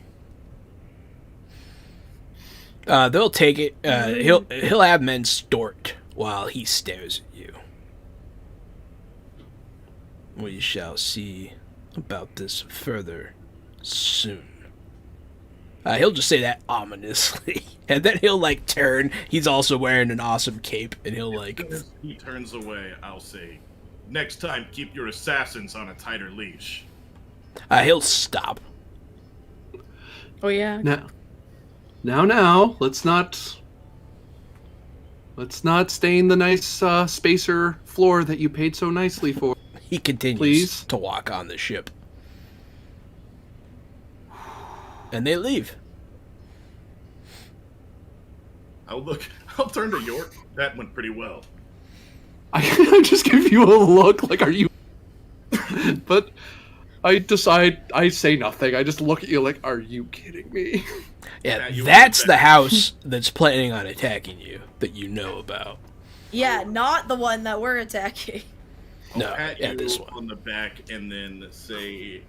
They'll take it. He'll have men store it while he stares at you. We shall see about this further soon. He'll just say that ominously, and then he'll like turn. He's also wearing an awesome cape, and he'll like. As he turns away, I'll say, next time, keep your assassins on a tighter leash. He'll stop. Oh yeah. Now, let's not stain the nice spacer floor that you paid so nicely for. He continues Please? to walk on the ship. And they leave. I'll turn to York. That went pretty well. I just give you a look like, are you? But I decide I say nothing. I just look at you like, are you kidding me? Yeah, you that's wouldn't the bet. house that's planning on attacking you that you know about. Yeah, not the one that we're attacking. No, Pat yeah, you this one. on the back and then say,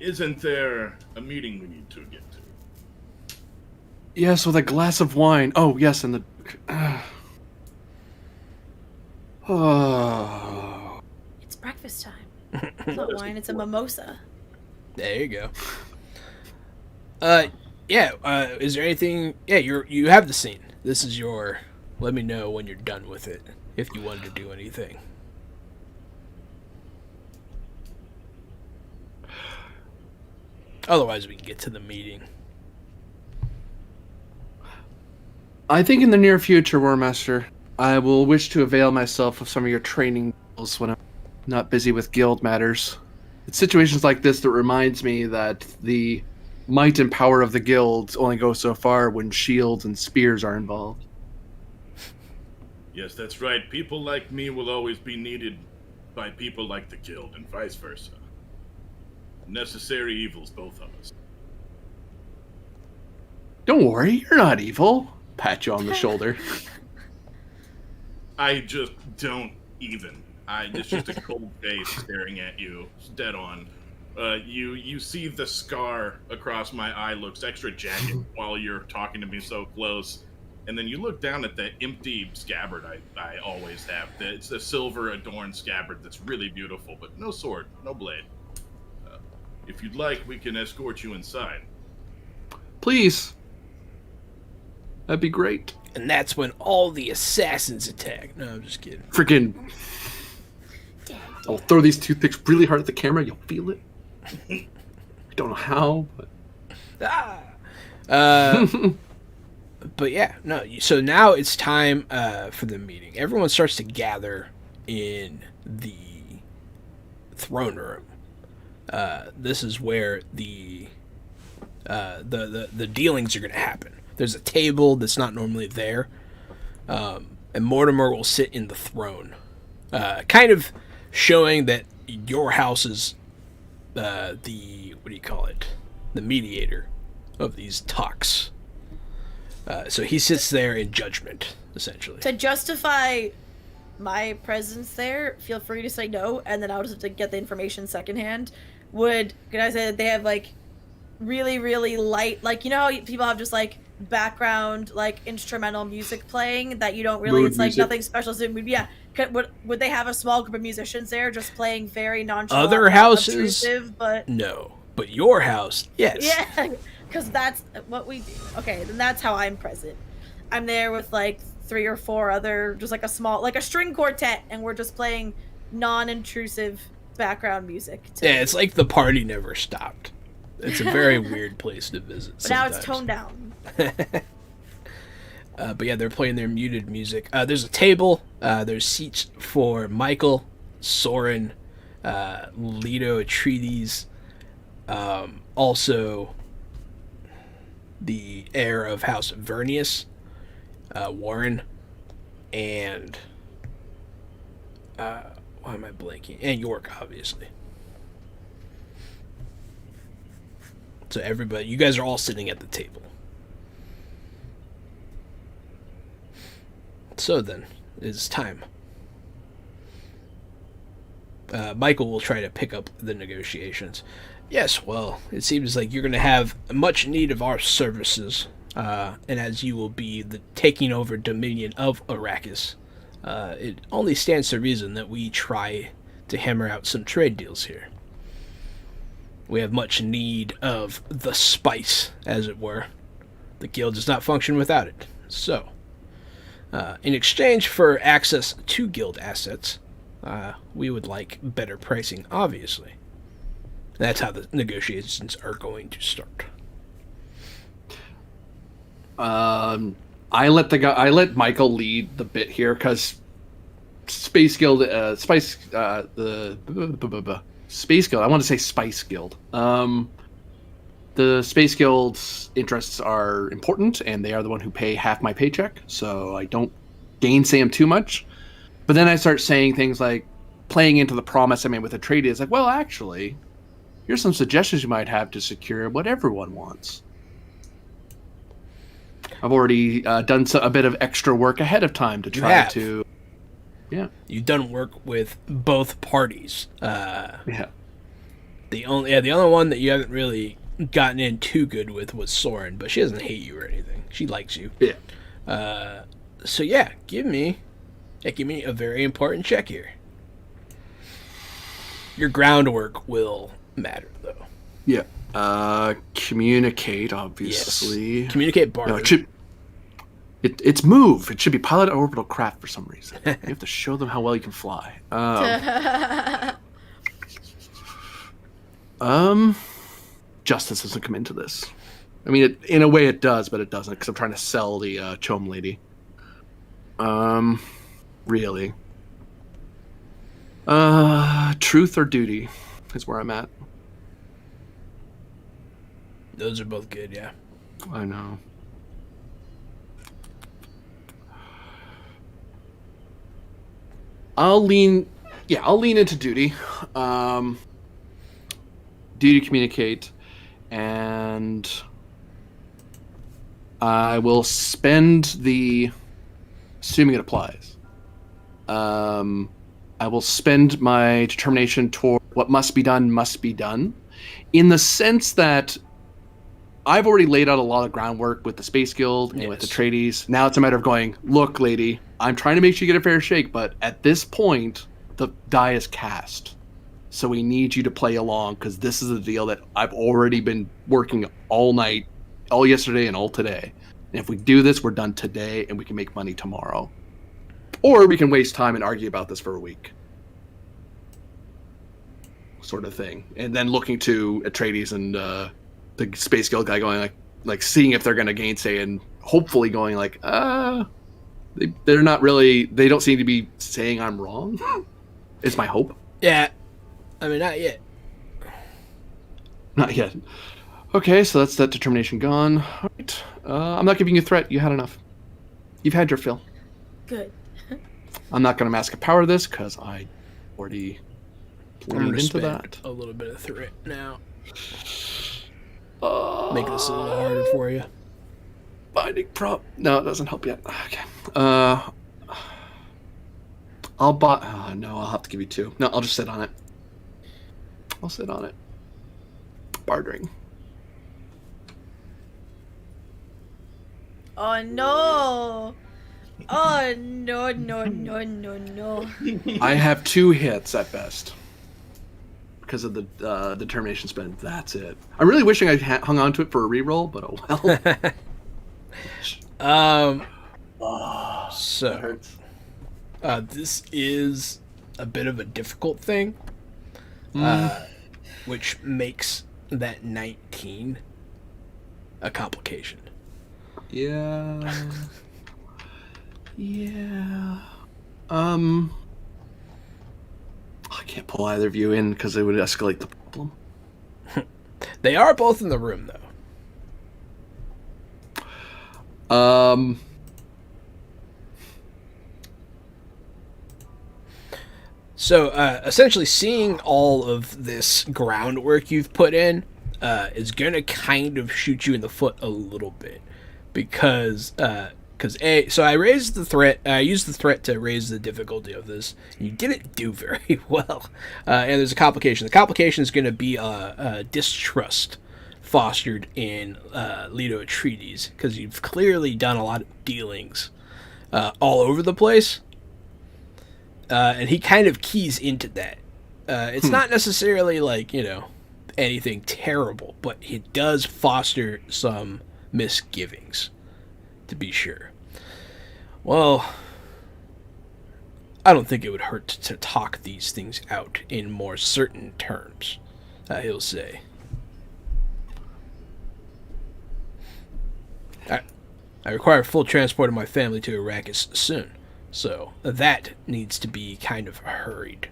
isn't there a meeting we need to get to? Yes, with a glass of wine. Oh, yes, and the. Oh. It's breakfast time. It's not wine, it's a mimosa. There you go. Is there anything? Yeah, you have the scene. This is your. Let me know when you're done with it if you wanted to do anything. Otherwise, we can get to the meeting. I think in the near future, War Master, I will wish to avail myself of some of your training deals when I'm not busy with guild matters. It's situations like this that reminds me that the might and power of the guilds only go so far when shields and spears are involved. Yes, that's right. People like me will always be needed by people like the guild and vice versa. Necessary evils, both of us. Don't worry, you're not evil. Pat you on the shoulder. I just don't even. It's just a cold face staring at you, dead on. You see the scar across my eye looks extra jagged while you're talking to me so close. And then you look down at the empty scabbard I always have. It's a silver adorned scabbard that's really beautiful, but no sword, no blade. If you'd like, we can escort you inside. Please. That'd be great. And that's when all the assassins attack. No, I'm just kidding. Freaking. I'll throw these toothpicks really hard at the camera. You'll feel it. I don't know how, but. But yeah, no. So now it's time for the meeting. Everyone starts to gather in the throne room. This is where the dealings are going to happen. There's a table that's not normally there, and Mortimer will sit in the throne, kind of showing that your house is the the mediator of these talks. So he sits there in judgment, essentially. To justify my presence there, feel free to say no, and then I'll just have to get the information secondhand. Can I say that they have like really, really light, like, you know how people have just like background like instrumental music playing that you don't really, Mood it's like music. nothing special. So yeah, would they have a small group of musicians there just playing very nonchalant? Other not houses? obtrusive, but No, but your house, yes. yeah, because that's what we do. Okay, then that's how I'm present. I'm there with like 3 or 4 other, just like a small, like a string quartet, and we're just playing non-intrusive background music. Yeah, it's like the party never stopped. It's a very weird place to visit. But now it's sometimes. toned down. But yeah, they're playing their muted music. There's a table. There's seats for Michael, Soren, Leto Atreides, also the heir of House Vernius, Warren, and why am I blanking? And York, obviously. So everybody, you guys are all sitting at the table. So then, it's time. Michael will try to pick up the negotiations. Yes, well, it seems like you're going to have much need of our services, and as you will be the taking over dominion of Arrakis, it only stands to reason that we try to hammer out some trade deals here. We have much need of the spice, as it were. The guild does not function without it. So, in exchange for access to guild assets, we would like better pricing, obviously. That's how the negotiations are going to start. I let Michael lead the bit here because Space Guild, Spice, the Space Guild. I want to say Spice Guild. The Space Guild's interests are important, and they are the one who pay half my paycheck, so I don't gainsay them too much. But then I start saying things like, playing into the promise I made with Atreides, like, well, actually, here's some suggestions you might have to secure what everyone wants. I've already done a bit of extra work ahead of time to try to... Yeah. You've done work with both parties. Yeah. The only one that you haven't really gotten in too good with was Soren, but she doesn't hate you or anything. She likes you. Yeah. So yeah, give me a very important check here. Your groundwork will matter, though. Yeah. Communicate, obviously. Yes. Communicate barter. No, it's move. It should be pilot orbital craft for some reason. You have to show them how well you can fly. Justice doesn't come into this. I mean, in a way it does, but it doesn't, because I'm trying to sell the Chom lady. Really. Truth or duty is where I'm at. Those are both good, yeah. I know. I'll lean into duty. Duty to communicate, and I will spend assuming it applies. I will spend my determination toward what must be done, in the sense that I've already laid out a lot of groundwork with the Space Guild and with the Atreides. Now it's a matter of going, look, lady, I'm trying to make sure you get a fair shake, but at this point, the die is cast. So we need you to play along, because this is a deal that I've already been working all night, all yesterday and all today. And if we do this, we're done today, and we can make money tomorrow. Or we can waste time and argue about this for a week. Sort of thing. And then looking to Atreides and the Space Guild guy going like seeing if they're going to gainsay, and hopefully going like, they're not really, they don't seem to be saying I'm wrong. Is my hope. Yeah. I mean, not yet. Not yet. Okay, so that's that determination gone. All right. I'm not giving you a threat. You had enough. You've had your fill. Good. I'm not going to mask a power this because I already leaned into that. A little bit of threat now. Make this a little harder for you. Binding prop. No, it doesn't help yet. Okay. I'll buy. No, I'll have to give you 2. No, I'll just sit on it. I'll sit on it. Bartering. Oh no! Oh no! No! I have 2 hits at best because of the determination spend. That's it. I'm really wishing I hung on to it for a reroll, but oh well. So this is a bit of a difficult thing, which makes that 19 a complication. Yeah. Yeah. I can't pull either of you in because it would escalate the problem. They are both in the room, though. So, essentially, seeing all of this groundwork you've put in is going to kind of shoot you in the foot a little bit. Because so I raised the threat, I used the threat to raise the difficulty of this. You didn't do very well. And there's a complication. The complication is going to be distrust fostered in Leto Atreides, because you've clearly done a lot of dealings all over the place. And he kind of keys into that. It's not necessarily like, anything terrible, but it does foster some misgivings, to be sure. Well, I don't think it would hurt to talk these things out in more certain terms, he'll say. I require full transport of my family to Arrakis soon, so that needs to be kind of hurried.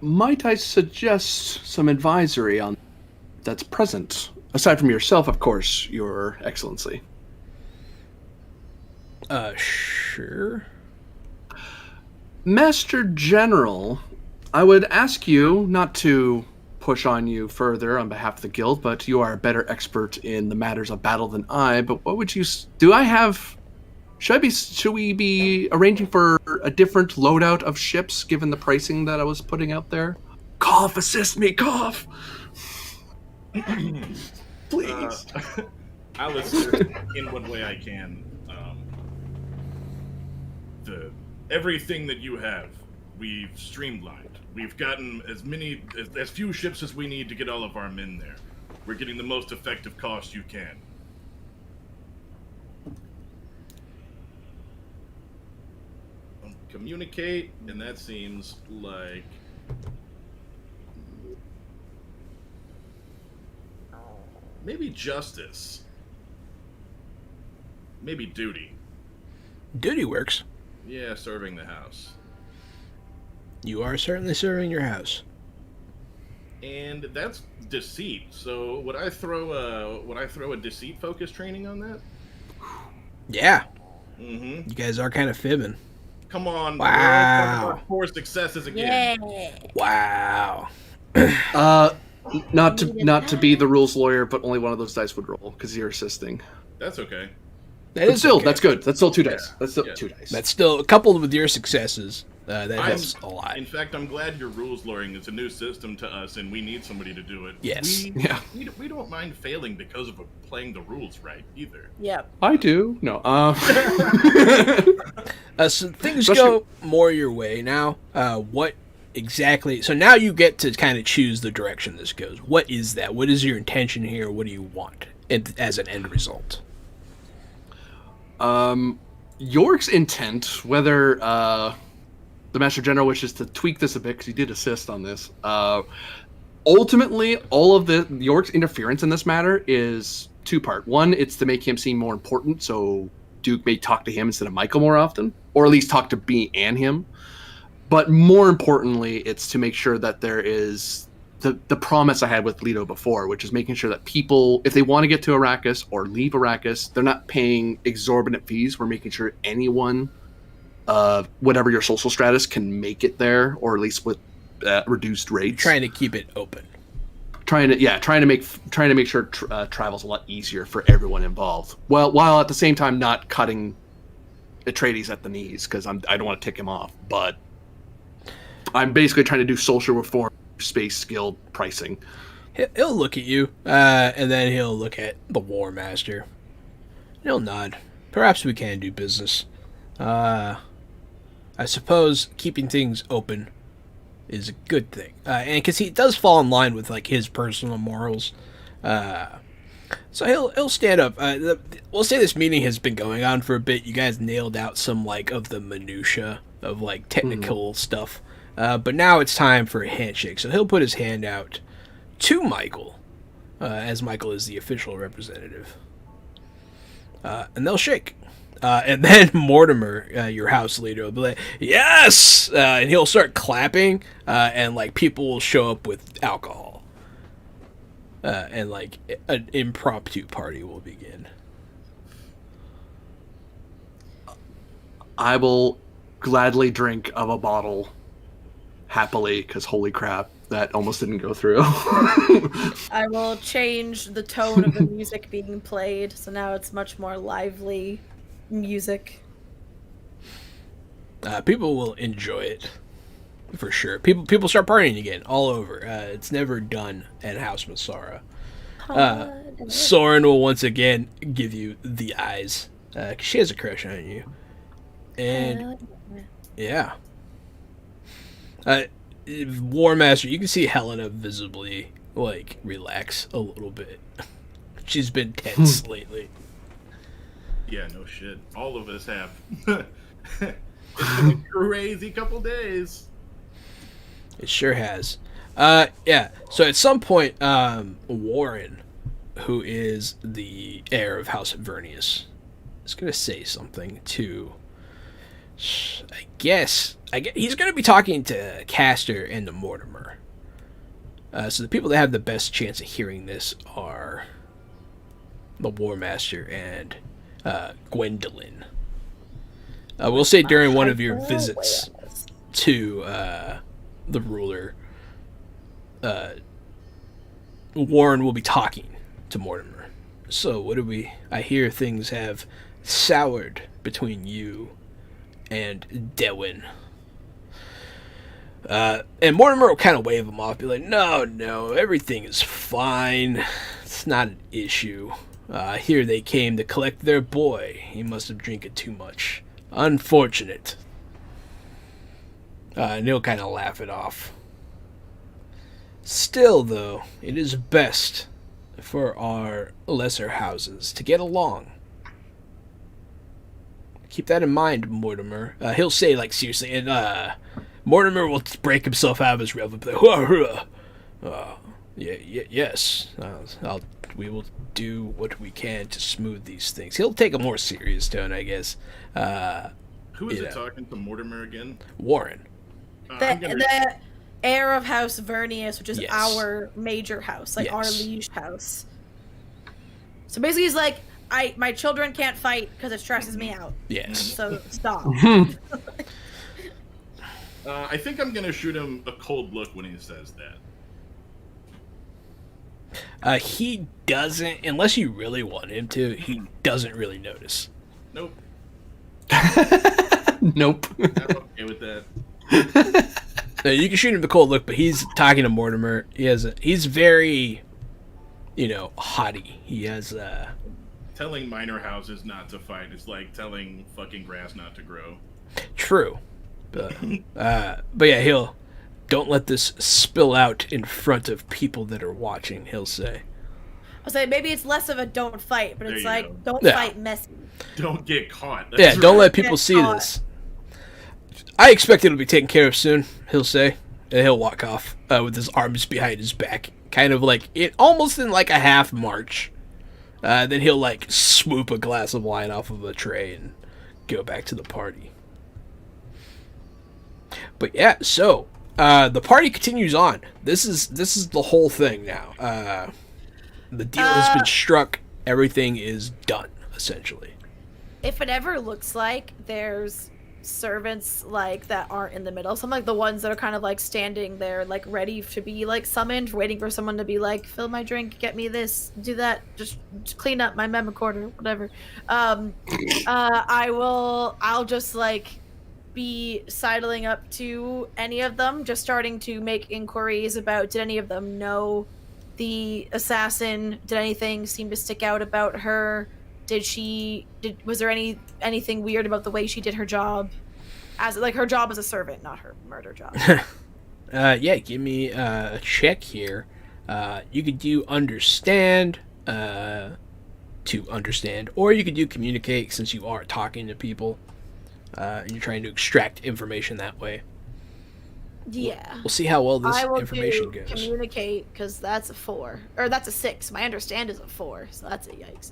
Might I suggest some advisory on that's present? Aside from yourself, of course, Your Excellency. Sure. Master General, I would ask you not to push on you further on behalf of the guild, but you are a better expert in the matters of battle than I. But what would you do? Should we be arranging for a different loadout of ships given the pricing that I was putting out there? Cough, assist me, cough. Please. I'll assist in what way I can. Everything that you have, we've streamlined. We've gotten as few ships as we need to get all of our men there. We're getting the most effective cost you can. Communicate, and that seems like maybe justice, maybe duty. Duty works. Yeah, serving the house. You are certainly serving your house. And that's deceit. So would I throw a deceit focus training on that? Yeah. Mm-hmm. You guys are kind of fibbing. Come on. Wow. Our 4 successes again. Yeah. Wow. Not to be the rules lawyer, but only one of those dice would roll because you're assisting. That's okay. But still, okay. That's good. That's still 2 dice. Yeah. That's still Yeah. 2 dice. That's still coupled with your successes. That helps a lot. In fact, I'm glad you're rules lawyering. It's a new system to us, and we need somebody to do it. Yes. We don't mind failing because of playing the rules right, either. Yep. I do. No. So things go more your way now. What exactly? So now you get to kind of choose the direction this goes. What is that? What is your intention here? What do you want as an end result? York's intent, whether the Master General wishes to tweak this a bit, because he did assist on this, ultimately, all of York's interference in this matter is 2-part. One, it's to make him seem more important, so Duke may talk to him instead of Michael more often, or at least talk to me and him. But more importantly, it's to make sure that there is the promise I had with Leto before, which is making sure that people, if they want to get to Arrakis or leave Arrakis, they're not paying exorbitant fees. We're making sure anyone, whatever your social status, can make it there, or at least with reduced rates. Trying to keep it open. Trying to make sure travel's a lot easier for everyone involved. Well, while at the same time not cutting Atreides at the knees, because I don't want to tick him off. But I'm basically trying to do social reform, space skill pricing. He'll look at you, and then he'll look at the War Master. He'll nod. Perhaps we can do business. I suppose keeping things open is a good thing, and because he does fall in line with like his personal morals. So he'll stand up. We'll say this meeting has been going on for a bit. You guys nailed out some like of the minutia of like technical stuff, but now it's time for a handshake. So he'll put his hand out to Michael, as Michael is the official representative, and they'll shake. And then Mortimer, your house leader, will be like, "Yes!" And he'll start clapping, and like people will show up with alcohol, and like an impromptu party will begin. I will gladly drink of a bottle happily, because holy crap, that almost didn't go through. I will change the tone of the music being played, so now it's much more lively music. People will enjoy it for sure. People start partying again all over. It's never done at House Masarrah. Soren will once again give you the eyes. 'Cause she has a crush on you. And yeah. War Master, you can see Helena visibly like relax a little bit. She's been tense lately. Yeah, no shit. All of us have. It's been a crazy couple days. It sure has. Yeah. So at some point, Warren, who is the heir of House Vernius, is going to say something to. I guess he's going to be talking to Castor and to Mortimer. So the people that have the best chance of hearing this are the War Master and Gwendolyn. We'll say during one of your visits to the ruler, Warren will be talking to Mortimer. So what do we... I hear things have soured between you and Dewin. And Mortimer will kind of wave him off, be like, no, everything is fine. It's not an issue. I hear they came to collect their boy. He must have drinking too much. Unfortunate. And he'll kind of laugh it off. Still, though, it is best for our lesser houses to get along. Keep that in mind, Mortimer. He'll say, like, seriously, and Mortimer will break himself out of his revel and be like, yes, we will do what we can to smooth these things. He'll take a more serious tone, I guess. Who is it talking to Mortimer again? Warren. The heir of House Vernius, which is our major house, like our liege house. So basically he's like, my children can't fight because it stresses me out. Yes. So stop. I think I'm going to shoot him a cold look when he says that. He doesn't, unless you really want him to, he doesn't really notice. Nope. Nope. I'm okay with that. You can shoot him the cold look, but he's talking to Mortimer. He's very, haughty. He has Telling minor houses not to fight is like telling fucking grass not to grow. True. But yeah, don't let this spill out in front of people that are watching, he'll say. I'll say maybe it's less of a don't fight, but it's like, don't fight messy. Don't get caught. Don't let people see this. I expect it'll be taken care of soon, he'll say. And he'll walk off with his arms behind his back. Kind of like, almost in like a half march. Then he'll like swoop a glass of wine off of a tray and go back to the party. But yeah, so the party continues on. This is the whole thing now. The deal has been struck. Everything is done, essentially. If it ever looks like there's servants like that aren't in the middle, some like the ones that are kind of like standing there like ready to be like summoned, waiting for someone to be like, fill my drink, get me this, do that, just clean up my mem-recorder, whatever. I'll just like be sidling up to any of them, just starting to make inquiries about, did any of them know the assassin? Did anything seem to stick out about her? Was there anything weird about the way she did her job? As like her job as a servant, not her murder job. Yeah, give me a check here. You could do understand to understand, or you could do communicate since you are talking to people. And you're trying to extract information that way. Yeah. We'll see how well this I will information do goes. Communicate, because that's a 4. Or that's a 6. My understand is a 4, so that's a yikes.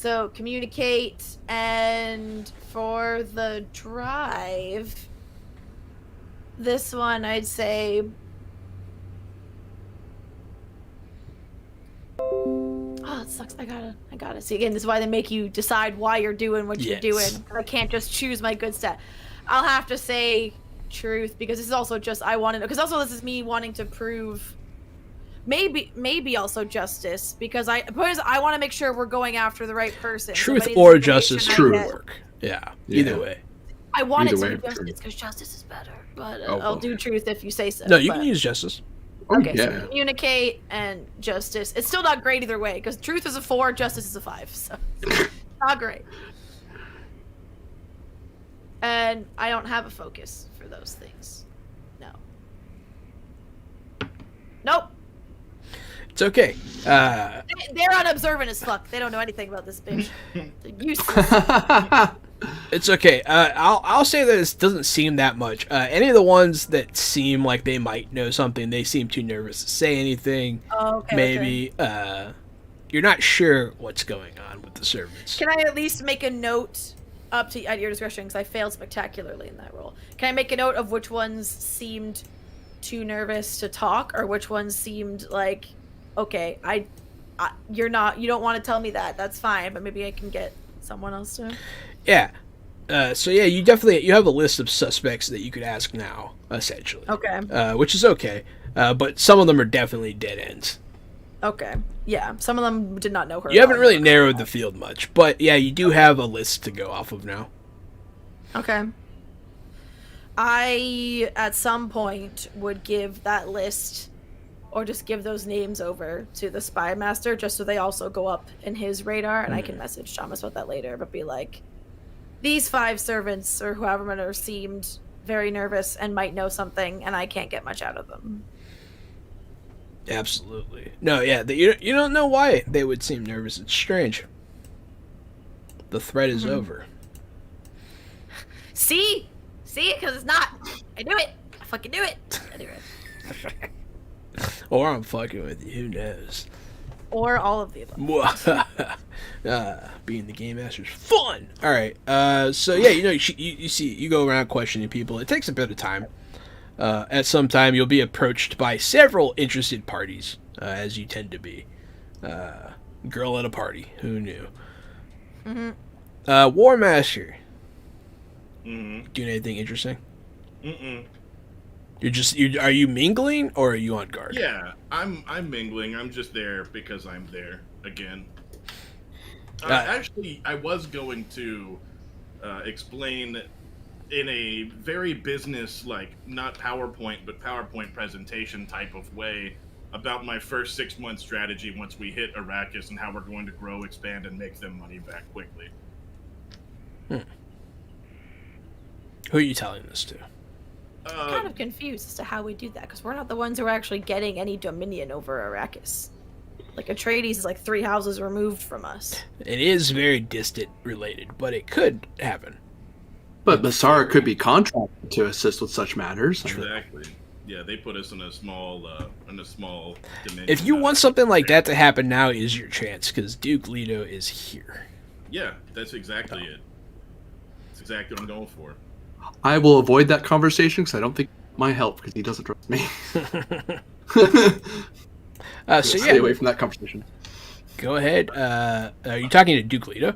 So communicate, and for the drive, this one I'd say. Oh, it sucks. I gotta see again. This is why they make you decide why you're doing what you're doing. I can't just choose my good stat. I'll have to say truth, because this is also just I want to know. Because also this is me wanting to prove. Maybe also justice, because I want to make sure we're going after the right person. Truth or justice True. would work. Yeah. Either way. I want it Either to way, be justice true. because justice is better, but Oh, I'll well. do truth if you say so. No, you but- can use justice. Oh, Okay, yeah. so communicate and justice. It's still not great either way, because truth is a 4, justice is a 5, so it's not great. And I don't have a focus for those things. No. Nope. It's okay. They're unobservant as fuck. They don't know anything about this bitch. They're useless. It's okay. I'll say that this doesn't seem that much. Any of the ones that seem like they might know something, they seem too nervous to say anything. Oh, okay. Maybe you're not sure what's going on with the servants. Can I at least make a note up to at your discretion, because I failed spectacularly in that role? Can I make a note of which ones seemed too nervous to talk, or which ones seemed like, okay, you don't want to tell me that. That's fine, but maybe I can get someone else to. Yeah. So yeah, you have a list of suspects that you could ask now, essentially. Okay. Which is okay. But some of them are definitely dead ends. Okay. Yeah. Some of them did not know her. You at haven't all. really narrowed the field much, but yeah, you do have a list to go off of now. Okay. I, at some point, would give that list, or just give those names over to the spy master, just so they also go up in his radar, and I can message Thomas about that later, but be like, these 5 servants, or whoever many seemed very nervous and might know something, and I can't get much out of them. Absolutely. No, yeah, you don't know why they would seem nervous. It's strange. The threat is over. See? Because it's not. I knew it. I fucking knew it. Anyway. Or I'm fucking with you. Who knows? Or all of the above. Being the game master is fun. All right. So yeah, you see, you go around questioning people. It takes a bit of time. At some time, you'll be approached by several interested parties, as you tend to be. Girl at a party. Who knew? Mm-hmm. War Master. Mm-hmm. Doing anything interesting? Mm-mm. Are you mingling or are you on guard? Yeah, I'm mingling. I'm just there because I'm there again. Actually, I was going to explain in a very business, like, not PowerPoint, but PowerPoint presentation type of way about my first 6-month strategy once we hit Arrakis and how we're going to grow, expand, and make them money back quickly. Who are you telling this to? I'm kind of confused as to how we do that, because we're not the ones who are actually getting any dominion over Arrakis. Like, Atreides is like 3 houses removed from us. It is very distant related, but it could happen. But Masarrah could be contracted to assist with such matters. Exactly. Yeah, they put us in a small dimension. If you want something like that to happen, now is your chance, because Duke Leto is here. Yeah, that's exactly it. That's exactly what I'm going for. I will avoid that conversation because I don't think it might help because he doesn't trust me. So Stay yeah, away from that conversation. go ahead. Are you talking to Duke Leto?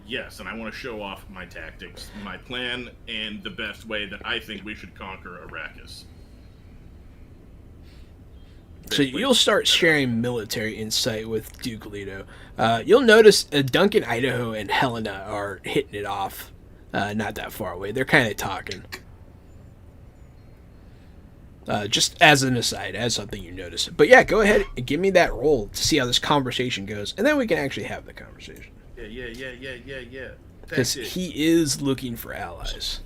Yes, and I want to show off my tactics, my plan, and the best way that I think we should conquer Arrakis. So you'll start sharing military insight with Duke Leto. You'll notice Duncan, Idaho, and Helena are hitting it off. Not that far away. They're kind of talking. Just as an aside, as something you notice. But yeah, go ahead and give me that roll to see how this conversation goes, and then we can actually have the conversation. Yeah. Because That's it. he is looking for allies.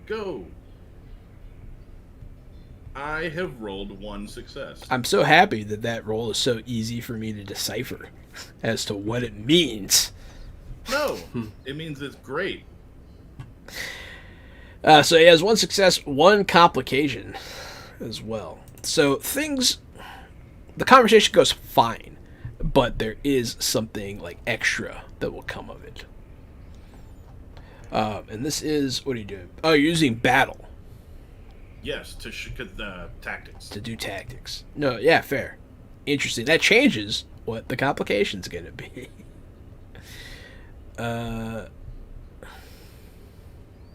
Go. I have rolled 1 success. I'm so happy that that roll is so easy for me to decipher as to what it means. No, it means it's great. So he has 1 success, 1 complication as well. So the conversation goes fine. but there is something like extra that will come of it. And this is, what are you doing? Oh, you're using battle Yes, to tactics. to do tactics. No, yeah, fair. Interesting. That changes what the complication's going to be.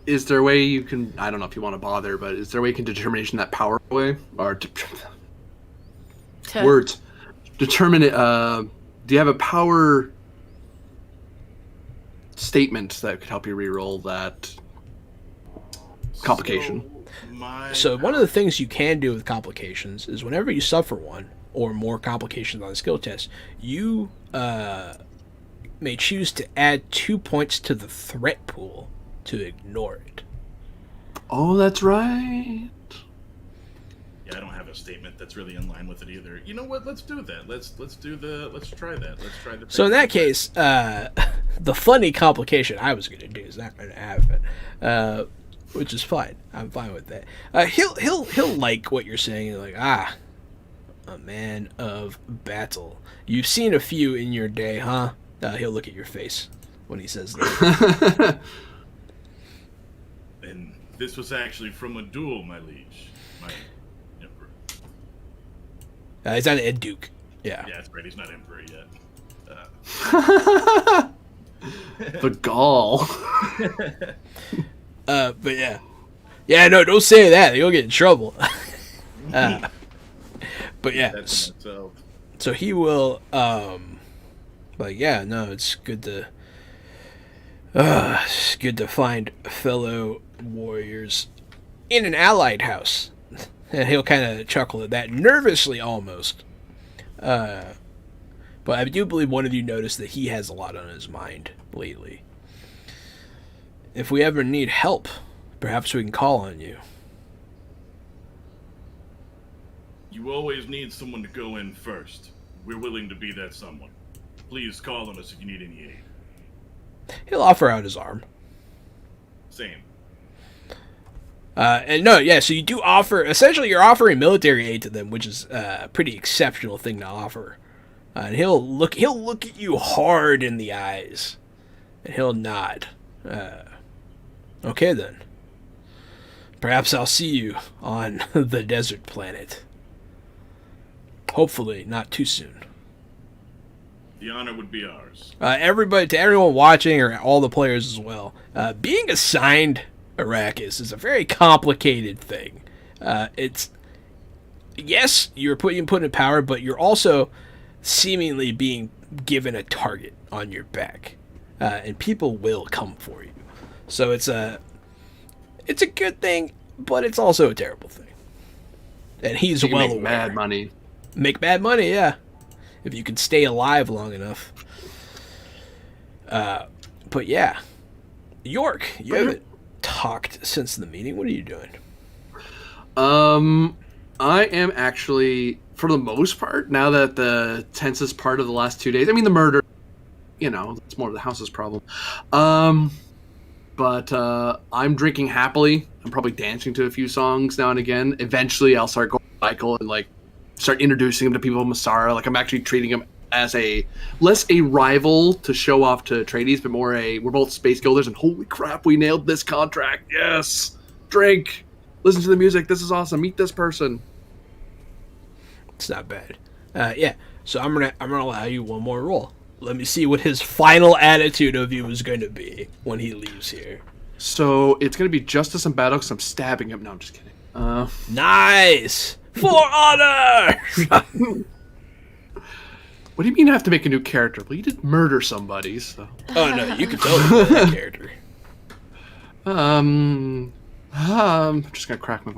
Is there a way you can? I don't know if you want to bother, but is there a way you can determination that power away or words? Determine it. Do you have a power statement that could help you reroll that complication? So one of the things you can do with complications is whenever you suffer one or more complications on a skill test, you may choose to add 2 points to the threat pool to ignore it. Oh, that's right. Yeah, I don't have a statement that's really in line with it either. You know what? Let's do that. Let's try that. Let's try the. So in that case, the funny complication I was going to do is not going to happen, which is fine. I'm fine with that. He'll like what you're saying. He's like, a man of battle. You've seen a few in your day, huh? He'll look at your face when he says that. And this was actually from a duel, my liege. My emperor. He's not Ed Duke. Yeah. Yeah, that's right. He's not emperor yet. The gall. But yeah. Yeah, no, don't say that. You'll get in trouble. But yeah. So he will, but yeah, no, it's good to find fellow warriors in an allied house. And he'll kind of chuckle at that, nervously almost. But I do believe one of you noticed that he has a lot on his mind lately. If we ever need help, perhaps we can call on you. You always need someone to go in first. We're willing to be that someone. Please call on us if you need any aid. He'll offer out his arm. Same. And no, yeah, so you do offer, essentially you're offering military aid to them, which is a pretty exceptional thing to offer. And he'll look at you hard in the eyes, and he'll nod. Okay then. Perhaps I'll see you on the desert planet. Hopefully not too soon. The honor would be ours. To everyone watching, or all the players as well, being assigned Arrakis is a very complicated thing. It's, yes, you're put in power, but you're also seemingly being given a target on your back, and people will come for you. So it's a good thing, but it's also a terrible thing. And he's you well make aware. Mad money. Make bad money, yeah. If you can stay alive long enough. But yeah. York, you haven't talked since the meeting. What are you doing? I am actually, for the most part, now that the tensest part of the last 2 days, I mean, the murder, it's more of the house's problem. But I'm drinking happily. I'm probably dancing to a few songs now and again. Eventually, I'll start going to Michael and, start introducing him to people of Masarrah. I'm actually treating him as less a rival to show off to Atreides, but more we're both space guilders, and holy crap, we nailed this contract. Yes! Drink! Listen to the music. This is awesome. Meet this person. It's not bad. Yeah. So I'm gonna allow you one more roll. Let me see what his final attitude of you is going to be when he leaves here. So it's going to be justice and battle because I'm stabbing him. No, I'm just kidding. Nice! For honor! What do you mean I have to make a new character? Well, you did murder somebody, so... Oh, no, you can totally play that character. I'm just going to crack my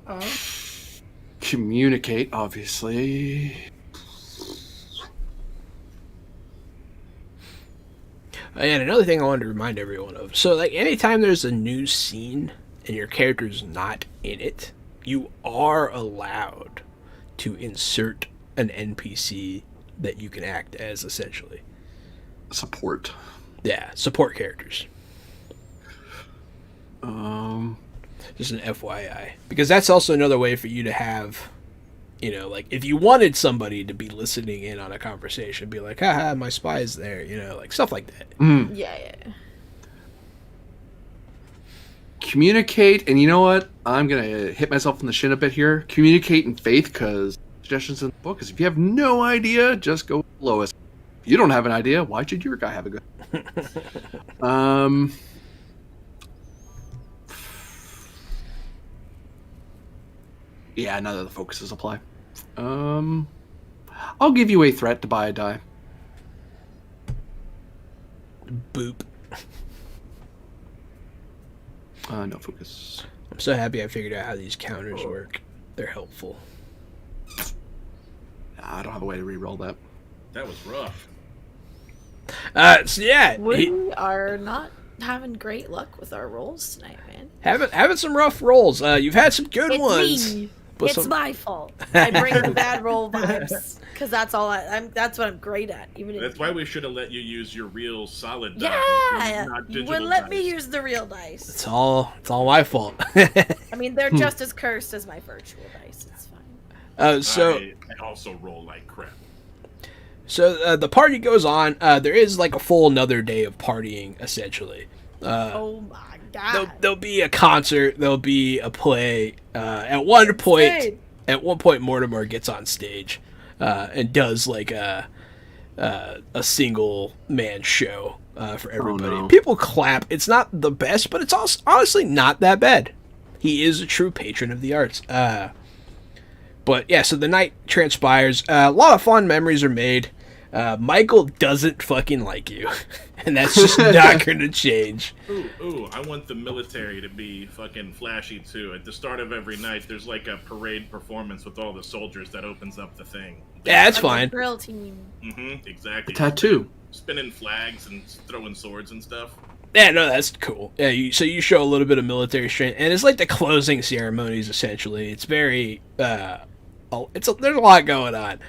voice. Communicate, obviously. And another thing I wanted to remind everyone of. So, anytime there's a new scene and your character's not in it, you are allowed to insert an NPC that you can act as, essentially. Support. Yeah, support characters. Just an FYI. Because that's also another way for you to have You know, like if you wanted somebody to be listening in on a conversation, be like, haha, my spy is there, you know, like stuff like that. Yeah. Communicate, and you know what? I'm going to hit myself in the shin a bit here. Communicate in faith, because suggestions in the book is if you have no idea, just go with the lowest. If you don't have an idea, why should your guy have a good Yeah, none of the focuses apply. I'll give you a threat to buy a die. Boop. No focus. I'm so happy I figured out how these counters work. They're helpful. I don't have a way to re-roll that. That was rough. So yeah, We are not having great luck with our rolls tonight, man. having some rough rolls. You've had some good It's ones. me. but It's some- my fault. I bring the bad roll vibes because that's all I'm. That's what I'm great at. Even if That's why we should have let you use your real solid Yeah, dice, not you digital wouldn't let me dice. use the real dice. It's all my fault. I mean, they're just as cursed as my virtual dice. It's fine. So I also roll like crap. the party goes on. There is like a full another day of partying, essentially. Oh my god. There'll be a concert. There'll be a play. At one point, Mortimer gets on stage and does like a single man show for everybody. no. People clap. It's not the best, but it's also honestly not that bad. He is a true patron of the arts. But yeah, so the night transpires. A lot of fun memories are made. Michael doesn't fucking like you, and that's just not going to change. Ooh, I want the military to be fucking flashy too. At the start of every night, there's like a parade performance with all the soldiers that opens up the thing. Yeah, that's Like fine. a drill team. Exactly. Tattoo. Spinning flags and throwing swords and stuff. Yeah, no, that's cool. Yeah, so you show a little bit of military strength, and it's like the closing ceremonies. Essentially, it's very there's a lot going on.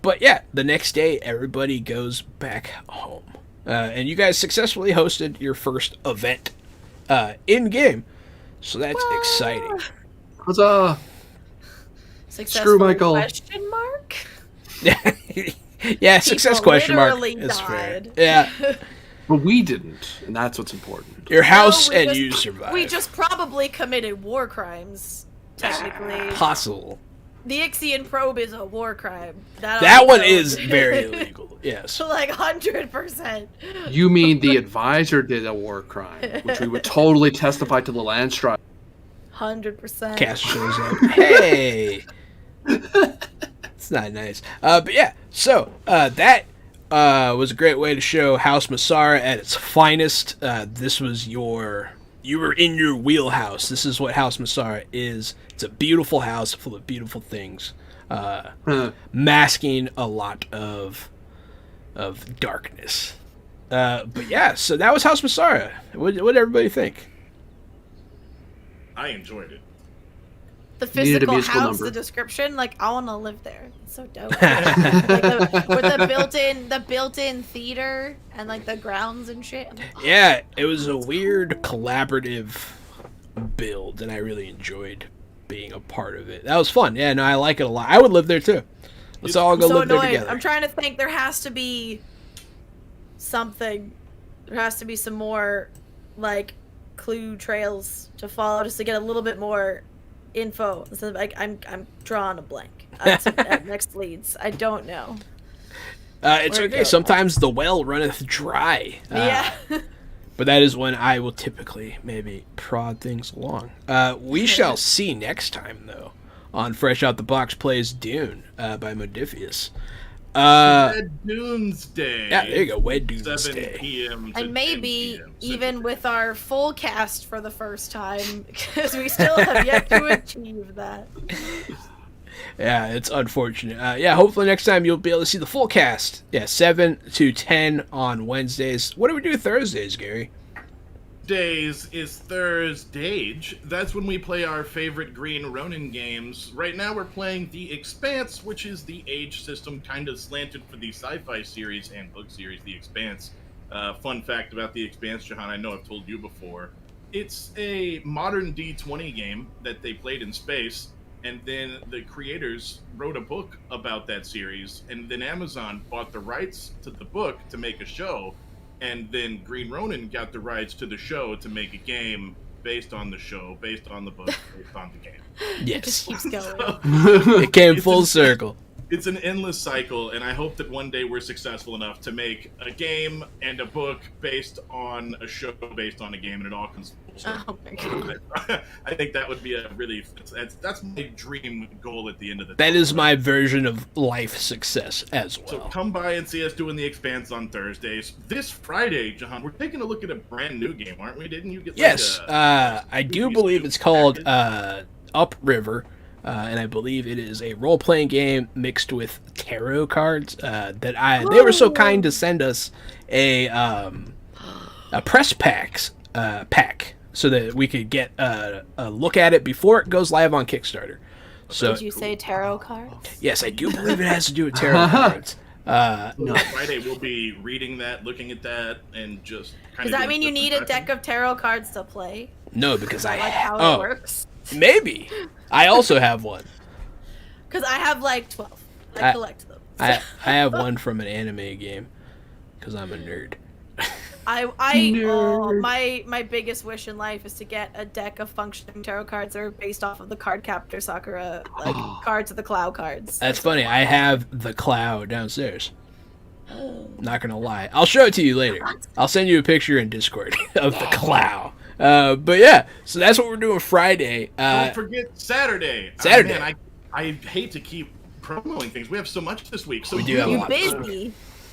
But yeah, the next day everybody goes back home, and you guys successfully hosted your first event in game, so that's exciting. Huzzah! Successful Michael. Question mark? Yeah, success People question mark. literally That's fair. died. Yeah, But we didn't, and that's what's important. your house No, we and just- you survived. We just probably committed war crimes, technically. possible. The Ixian probe is a war crime. That I one know. is very illegal. Yes. Like 100%. You mean the advisor did a war crime, which we would totally testify to the land stripe. 100%. Cass shows up. Hey, it's not nice. But yeah, so that was a great way to show House Masarrah at its finest. This was you were in your wheelhouse. This is what House Masarrah is. It's a beautiful house full of beautiful things, masking a lot of darkness. But yeah, so that was House Masarrah. What did everybody think? I enjoyed it. The Needed a physical musical house, number. the description, like I want to live there. It's so dope. With the built-in theater and like the grounds and shit. Yeah, it was a weird collaborative build, and I really enjoyed being a part of it. That was fun. Yeah, no, I like it a lot. I would live there too. Let's all go So live there annoying. together. I'm trying to think. There has to be something. There has to be some more like clue trails to follow, just to get a little bit more info. So like I'm drawing a blank. Next leads. I don't know. It's Where'd it okay. go? Sometimes the well runneth dry. Yeah. But that is when I will typically maybe prod things along. We shall see next time, though, on Fresh Out the Box Plays Dune by Modifius. Red Dunes Day. Yeah, there you go. Wed Dunes 7 Day. p.m. to And maybe 10 p.m. even with our full cast for the first time, because we still have yet to achieve that. Yeah, it's unfortunate. Yeah, hopefully next time you'll be able to see the full cast. Yeah, 7 to 10 on Wednesdays. What do we do Thursdays, Gary? Days is Thursdage. That's when we play our favorite Green Ronin games. Right now we're playing The Expanse, which is the age system kind of slanted for the sci-fi series and book series The Expanse. Fun fact about The Expanse, Jahan, I know I've told you before. It's a modern D20 game that they played in space, and then the creators wrote a book about that series, and then Amazon bought the rights to the book to make a show, and then Green Ronin got the rights to the show to make a game based on the show, based on the book, based on the game. It just Yes. keeps going. It came It's full a- circle. It's an endless cycle, and I hope that one day we're successful enough to make a game and a book based on a show based on a game, and it all comes full circle. Oh my god. I think that would be a really that's my dream goal at the end of the That day. is my version of life success as So well. come by and see us doing the Expanse on Thursdays. This Friday, John, we're taking a look at a brand new game, aren't we? Didn't you get Yes, like I do believe it's called Upriver, and I believe it is a role-playing game mixed with tarot cards. They were so kind to send us a press pack so that we could get a look at it before it goes live on Kickstarter. So Did you say tarot cards? yes, I do believe it has to do with tarot cards. So Friday we'll be reading that, looking at that, and just kind Does of that mean you need a deck of tarot cards to play? No, because Is I that like how it works? maybe I also have one. Because I have like 12. I collect them. I have one from an anime game because I'm a nerd. My biggest wish in life is to get a deck of functioning tarot cards that are based off of the Card Captor Sakura cards of the Cloud cards. That's funny. I have the cloud downstairs. Not gonna lie. I'll show it to you later. I'll send you a picture in Discord of the cloud. But yeah, so that's what we're doing Friday. Don't forget Saturday. Saturday. Man, I hate to keep promoting things. We have so much this week. So We do have a You lot. busy.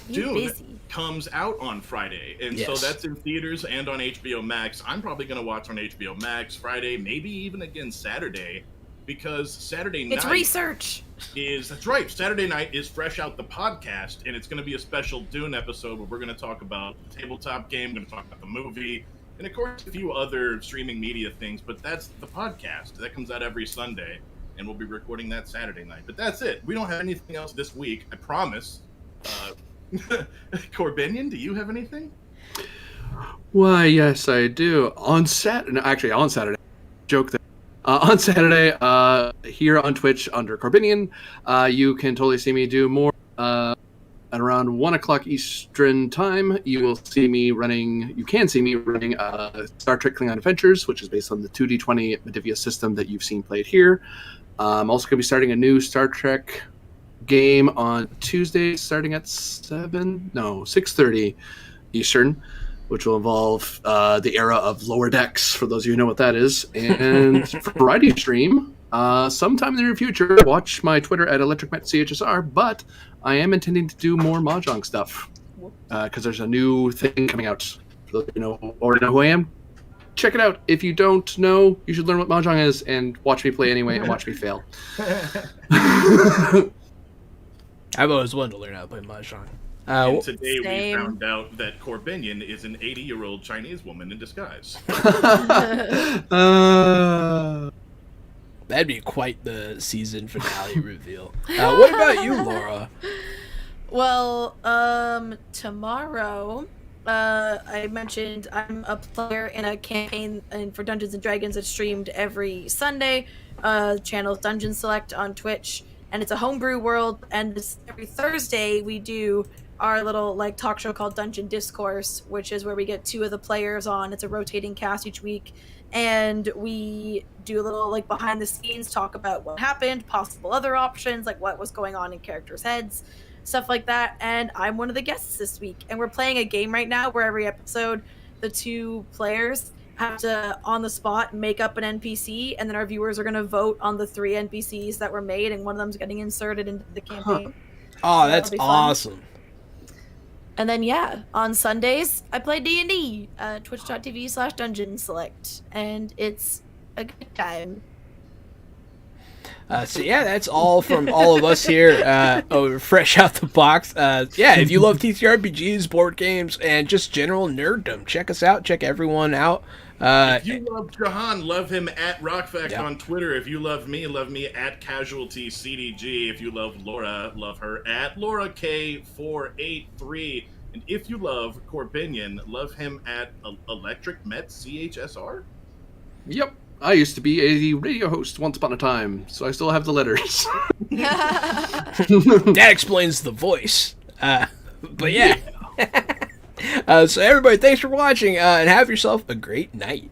You Dune busy. comes out on Friday, and so Yes. that's in theaters and on HBO Max. I'm probably going to watch on HBO Max Friday, maybe even again Saturday, because Saturday It's night research. that's right. Saturday night is Fresh Out the podcast, and it's going to be a special Dune episode where we're going to talk about the tabletop game, we're going to talk about the movie, and of course a few other streaming media things. But that's the podcast that comes out every Sunday, and we'll be recording that Saturday night. But that's it. We don't have anything else this week, I promise. Corbinian, do you have anything? Why, yes, I do. On Saturday. Joke there. On Saturday, here on Twitch under Corbinian, you can totally see me do more. At around 1 o'clock Eastern time, you can see me running Star Trek Klingon Adventures, which is based on the 2D20 Medivia system that you've seen played here. I'm also going to be starting a new Star Trek game on Tuesday, starting at 6:30 Eastern, which will involve the era of Lower Decks, for those of you who know what that is, and variety stream sometime in the near future. Watch my Twitter at ElectricMetCHSR, but I am intending to do more Mahjong stuff because there's a new thing coming out. For those of you who already know who I am, check it out. If you don't know, you should learn what Mahjong is and watch me play anyway and watch me fail. I've always wanted to learn how to play Mahjong. And today we Same. found out that Corbinian is an 80-year-old Chinese woman in disguise. That'd be quite the season finale reveal. What about you, Laura? Well, tomorrow, I mentioned I'm a player in a campaign for Dungeons and Dragons that's streamed every Sunday. Channel Dungeon Select on Twitch, and it's a homebrew world. And every Thursday we do our little talk show called Dungeon Discourse, which is where we get two of the players on. It's a rotating cast each week, and we do a little behind the scenes talk about what happened, possible other options, what was going on in characters' heads, stuff like that. And I'm one of the guests this week, and we're playing a game right now where every episode the two players have to on the spot make up an NPC, and then our viewers are going to vote on the 3 NPCs that were made, and one of them's getting inserted into the campaign. Oh, So that's that'll be fun. awesome. And then on Sundays I play D&D, twitch.tv/Dungeon Select, and it's a good time. So yeah, that's all from all of us here over Fresh Out the Box. Yeah, if you love TTRPGs, board games, and just general nerddom, check us out. Check everyone out. If you love Jahan, love him at Rockfact Yeah. on Twitter. If you love me at CasualtyCDG. If you love Laura, love her at LauraK483. And if you love Corbinian, love him at ElectricMetCHSR. Yep. I used to be a radio host once upon a time, so I still have the letters. That explains the voice. But yeah. So everybody, thanks for watching, and have yourself a great night.